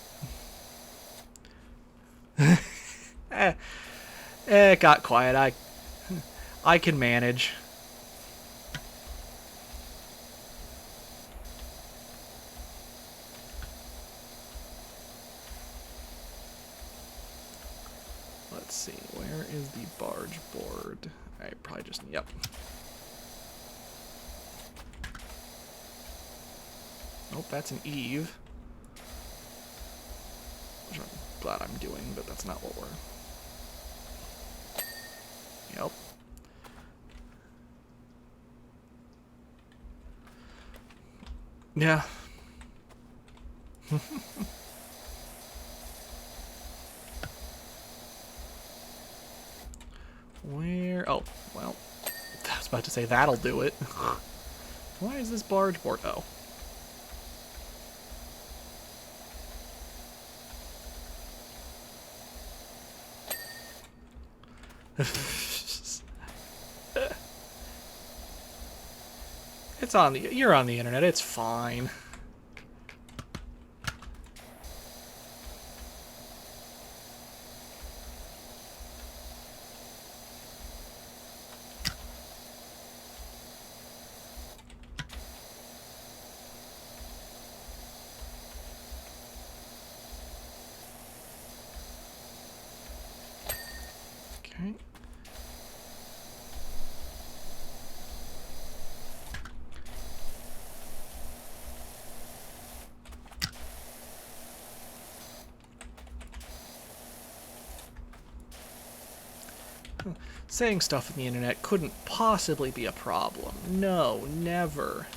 It got quiet. I can manage. Let's see, where is the barge board? I probably just, yep. Nope, that's an eave. Which I'm glad I'm doing, but that's not what we're... Yep. Yeah. Where? Oh, well. I was about to say that'll do it. Why is this barge board? Oh. It's on the... You're on the internet. It's fine. Okay. Saying stuff on the internet couldn't possibly be a problem. No, never.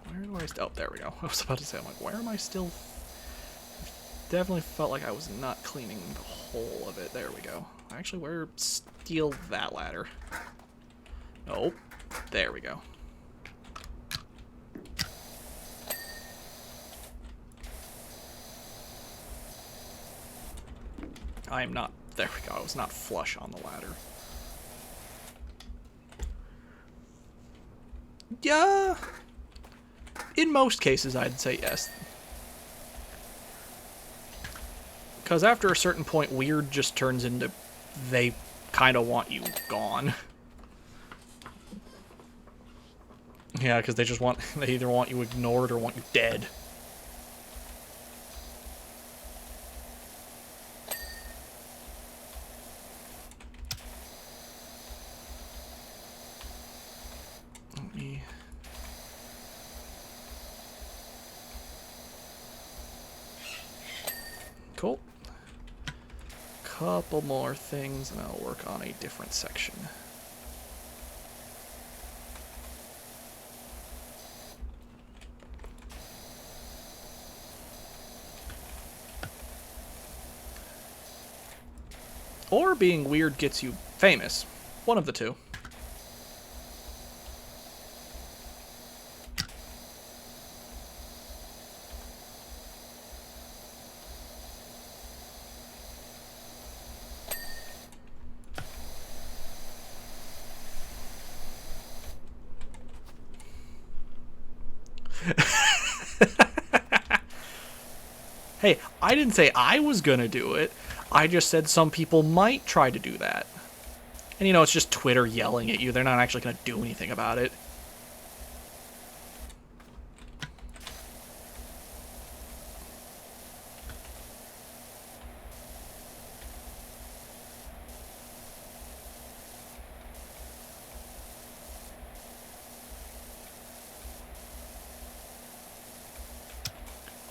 Where do I... Oh, there we go. I was about to say, I'm like, where am I still... Definitely felt like I was not cleaning the whole of it. There we go. Actually, where steal that ladder? Nope. There we go. I am not... There we go. I was not flush on the ladder. Yeah. In most cases, I'd say yes. Because after a certain point, weird just turns into they kind of want you gone. Yeah, because they just want... They either want you ignored or want you dead. Let me... Cool. Couple more things and I'll work on a different section. Or being weird gets you famous. One of the two. Hey, I didn't say I was gonna do it. I just said some people might try to do that. And you know, it's just Twitter yelling at you. They're not actually gonna do anything about it.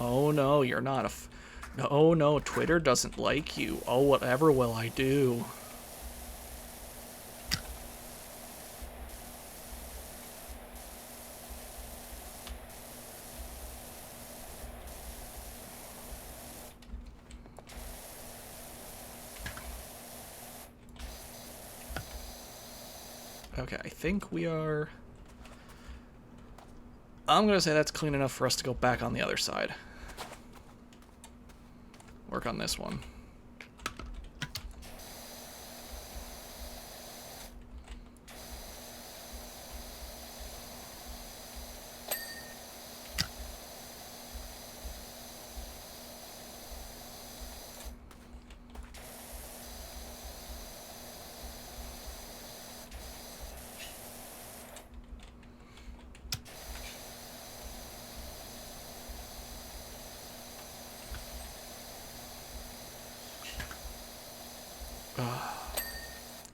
Oh no, you're not a... No, no, Twitter doesn't like you. Oh, whatever will I do? Okay, I think we are... I'm gonna say that's clean enough for us to go back on the other side. Work on this one.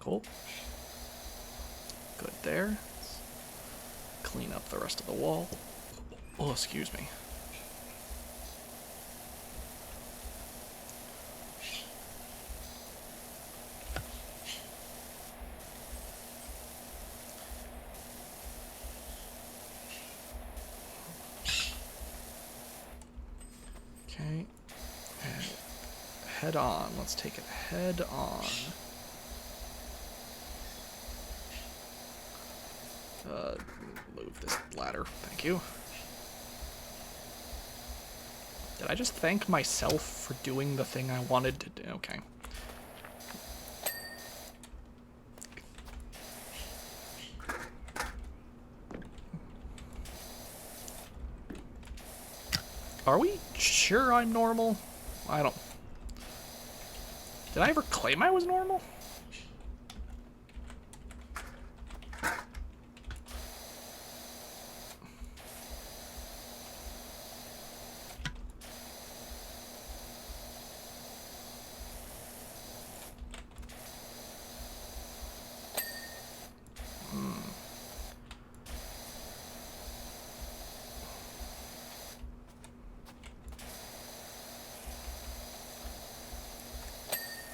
Cool. Good there. Let's clean up the rest of the wall. Oh, excuse me. Okay. And head on. Let's take it head on. Move this ladder. Thank you. Did I just thank myself for doing the thing I wanted to do? Okay. Are we sure I'm normal? I don't... Did I ever claim I was normal?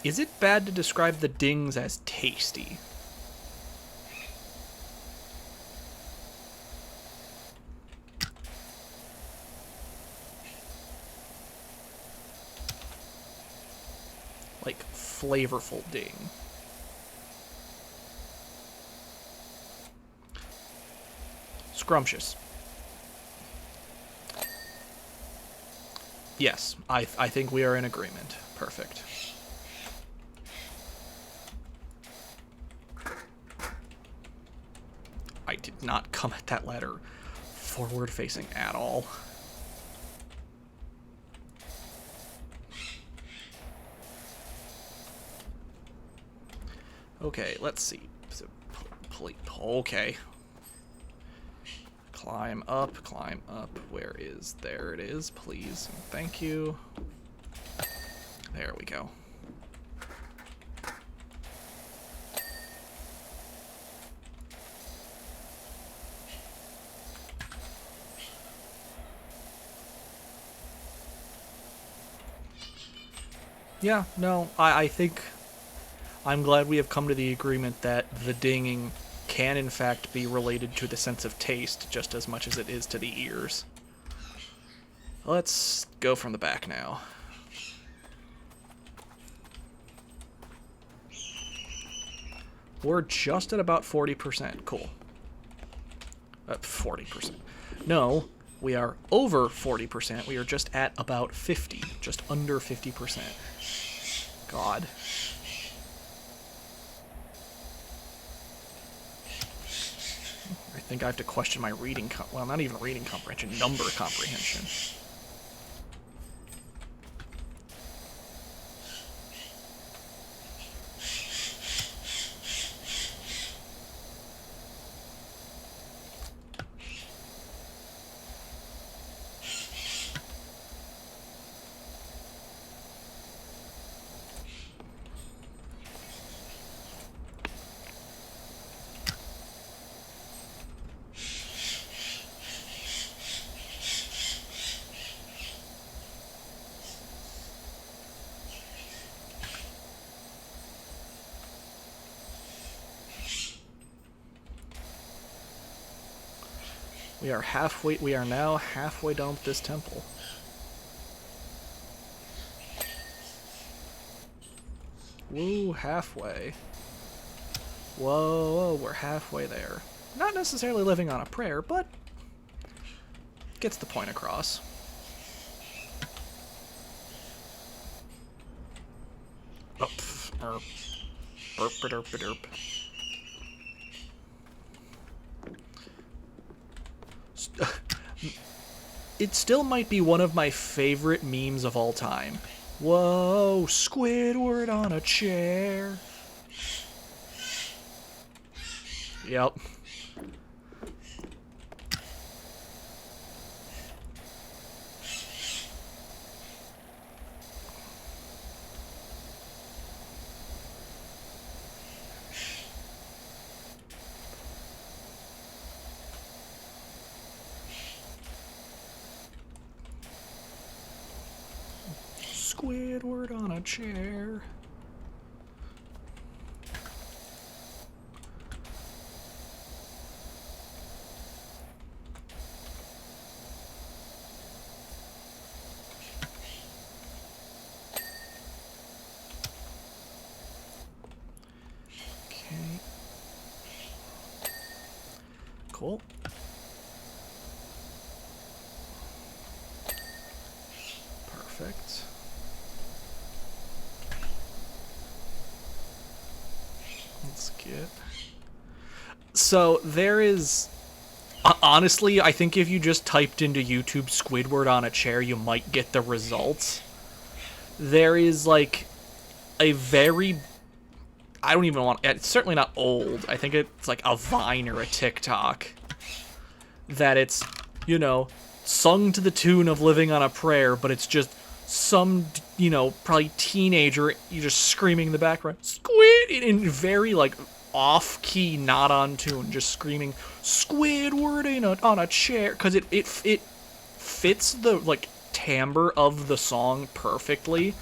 Is it bad to describe the dings as tasty? like, flavorful ding. Scrumptious. Yes, I think we are in agreement. Perfect. I did not come at that ladder forward facing at all. Okay, let's see. Okay. Climb up. Where is... There it is, please. Thank you. There we go. Yeah, no, I think I'm glad we have come to the agreement that the dinging can in fact be related to the sense of taste just as much as it is to the ears. Let's go from the back now. We're just at about 40%. Cool. 40%. No, we are over 40%. We are just at about 50. Just under 50%. God. I think I have to question my reading, well, not even reading comprehension, number comprehension. We are now halfway down with this temple. Woo, halfway. Whoa, we're halfway there. Not necessarily living on a prayer, but gets the point across. Oh, burp. It still might be one of my favorite memes of all time. Whoa, Squidward on a chair. Yep. Squidward on a chair. Okay. Cool. Perfect. Let's get... So, there is... Honestly, I think if you just typed into YouTube Squidward on a chair, you might get the results. There is, like, a very... I don't even want... It's certainly not old. I think it's like a Vine or a TikTok. That it's, you know, sung to the tune of Living on a Prayer, but it's just some, you know, probably teenager, you just screaming in the background, Squid, in very, like, off-key, not on tune, just screaming, Squidward on a chair, because it fits the, like, timbre of the song perfectly.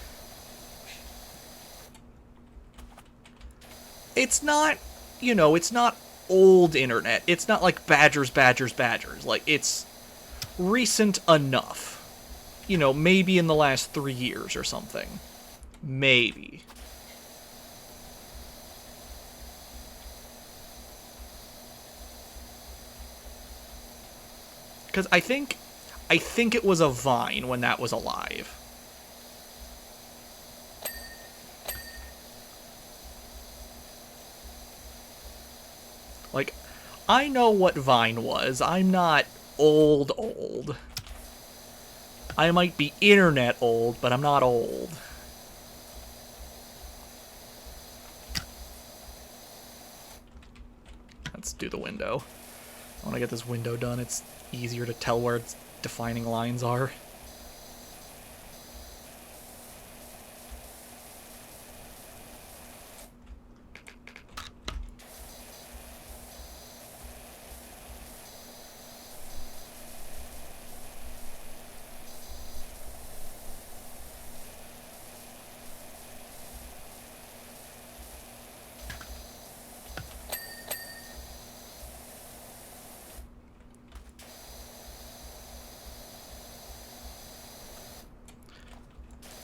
It's not, you know, it's not old internet. It's not like Badgers. Like, it's recent enough. You know, maybe in the last 3 years or something. Maybe. Because I think it was a vine when that was alive. Like, I know what Vine was. I'm not old. I might be internet old, but I'm not old. Let's do the window. I want to get this window done. It's easier to tell where its defining lines are.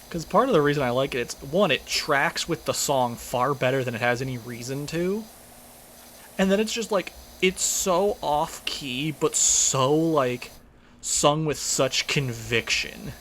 Because part of the reason I like it, it's one, it tracks with the song far better than it has any reason to. And then it's just like, it's so off key, but so like sung with such conviction.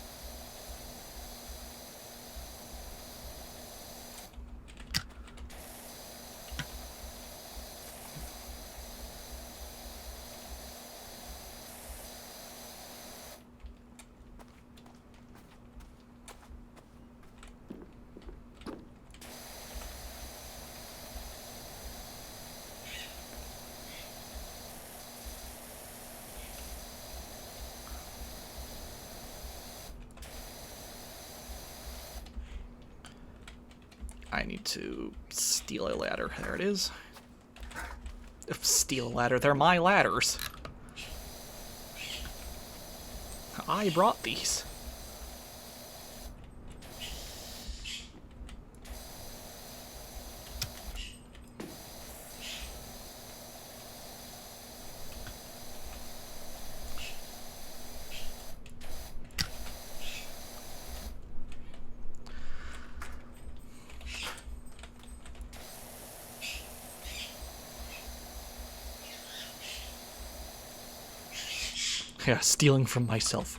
I need to steal a ladder. There it is. Steal a ladder. They're my ladders. I brought these. Yeah, stealing from myself.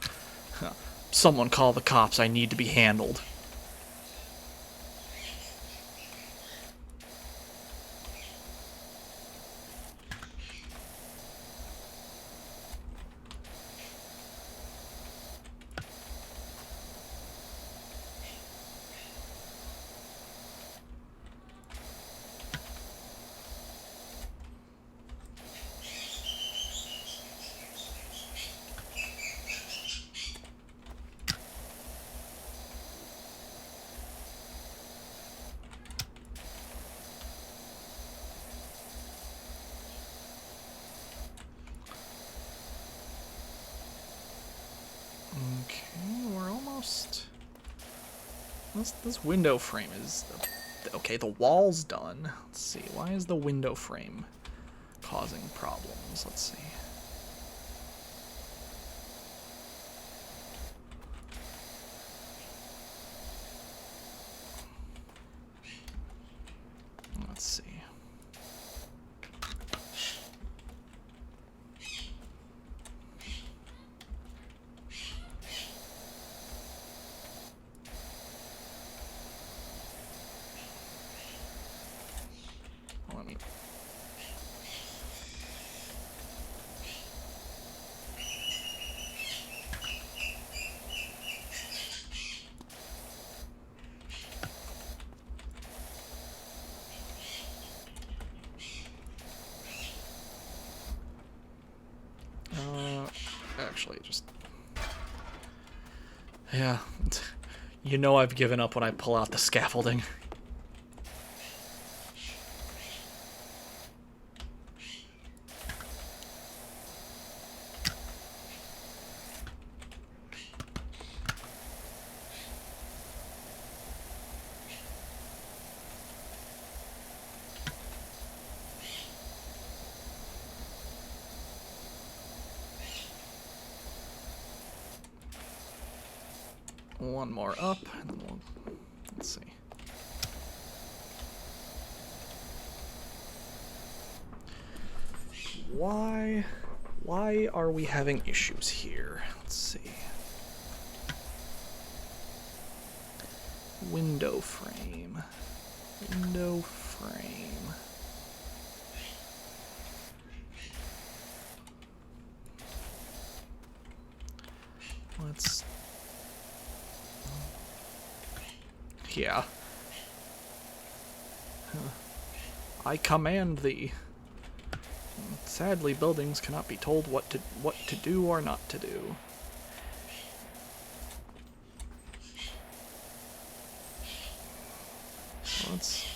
Someone call the cops. I need to be handled. Okay, we're almost... This window frame is... Okay, the wall's done. Let's see, why is the window frame causing problems? Let's see. Let's see. Let me... Actually, just... Yeah. You know I've given up when I pull out the scaffolding. One more up, and then we'll Let's see. Why are we having issues here? Let's see. Window frame. Window frame. Let's... Yeah. I command thee. Sadly, buildings cannot be told what to do or not to do. Let's...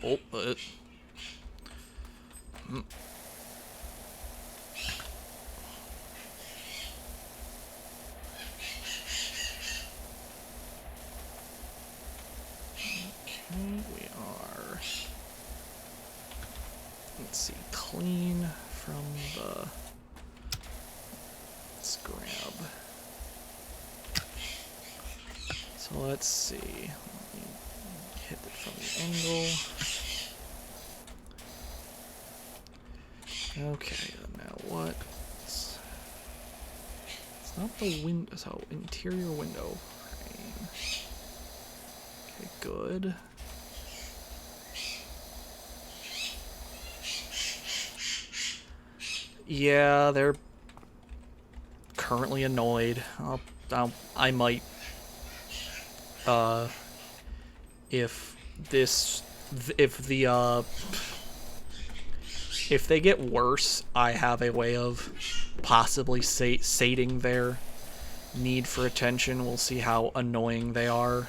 Oh, we are, let's see, clean from the, let's grab, so let's see, let me hit it from the angle. Okay, now what? It's not the window, so interior window frame. Okay, good. Yeah, they're currently annoyed. I might, if they get worse, I have a way of possibly sating their need for attention. We'll see how annoying they are.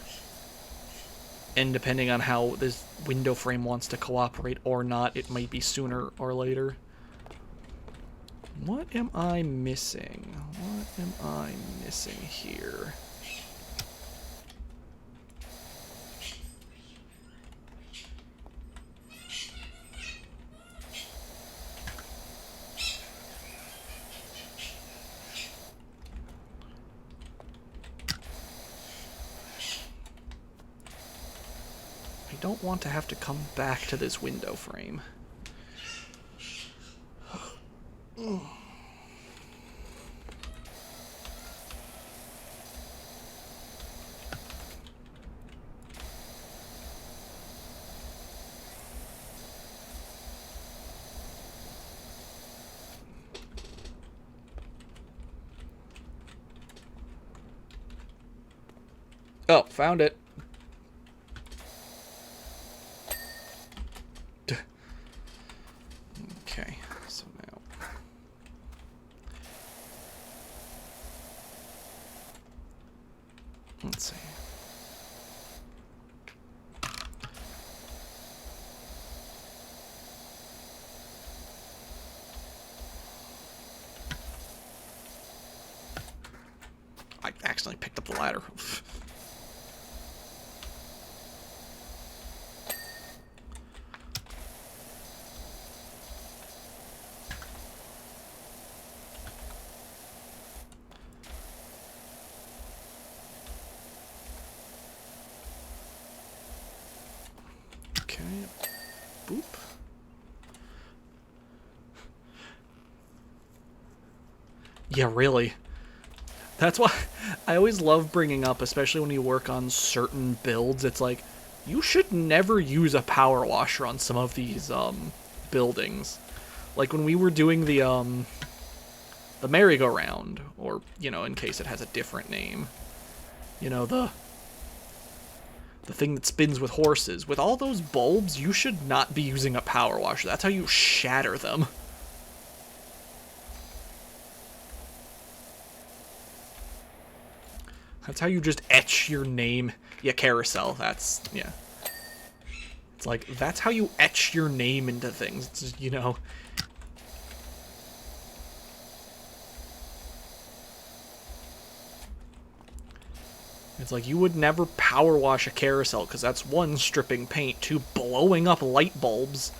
And depending on how this window frame wants to cooperate or not, it might be sooner or later. What am I missing? What am I missing here? I don't want to have to come back to this window frame. Oh, found it. Okay, so now... Let's see. I accidentally picked up the ladder. Okay. Boop. Yeah, really. That's why I always love bringing up, especially when you work on certain builds, it's like, you should never use a power washer on some of these, buildings. Like when we were doing the merry-go-round, or, you know, in case it has a different name, you know, the thing that spins with horses. With all those bulbs, you should not be using a power washer. That's how you shatter them. That's how you just etch your name. Yeah, carousel. That's, yeah. It's like, that's how you etch your name into things. It's just, you know. It's like you would never power wash a carousel because that's one, stripping paint, two, blowing up light bulbs.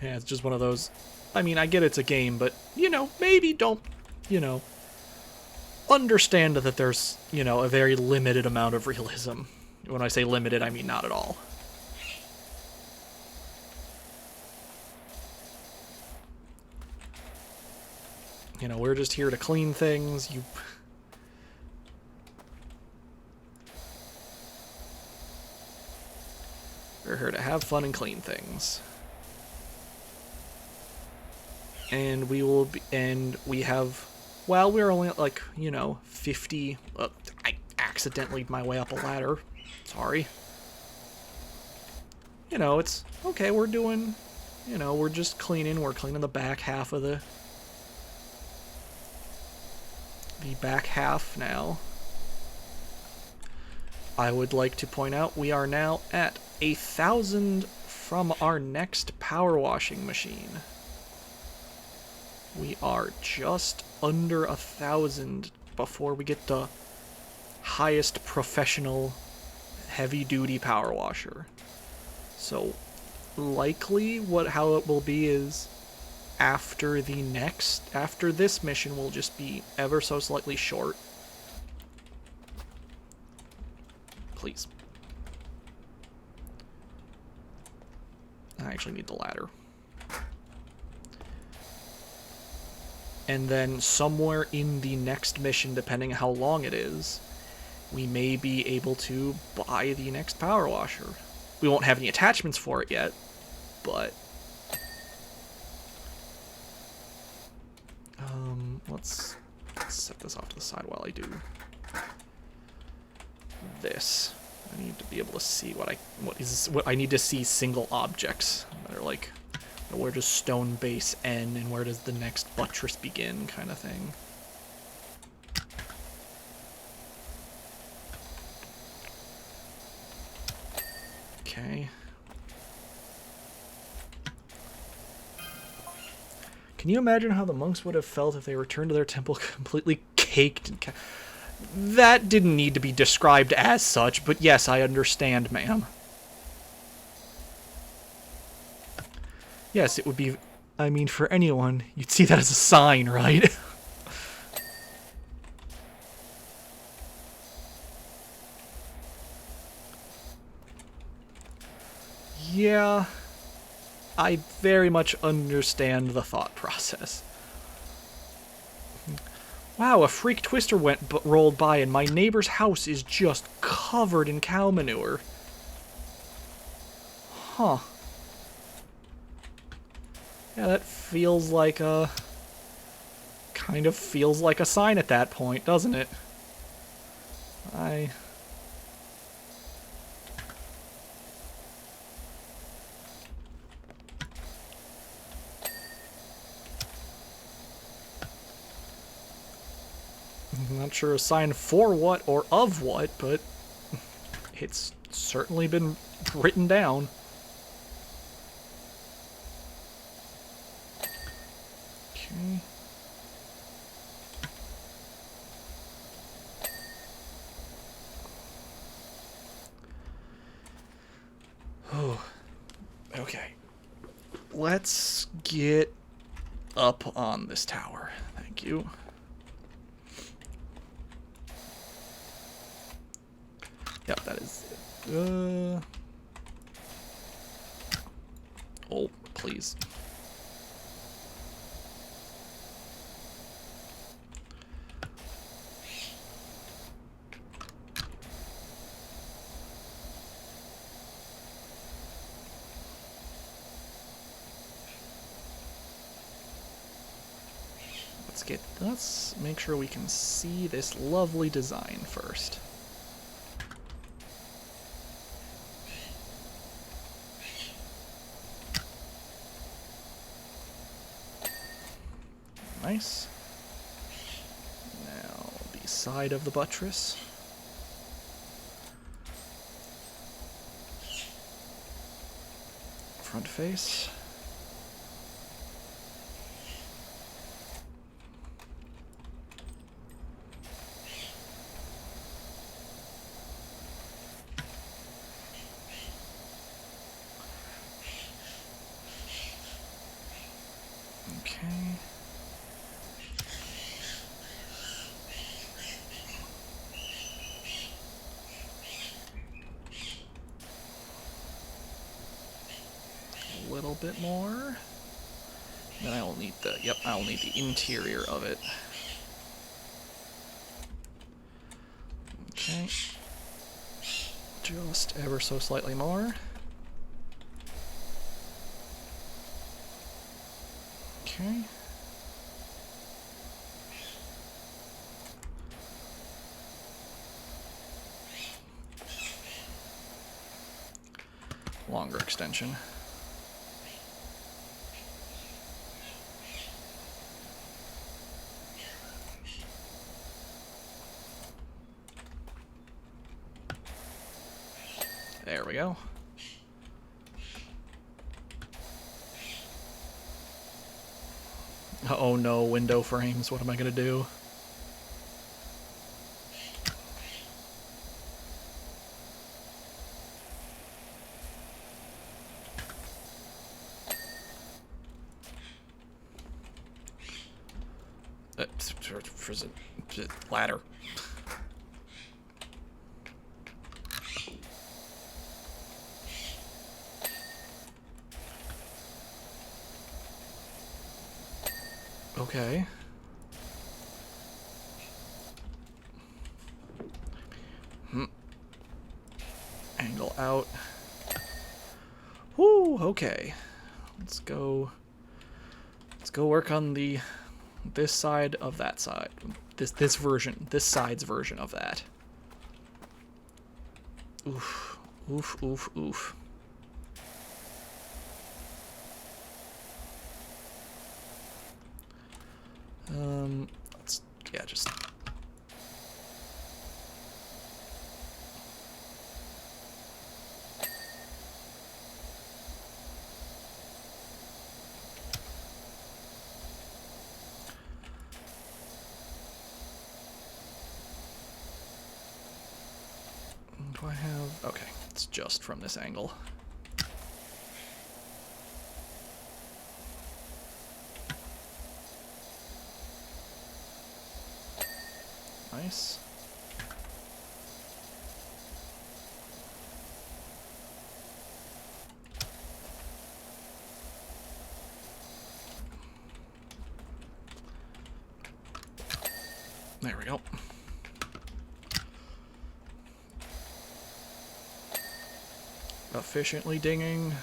Yeah, it's just one of those. I mean, I get it's a game, but, you know, maybe don't, you know, understand that there's, you know, a very limited amount of realism. When I say limited, I mean not at all. You know, we're just here to clean things. We're here to have fun and clean things. And we have, well, we're only at, like, you know, 50. I accidentally my way up a ladder. Sorry. You know, it's okay. We're doing, you know, we're just cleaning. We're cleaning the back half of the back half now. I would like to point out we are now at 1,000 from our next power washing machine. We are just under 1,000 before we get the highest professional heavy-duty power washer. So likely how it will be is after this mission will just be ever so slightly short. Please. I actually need the ladder. And then somewhere in the next mission, depending how long it is, we may be able to buy the next power washer. We won't have any attachments for it yet, but let's set this off to the side while I do this. I need to be able to see what I need to see single objects that are like, where does stone base end and where does the next buttress begin, kind of thing. Okay. Can you imagine how the monks would have felt if they returned to their temple completely caked and that didn't need to be described as such, but yes, I understand, ma'am. Yes, it would be, I mean, for anyone, you'd see that as a sign, right? Yeah, I very much understand the thought process. Wow, a freak twister rolled by and my neighbor's house is just covered in cow manure. Huh. Yeah, that feels like a... kind of feels like a sign at that point, doesn't it? I'm not sure a sign for what or of what, but it's certainly been written down. Okay. Oh, okay. Let's get up on this tower. Thank you. Yep, that is it. Oh, please. Let's make sure we can see this lovely design first. Nice. Now, the side of the buttress. Front face. little bit more. Then I will need the, yep, I will need the interior of it. Okay. Just ever so slightly more. Okay. Longer extension. There we go. Oh no, window frames. What am I gonna do? Ladder. Okay. Angle out. Whoo, okay. Let's go work on this side of that side. This side's version of that. Oof. Oof, oof, oof. Yeah, just... Do I have... Okay, it's just from this angle. Nice. There we go. Efficiently dinging.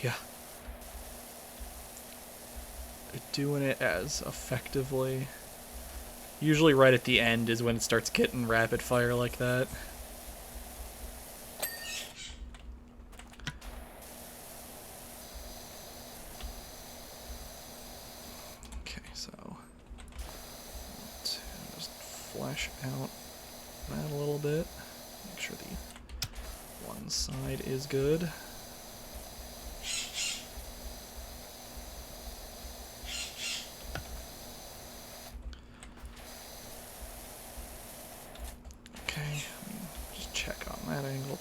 Yeah. Doing it as effectively. Usually right at the end is when it starts getting rapid fire like that. Okay, so let's just flesh out that a little bit. Make sure the one side is good.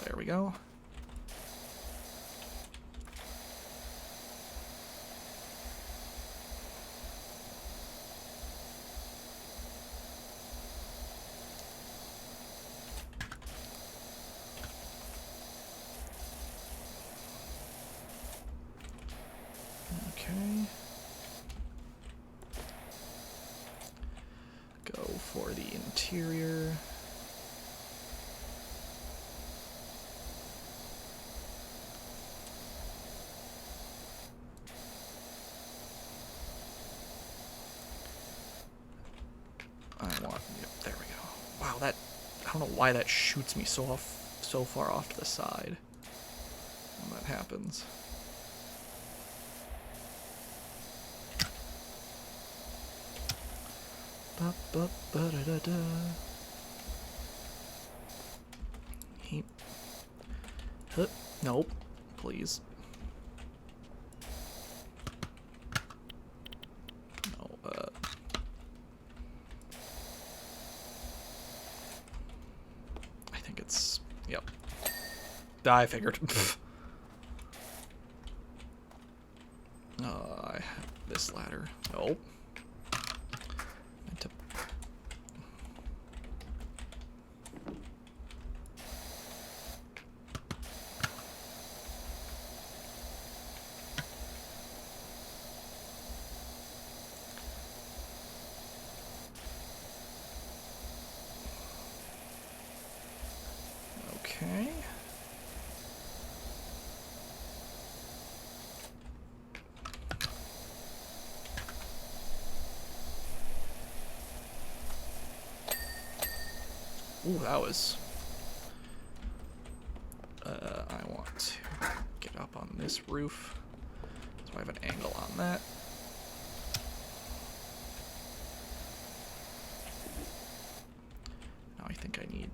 There we go. Okay. Go for the interior. Yep, there we go. Wow, that, I don't know why that shoots me so far off to the side when that happens. Ba-ba-ba-da-da-da. Nope, please. I think it's... Yep. I figured. this ladder. Oh. Meant to... Okay. Ooh, that was... I want to get up on this roof, so I have an angle on that. Now I think I need...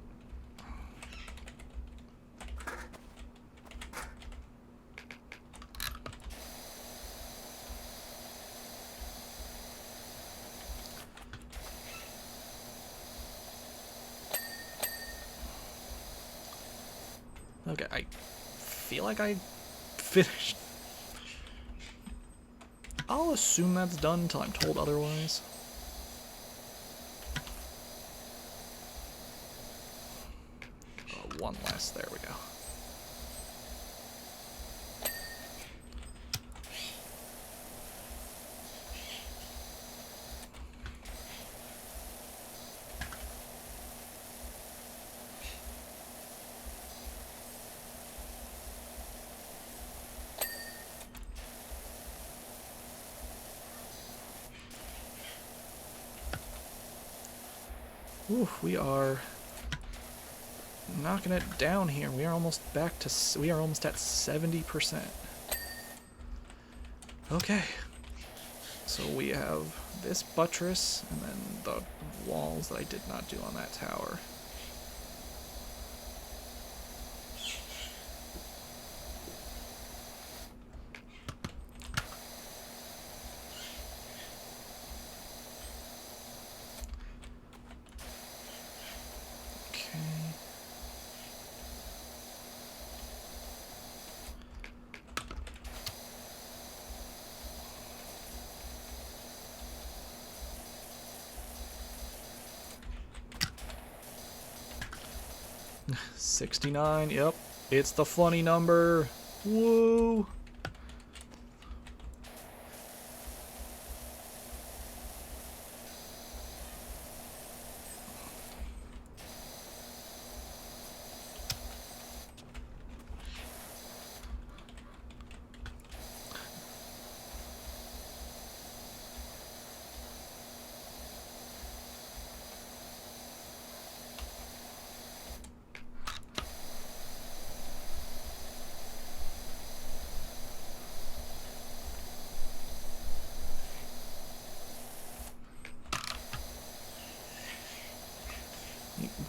Okay, I feel like I finished. I'll assume that's done until I'm told otherwise. One less, there we go. Ooh, we are knocking it down here. We are almost back to... We are almost at 70%. Okay. So we have this buttress, and then the walls that I did not do on that tower. Okay. $69, yep. It's the funny number. Woo!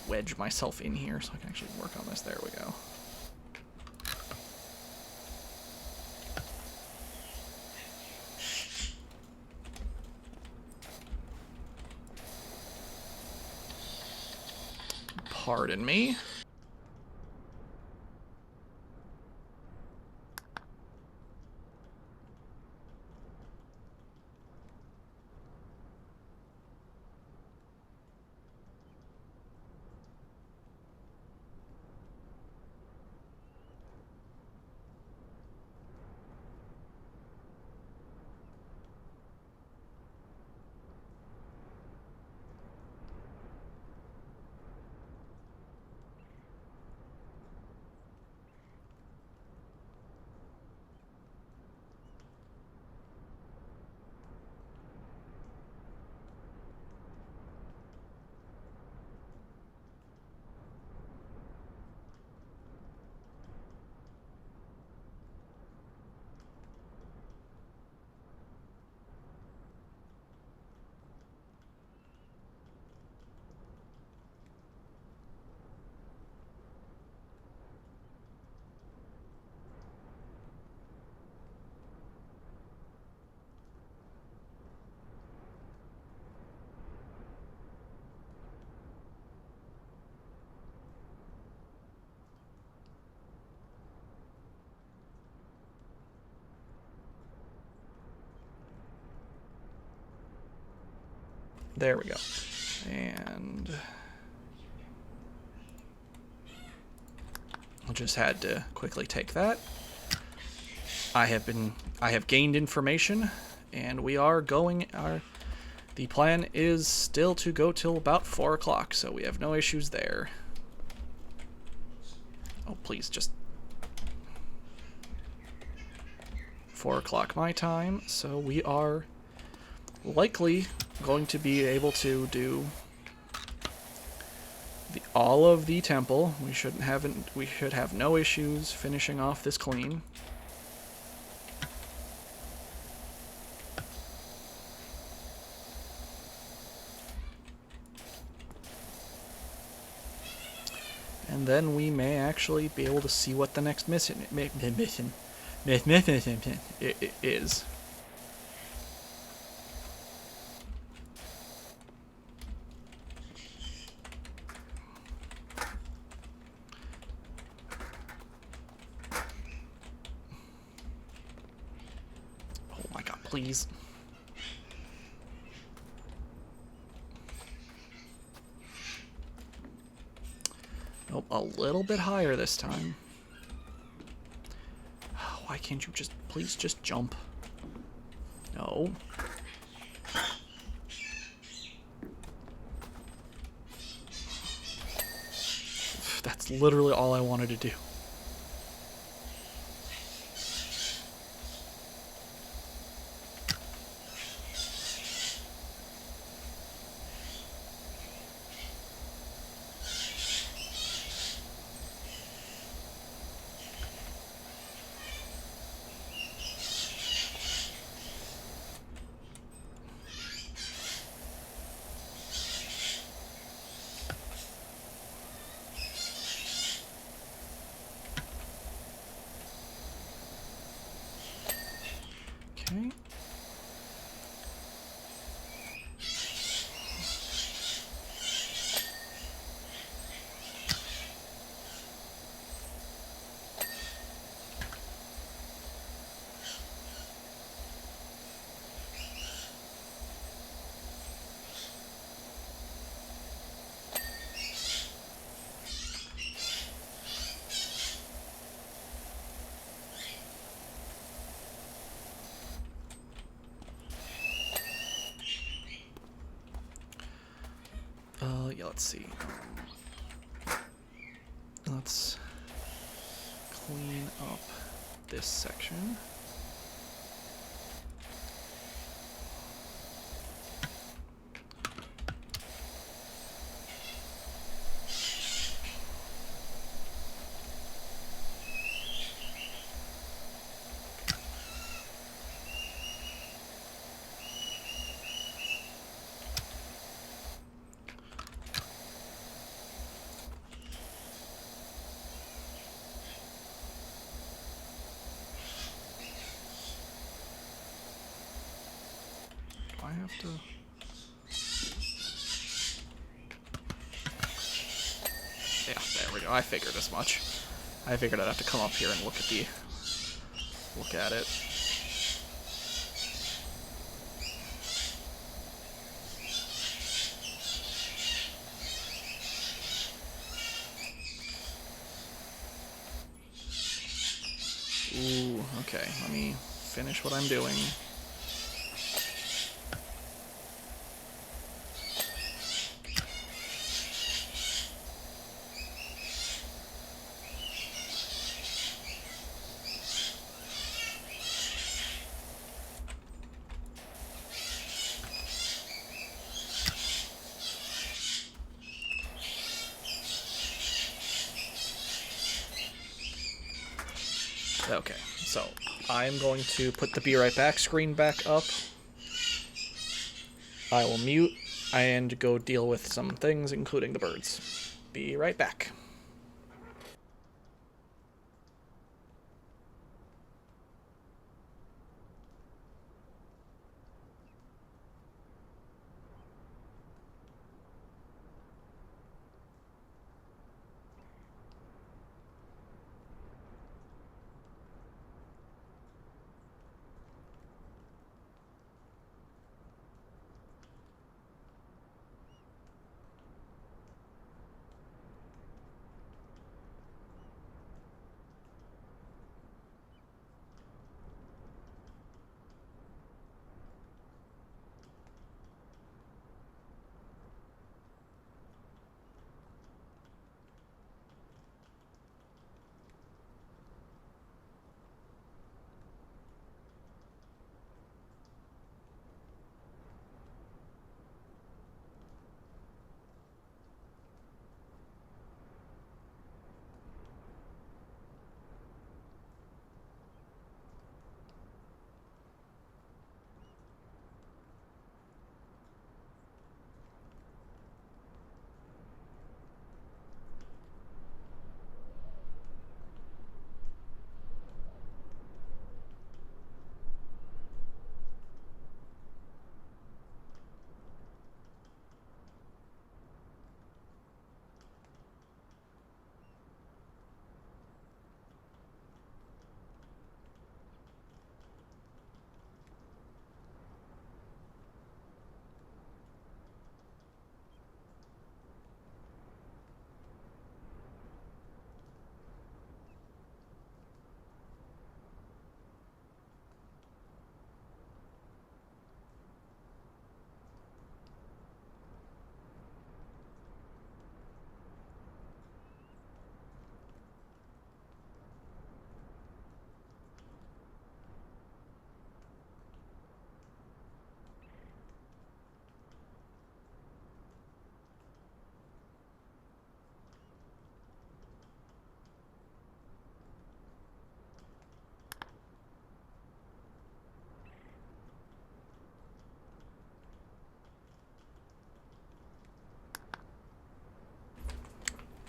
Wedge myself in here so I can actually work on this. There we go. Pardon me. There we go. And I just had to quickly take that. I have gained information, and we are going. The plan is still to go till about 4 o'clock, so we have no issues there. Oh, please, just 4 o'clock my time, so we are likely going to be able to do all of the temple. We should have no issues finishing off this clean. And then we may actually be able to see what the next mission is. Oh my god, please. Nope, a little bit higher this time. Why can't you just, please just jump? No. That's literally all I wanted to do. Okay. Yeah, let's see. Let's clean up this section. I have to... Yeah, there we go. I figured as much. I figured I'd have to come up here and look at it. Ooh, okay. Let me finish what I'm doing. Okay, so I'm going to put the Be Right Back screen back up. I will mute and go deal with some things, including the birds. Be right back.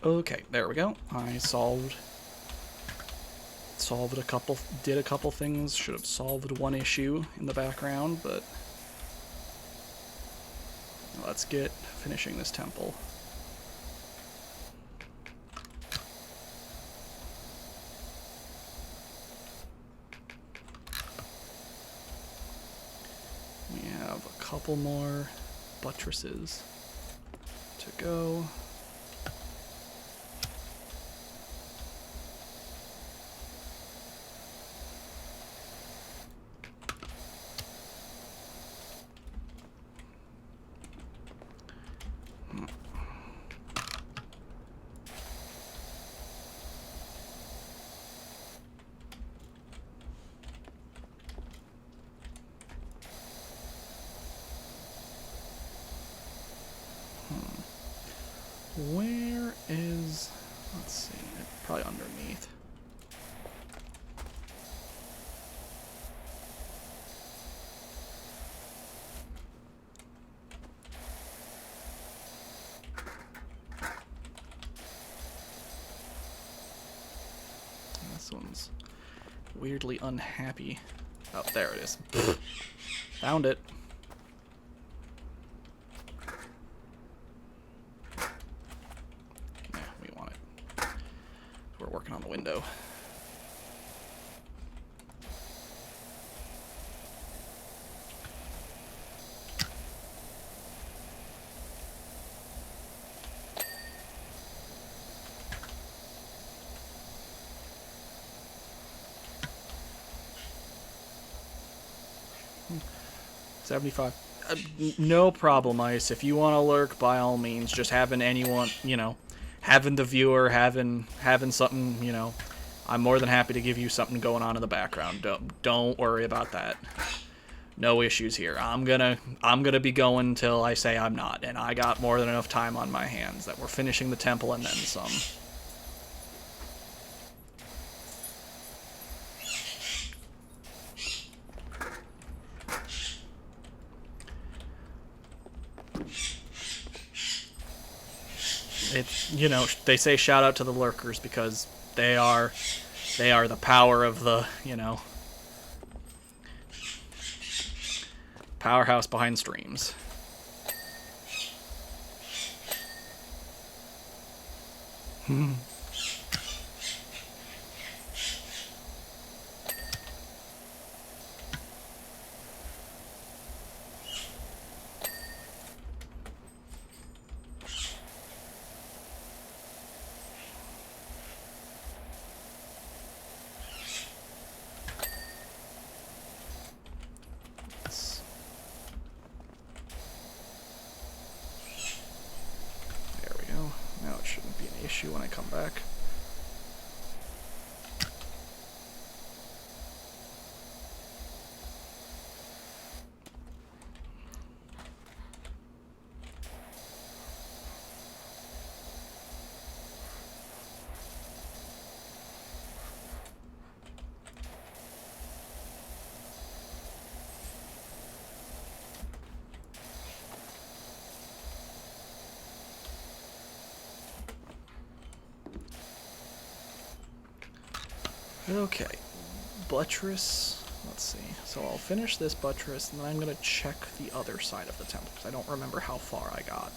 Okay, there we go. I solved did a couple things. Should have solved one issue in the background, but let's get finishing this temple. We have a couple more buttresses to go. Where is... let's see, probably underneath. This one's weirdly unhappy. Oh, there it is. Found it. Yeah, we want it. We're working on the window. Hmm. 75. No problem, Ice. If you want to lurk, by all means. Just having anyone, you know, having the viewer, having something, you know, I'm more than happy to give you something going on in the background. Don't worry about that. No issues here. I'm gonna be going till I say I'm not, and I got more than enough time on my hands that we're finishing the temple and then some. It's, you know, they say shout out to the lurkers because they are the power of the, you know, powerhouse behind streams. There we go. Now it shouldn't be an issue when I come back. Okay, buttress, let's see, so I'll finish this buttress, and then I'm going to check the other side of the temple, because I don't remember how far I got.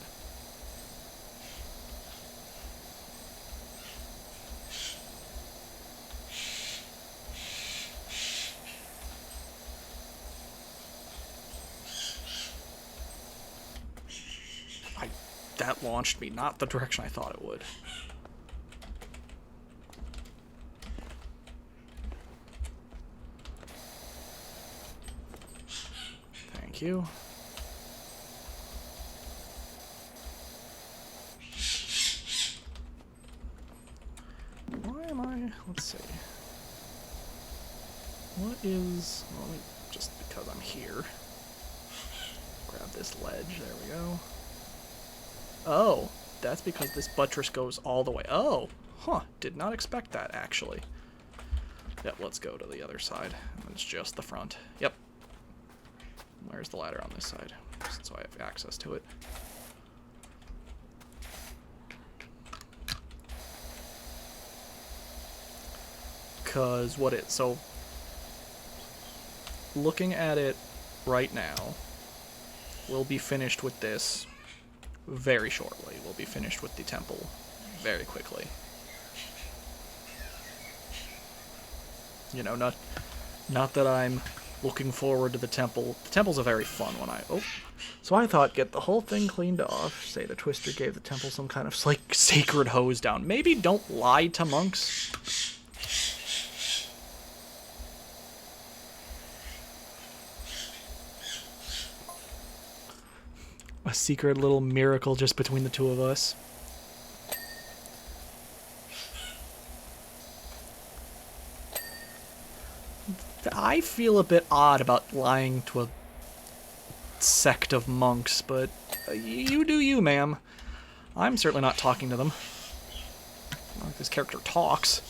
That launched me, not the direction I thought it would. Thank you. Why am I... let's see. What is... well, just because I'm here. Grab this ledge, there we go. Oh, that's because this buttress goes all the way. Oh, huh, did not expect that, actually. Yep, let's go to the other side. It's just the front. Yep. Where's the ladder on this side? So I have access to it. because so looking at it right now, we'll be finished with this very shortly. We'll be finished with the temple very quickly. You know, not that I'm looking forward to the temple. The temple's a very fun one. So I thought, get the whole thing cleaned off. Say the Twister gave the temple some kind of like sacred hose down. Maybe don't lie to monks. A secret little miracle just between the two of us. I feel a bit odd about lying to a sect of monks, but you do you, ma'am. I'm certainly not talking to them. Not like this character talks.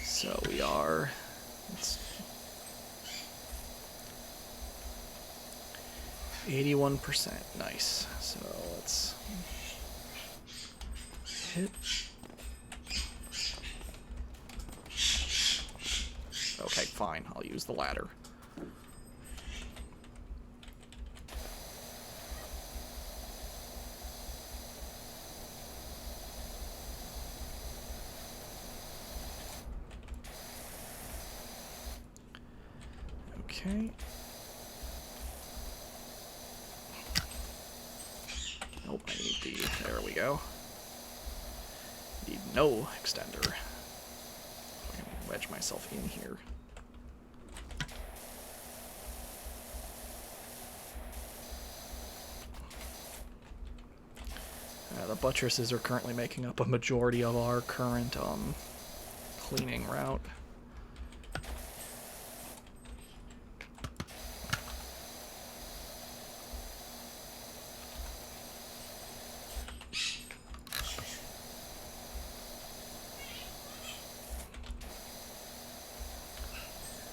So we are... 81%. Nice. So let's hit. Okay, fine. I'll use the ladder. Okay. Nope, I need the... There we go. Need no extender. I can wedge myself in here. The buttresses are currently making up a majority of our current cleaning route.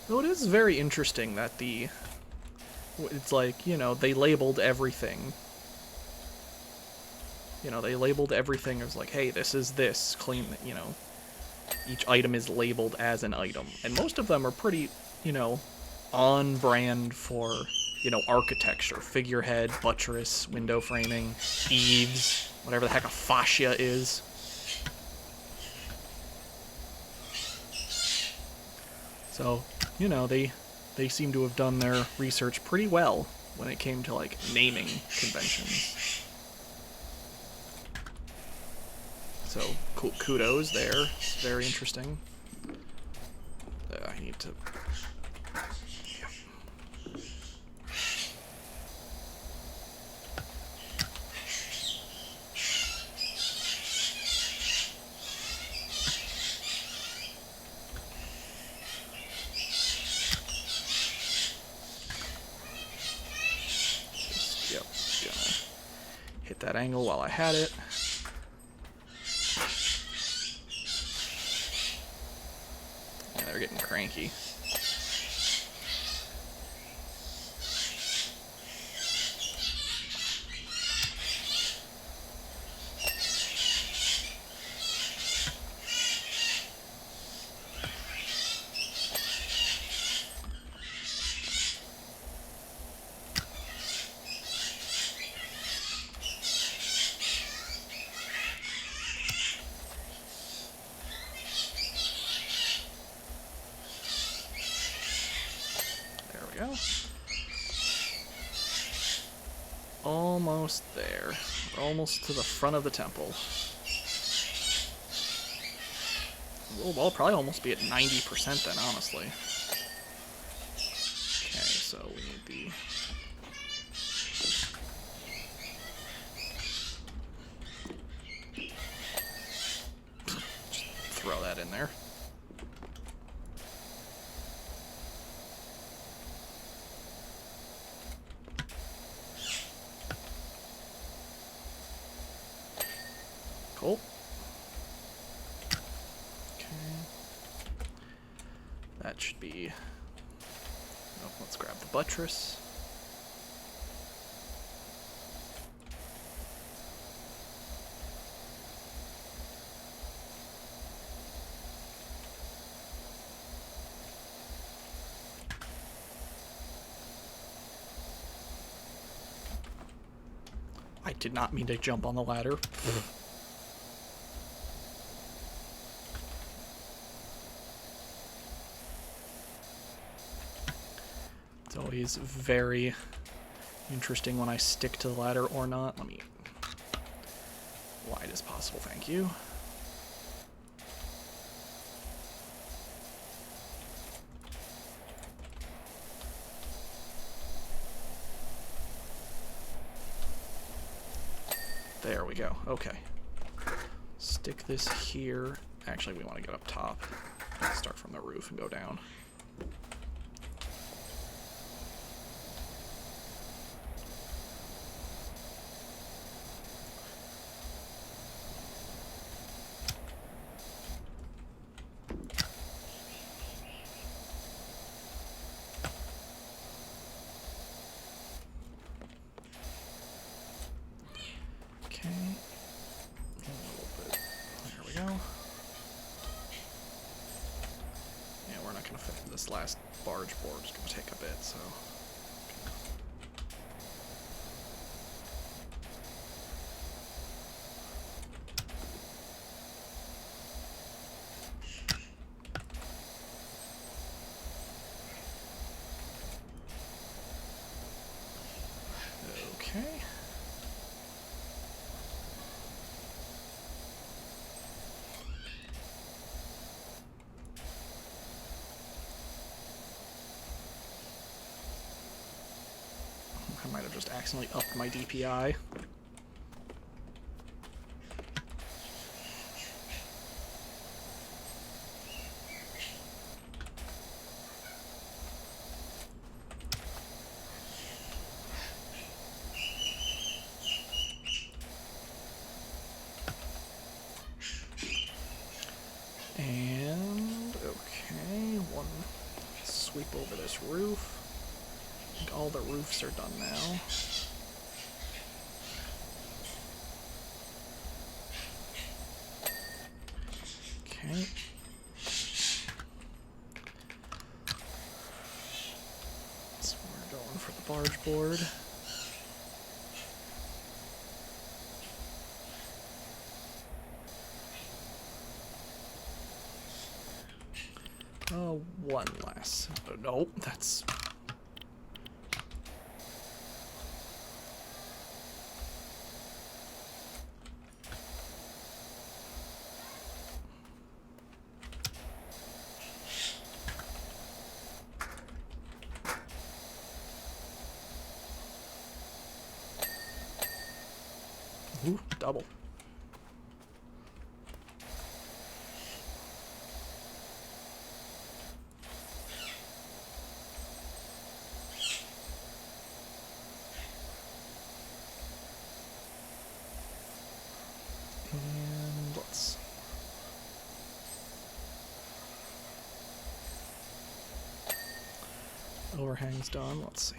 Though it is very interesting that it's like, you know, they labeled everything. You know, they labeled everything as like, hey, this is this, clean, you know. Each item is labeled as an item. And most of them are pretty, you know, on brand for, you know, architecture. Figurehead, buttress, window framing, eaves, whatever the heck a fascia is. So, you know, they seem to have done their research pretty well when it came to, like, naming conventions. So, kudos there. It's very interesting. I need to... Hit that angle while I had it. Yeah, they're getting cranky. Go. Almost there. We're almost to the front of the temple. We'll probably almost be at 90% then, honestly. Okay, so we need the... Just throw that in there. Cool. Okay. That should be... Oh, let's grab the buttress. I did not mean to jump on the ladder. It's always very interesting when I stick to the ladder or not. Let me... wide as possible, thank you. There we go. Okay. Stick this here. Actually, we want to get up top. Start from the roof and go down. Okay. A little bit. There we go. Yeah, we're not going to fit this last barge board. It's going to take a bit, so... Okay. I might have just accidentally upped my DPI. And, okay, one sweep over this roof. I think all the roofs are done now. Okay. So we're going for the barge board. One last. Nope, that's... Ooh, double. And let's... Overhang's done. Let's see.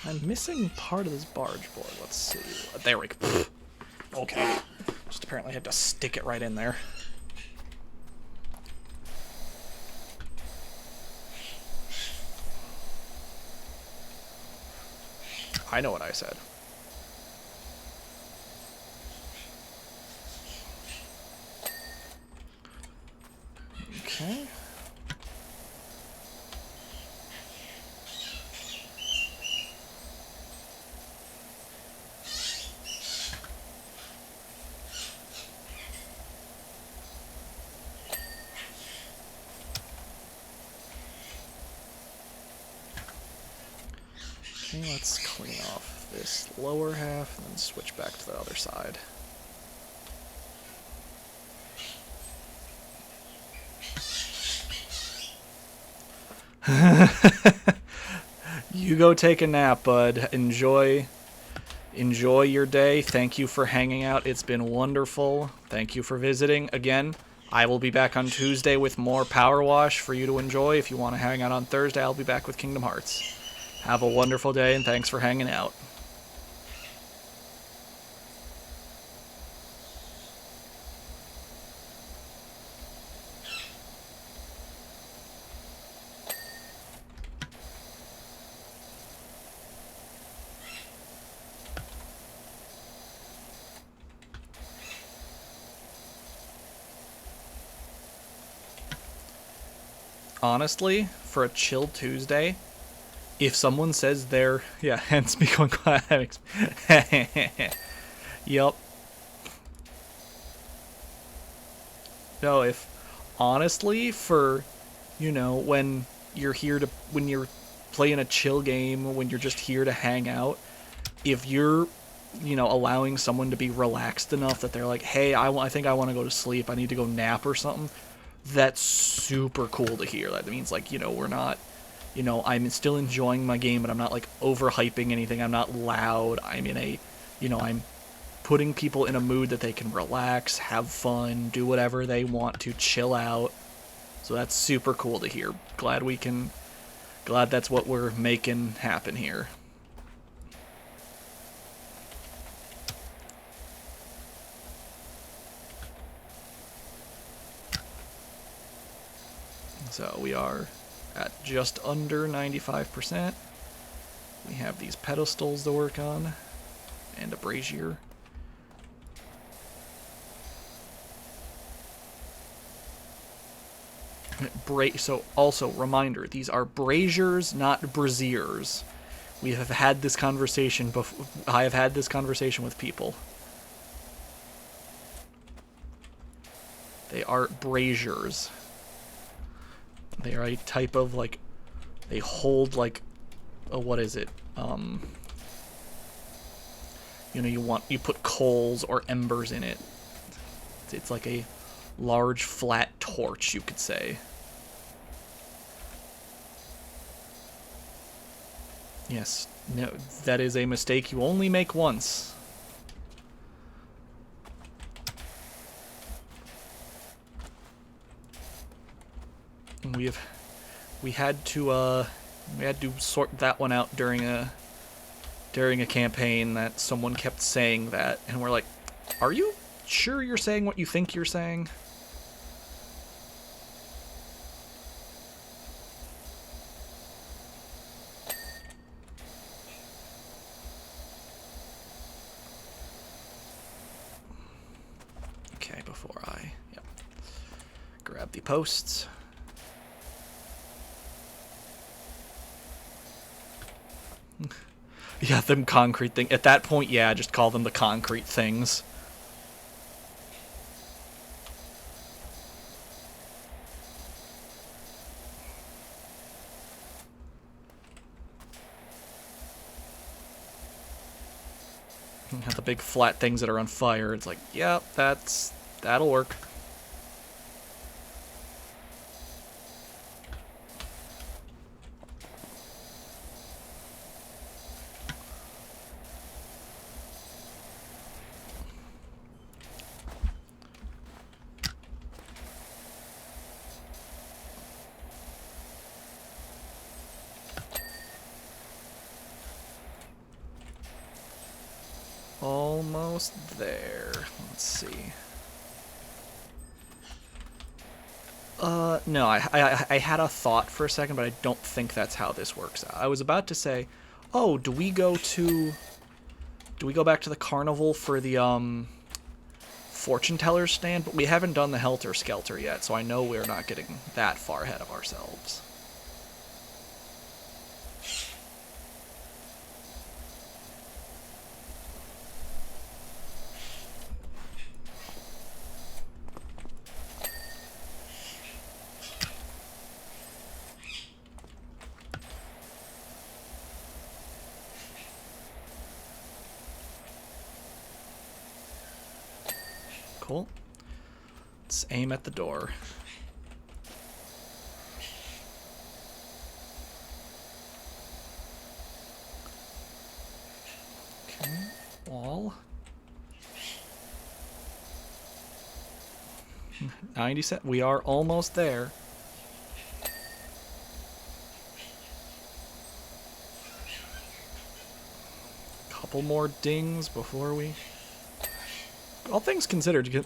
I'm missing part of this barge board. Let's see. There we go. Okay. Just apparently had to stick it right in there. I know what I said. Okay. Okay, let's clean off this lower half and then switch back to the other side. You go take a nap, bud. Enjoy your day. Thank you for hanging out. It's been wonderful. Thank you for visiting. Again, I will be back on Tuesday with more Power Wash for you to enjoy. If you want to hang out on Thursday, I'll be back with Kingdom Hearts. Have a wonderful day, and thanks for hanging out. Honestly, for a chill Tuesday, if someone says they're hence me going quiet. Yup. No, if honestly for when you're playing a chill game, when you're just here to hang out, if you're allowing someone to be relaxed enough that they're like, hey, I think I want to go to sleep, I need to go nap or something, that's super cool to hear. That means like, we're not, I'm still enjoying my game, but I'm not like overhyping anything. I'm not loud. I'm in a, I'm putting people in a mood that they can relax, have fun, do whatever they want to, chill out. So that's super cool to hear. Glad that's what we're making happen here. So we are at just under 95%. We have these pedestals to work on, and a brazier. So also, reminder, these are braziers, not braziers. We have had this conversation before. I have had this conversation with people. They are braziers. They are a type of, like, they hold, like, what is it? You put coals or embers in it. It's like a large flat torch, you could say. Yes, no, that is a mistake you only make once. We had to sort that one out during a campaign that someone kept saying that, and we're like, are you sure you're saying what you think you're saying? Okay, before I grab the posts. Yeah, them concrete thing. At that point, yeah, just call them the concrete things. Have the big flat things that are on fire. It's like, yeah, that'll work. Almost there. Let's see. No, I had a thought for a second, but I don't think that's how this works out. I was about to say, oh, do we go back to the carnival for the, fortune teller stand? But we haven't done the Helter Skelter yet, so I know we're not getting that far ahead of ourselves. Cool. Let's aim at the door. 97. We are almost there. Couple more dings before we... All things considered,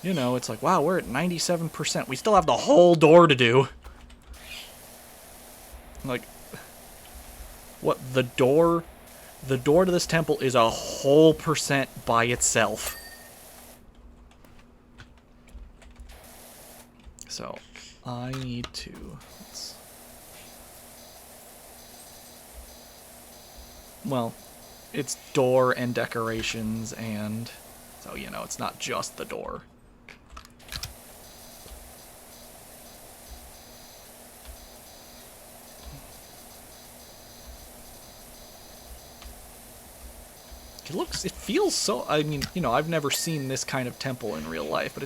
you know, it's like, wow, we're at 97%. We still have the whole door to do. Like, what, the door to this temple is a whole percent by itself. So, I need to... Well, it's door and decorations and... So, you know, it's not just the door. It feels so, I mean, you know, I've never seen this kind of temple in real life, but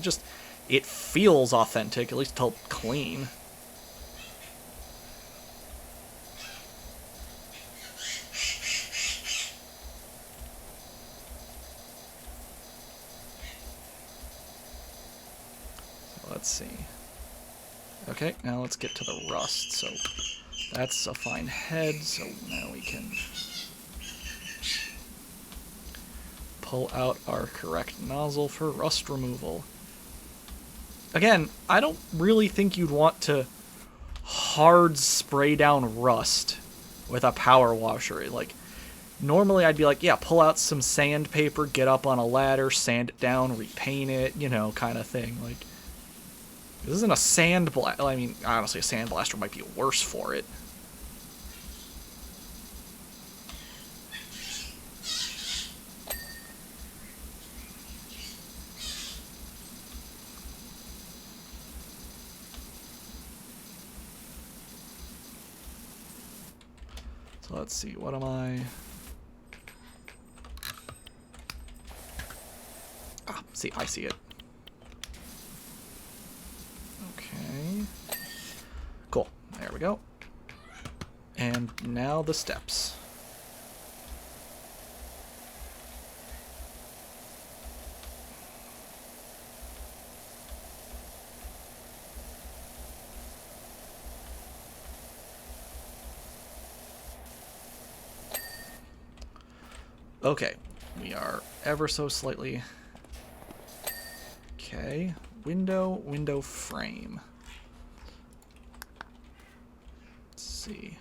it feels authentic, at least felt clean. Let's see. Okay, now let's get to the rust. So that's a fine head, so now we can pull out our correct nozzle for rust removal. Again, I don't really think you'd want to hard spray down rust with a power washer. Like, normally I'd be like, yeah, pull out some sandpaper, get up on a ladder, sand it down, repaint it, you know, kind of thing. Like, this isn't a sandblaster. I mean, honestly, a sandblaster might be worse for it. So let's see, what am I... Ah, see, I see it. Okay. Cool. There we go. And now the steps. Okay. We are ever so slightly... Okay. Window frame. Let's see.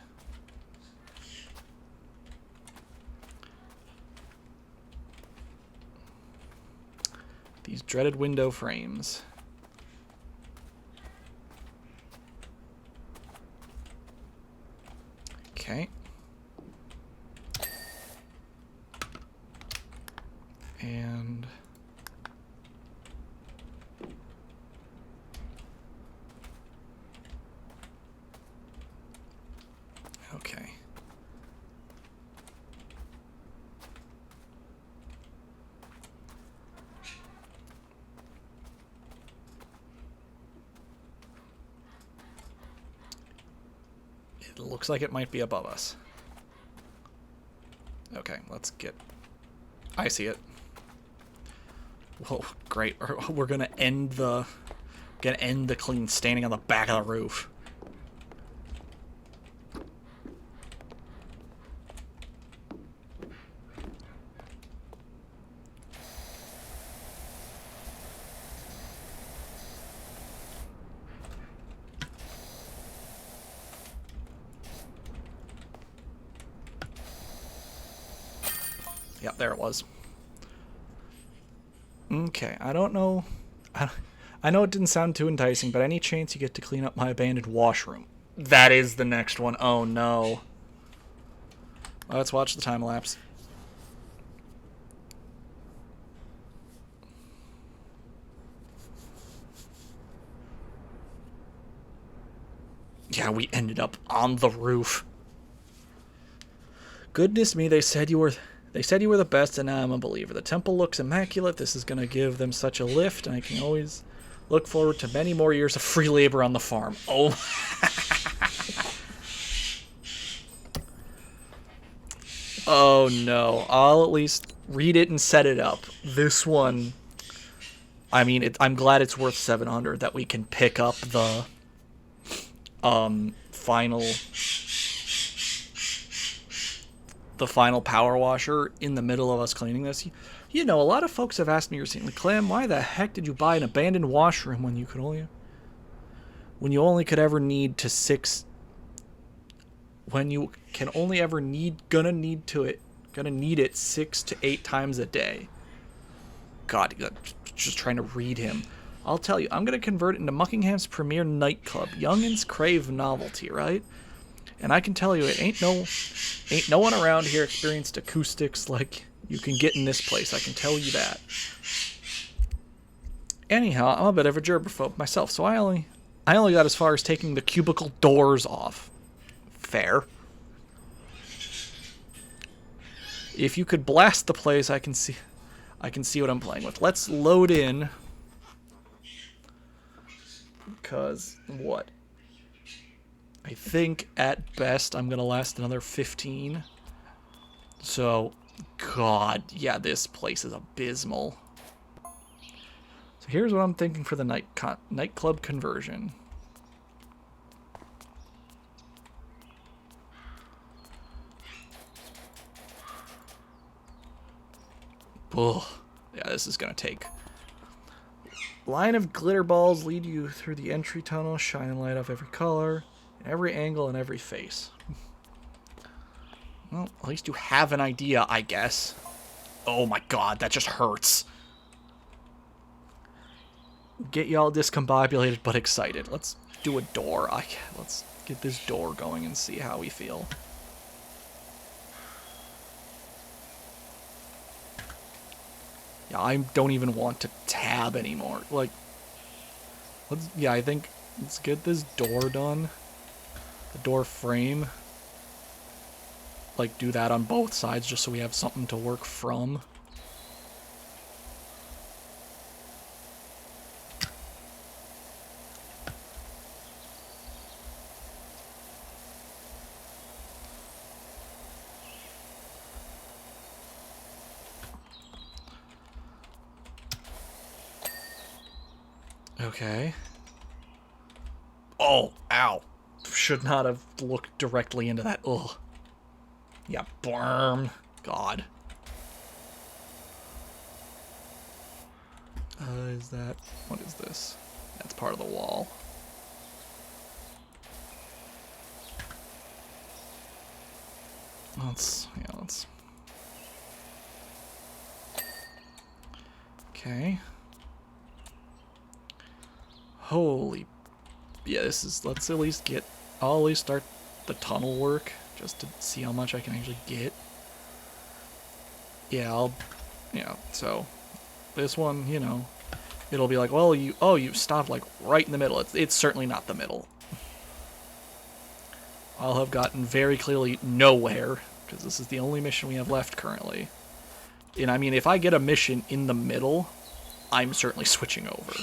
These dreaded window frames. Okay. And... Okay. It looks like it might be above us. Okay, let's get... I see it. Well, great. We're gonna end the clean standing on the back of the roof. Yep, there it was. Okay, I don't know. I know it didn't sound too enticing, but any chance you get to clean up my abandoned washroom? That is the next one. Oh no. Let's watch the time lapse. Yeah, we ended up on the roof. Goodness me, they said you were the best, and now I'm a believer. The temple looks immaculate. This is going to give them such a lift, and I can always look forward to many more years of free labor on the farm. Oh. Oh, no. I'll at least read it and set it up. This one I mean, I'm glad it's worth 700 that we can pick up the final power washer in the middle of us cleaning this. You know, a lot of folks have asked me recently, Clem, why the heck did you buy an abandoned washroom when you only could ever need to 6, when you can only ever gonna need it 6 to 8 times a day. God, just trying to read him. I'll tell you, I'm gonna convert it into Muckingham's premier nightclub. Youngins crave novelty, right? And I can tell you, it ain't no one around here experienced acoustics like you can get in this place. I can tell you that. Anyhow, I'm a bit of a gerberphobe myself, so I only got as far as taking the cubicle doors off. Fair. If you could blast the place, I can see what I'm playing with. Let's load in. Because what? I think at best I'm gonna last another 15. So, God, yeah, this place is abysmal. So here's what I'm thinking for the nightclub conversion. Ugh. Yeah, this is gonna take. Line of glitter balls lead you through the entry tunnel, shining light off every color, every angle, and every face. Well, at least you have an idea, I guess. Oh my god, that just hurts. Get y'all discombobulated but excited. Let's do a door. Let's get this door going and see how we feel. Yeah, I don't even want to tab anymore. Like, I think let's get this door done. The door frame. Like, do that on both sides just so we have something to work from. Okay. Oh, ow. Should not have looked directly into that. Ugh. Yeah, burn. God. What is this? That's part of the wall. Let's. Okay. Holy. Yeah, let's at least get. I'll at least start the tunnel work just to see how much I can actually get. Yeah, so this one, it'll be like, well, you stopped like right in the middle. It's certainly not the middle. I'll have gotten very clearly nowhere because this is the only mission we have left currently. And I mean, if I get a mission in the middle, I'm certainly switching over.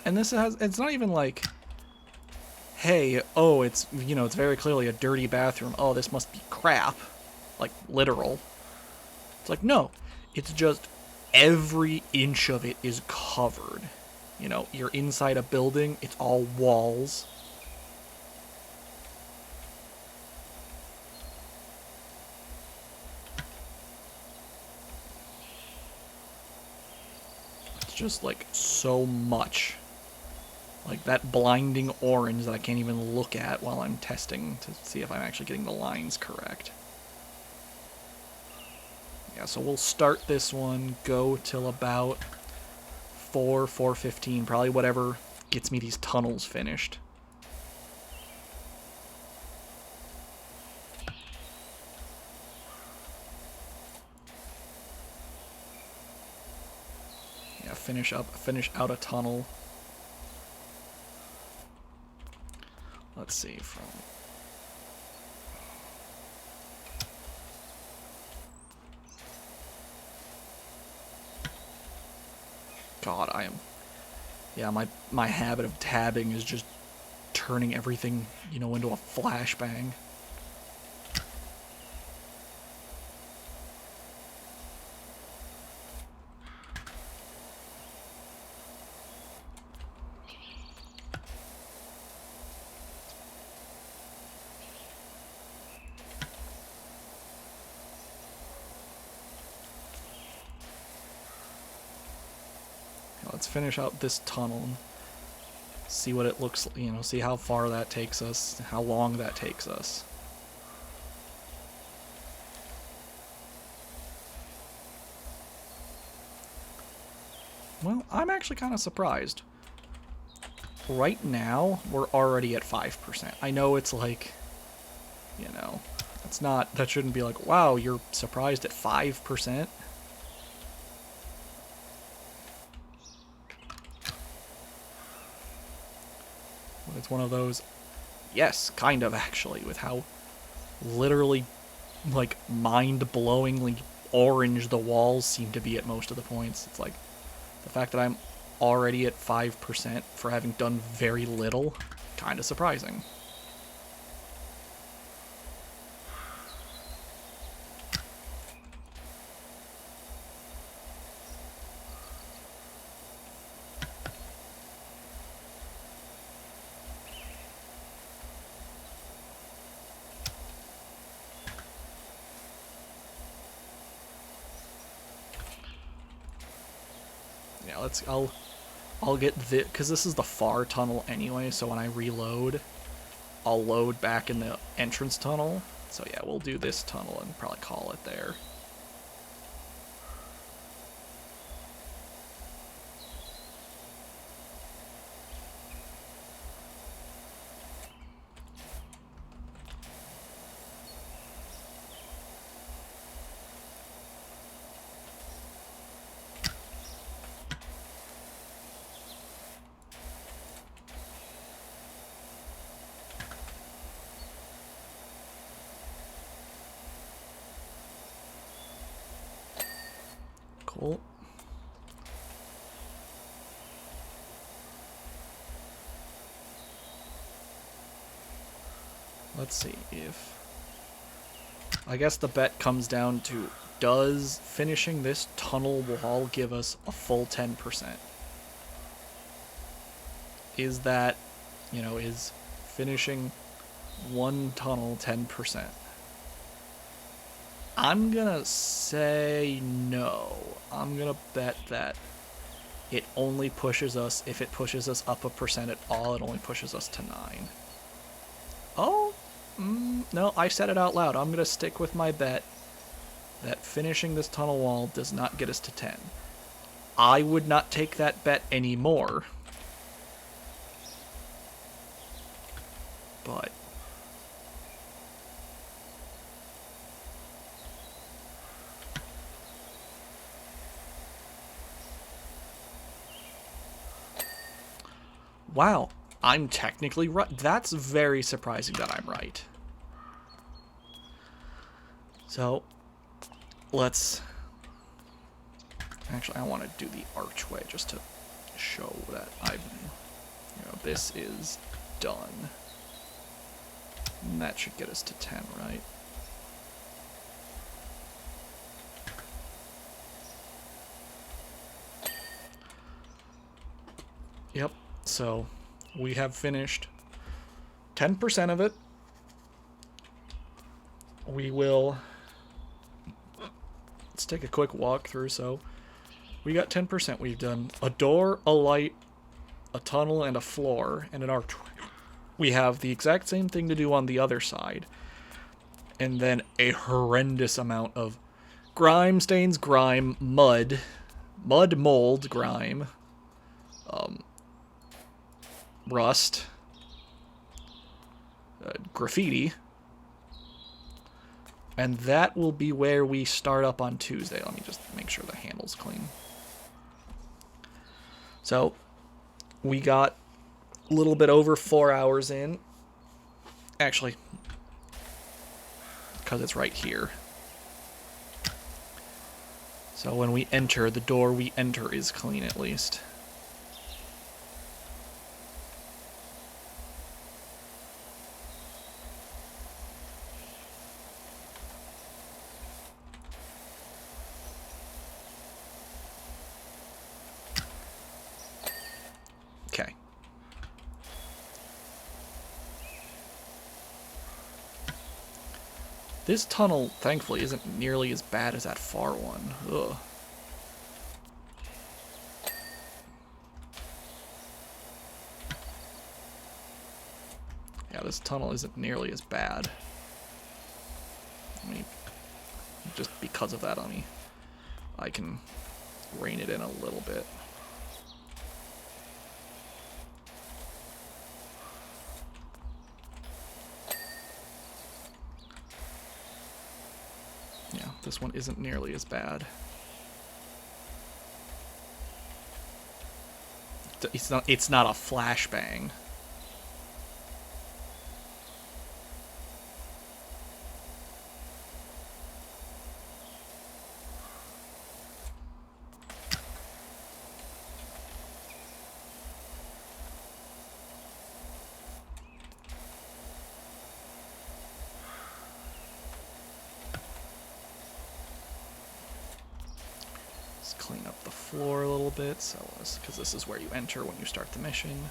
And it's not even like, hey, oh, it's very clearly a dirty bathroom. Oh, this must be crap. Like, literal. It's like, no. It's just every inch of it is covered. You're inside a building. It's all walls. It's just, like, so much. Like that blinding orange that I can't even look at while I'm testing to see if I'm actually getting the lines correct. Yeah, so we'll start this one, go till about 4:15, probably whatever gets me these tunnels finished. Yeah, finish out a tunnel. Let's see, from... God, I am Yeah, my habit of tabbing is just turning everything, into a flashbang. Let's finish out this tunnel. See what it looks, see how far that takes us, how long that takes us. Well, I'm actually kind of surprised. Right now, we're already at 5%. I know it's like, it's not, that shouldn't be like, wow, you're surprised at 5%. But it's one of those, yes, kind of actually, with how literally, like, mind-blowingly orange the walls seem to be at most of the points. It's like, the fact that I'm already at 5% for having done very little, kind of surprising. Yeah, I'll get this, because this is the far tunnel anyway, so when I reload, I'll load back in the entrance tunnel. So yeah, we'll do this tunnel and probably call it there. Cool. Let's see if... I guess the bet comes down to, does finishing this tunnel wall give us a full 10%? Is that, is finishing one tunnel 10%? I'm gonna say no. I'm gonna bet that it only pushes us, if it pushes us up a percent at all, it only pushes us to 9. Oh, no, I said it out loud. I'm gonna stick with my bet that finishing this tunnel wall does not get us to 10. I would not take that bet anymore. But... wow, I'm technically right. That's very surprising that I'm right. So, let's... Actually, I want to do the archway just to show that I'm... this is done. And that should get us to 10, right? Yep. So, we have finished 10% of it. We will... Let's take a quick walk through. So, we got 10%. We've done a door, a light, a tunnel, and a floor, and an archway. We have the exact same thing to do on the other side. And then a horrendous amount of grime stains, grime, mud, mold, grime, rust, graffiti, and that will be where we start up on Tuesday. Let me just make sure the handle's clean. So, we got a little bit over 4 hours in. Actually, because it's right here. So when we enter, the door we enter is clean at least. This tunnel, thankfully, isn't nearly as bad as that far one. Ugh. Yeah, this tunnel isn't nearly as bad. Just because of that, I can rein it in a little bit. Yeah, this one isn't nearly as bad. It's not a flashbang. Let's clean up the floor a little bit, because this is where you enter when you start the mission.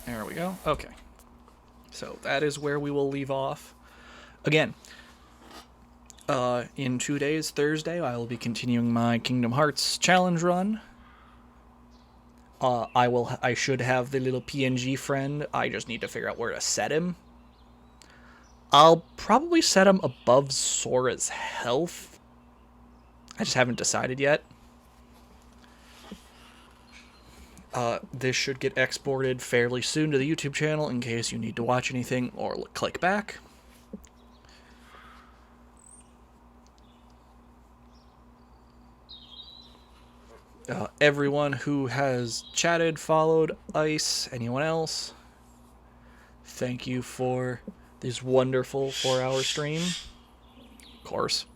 There we go. Okay. So that is where we will leave off. Again, in 2 days, Thursday, I will be continuing my Kingdom Hearts challenge run. I should have the little PNG friend. I just need to figure out where to set him. I'll probably set him above Sora's health. I just haven't decided yet. This should get exported fairly soon to the YouTube channel in case you need to watch anything or click back. Everyone who has chatted, followed, Ice, anyone else, thank you for this wonderful 4-hour stream. Of course.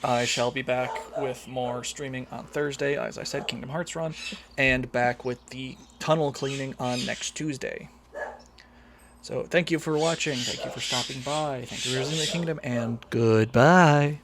I shall be back with more streaming on Thursday, as I said, Kingdom Hearts run, and back with the tunnel cleaning on next Tuesday. So thank you for watching, thank you for stopping by, thank you for visiting the kingdom, and goodbye.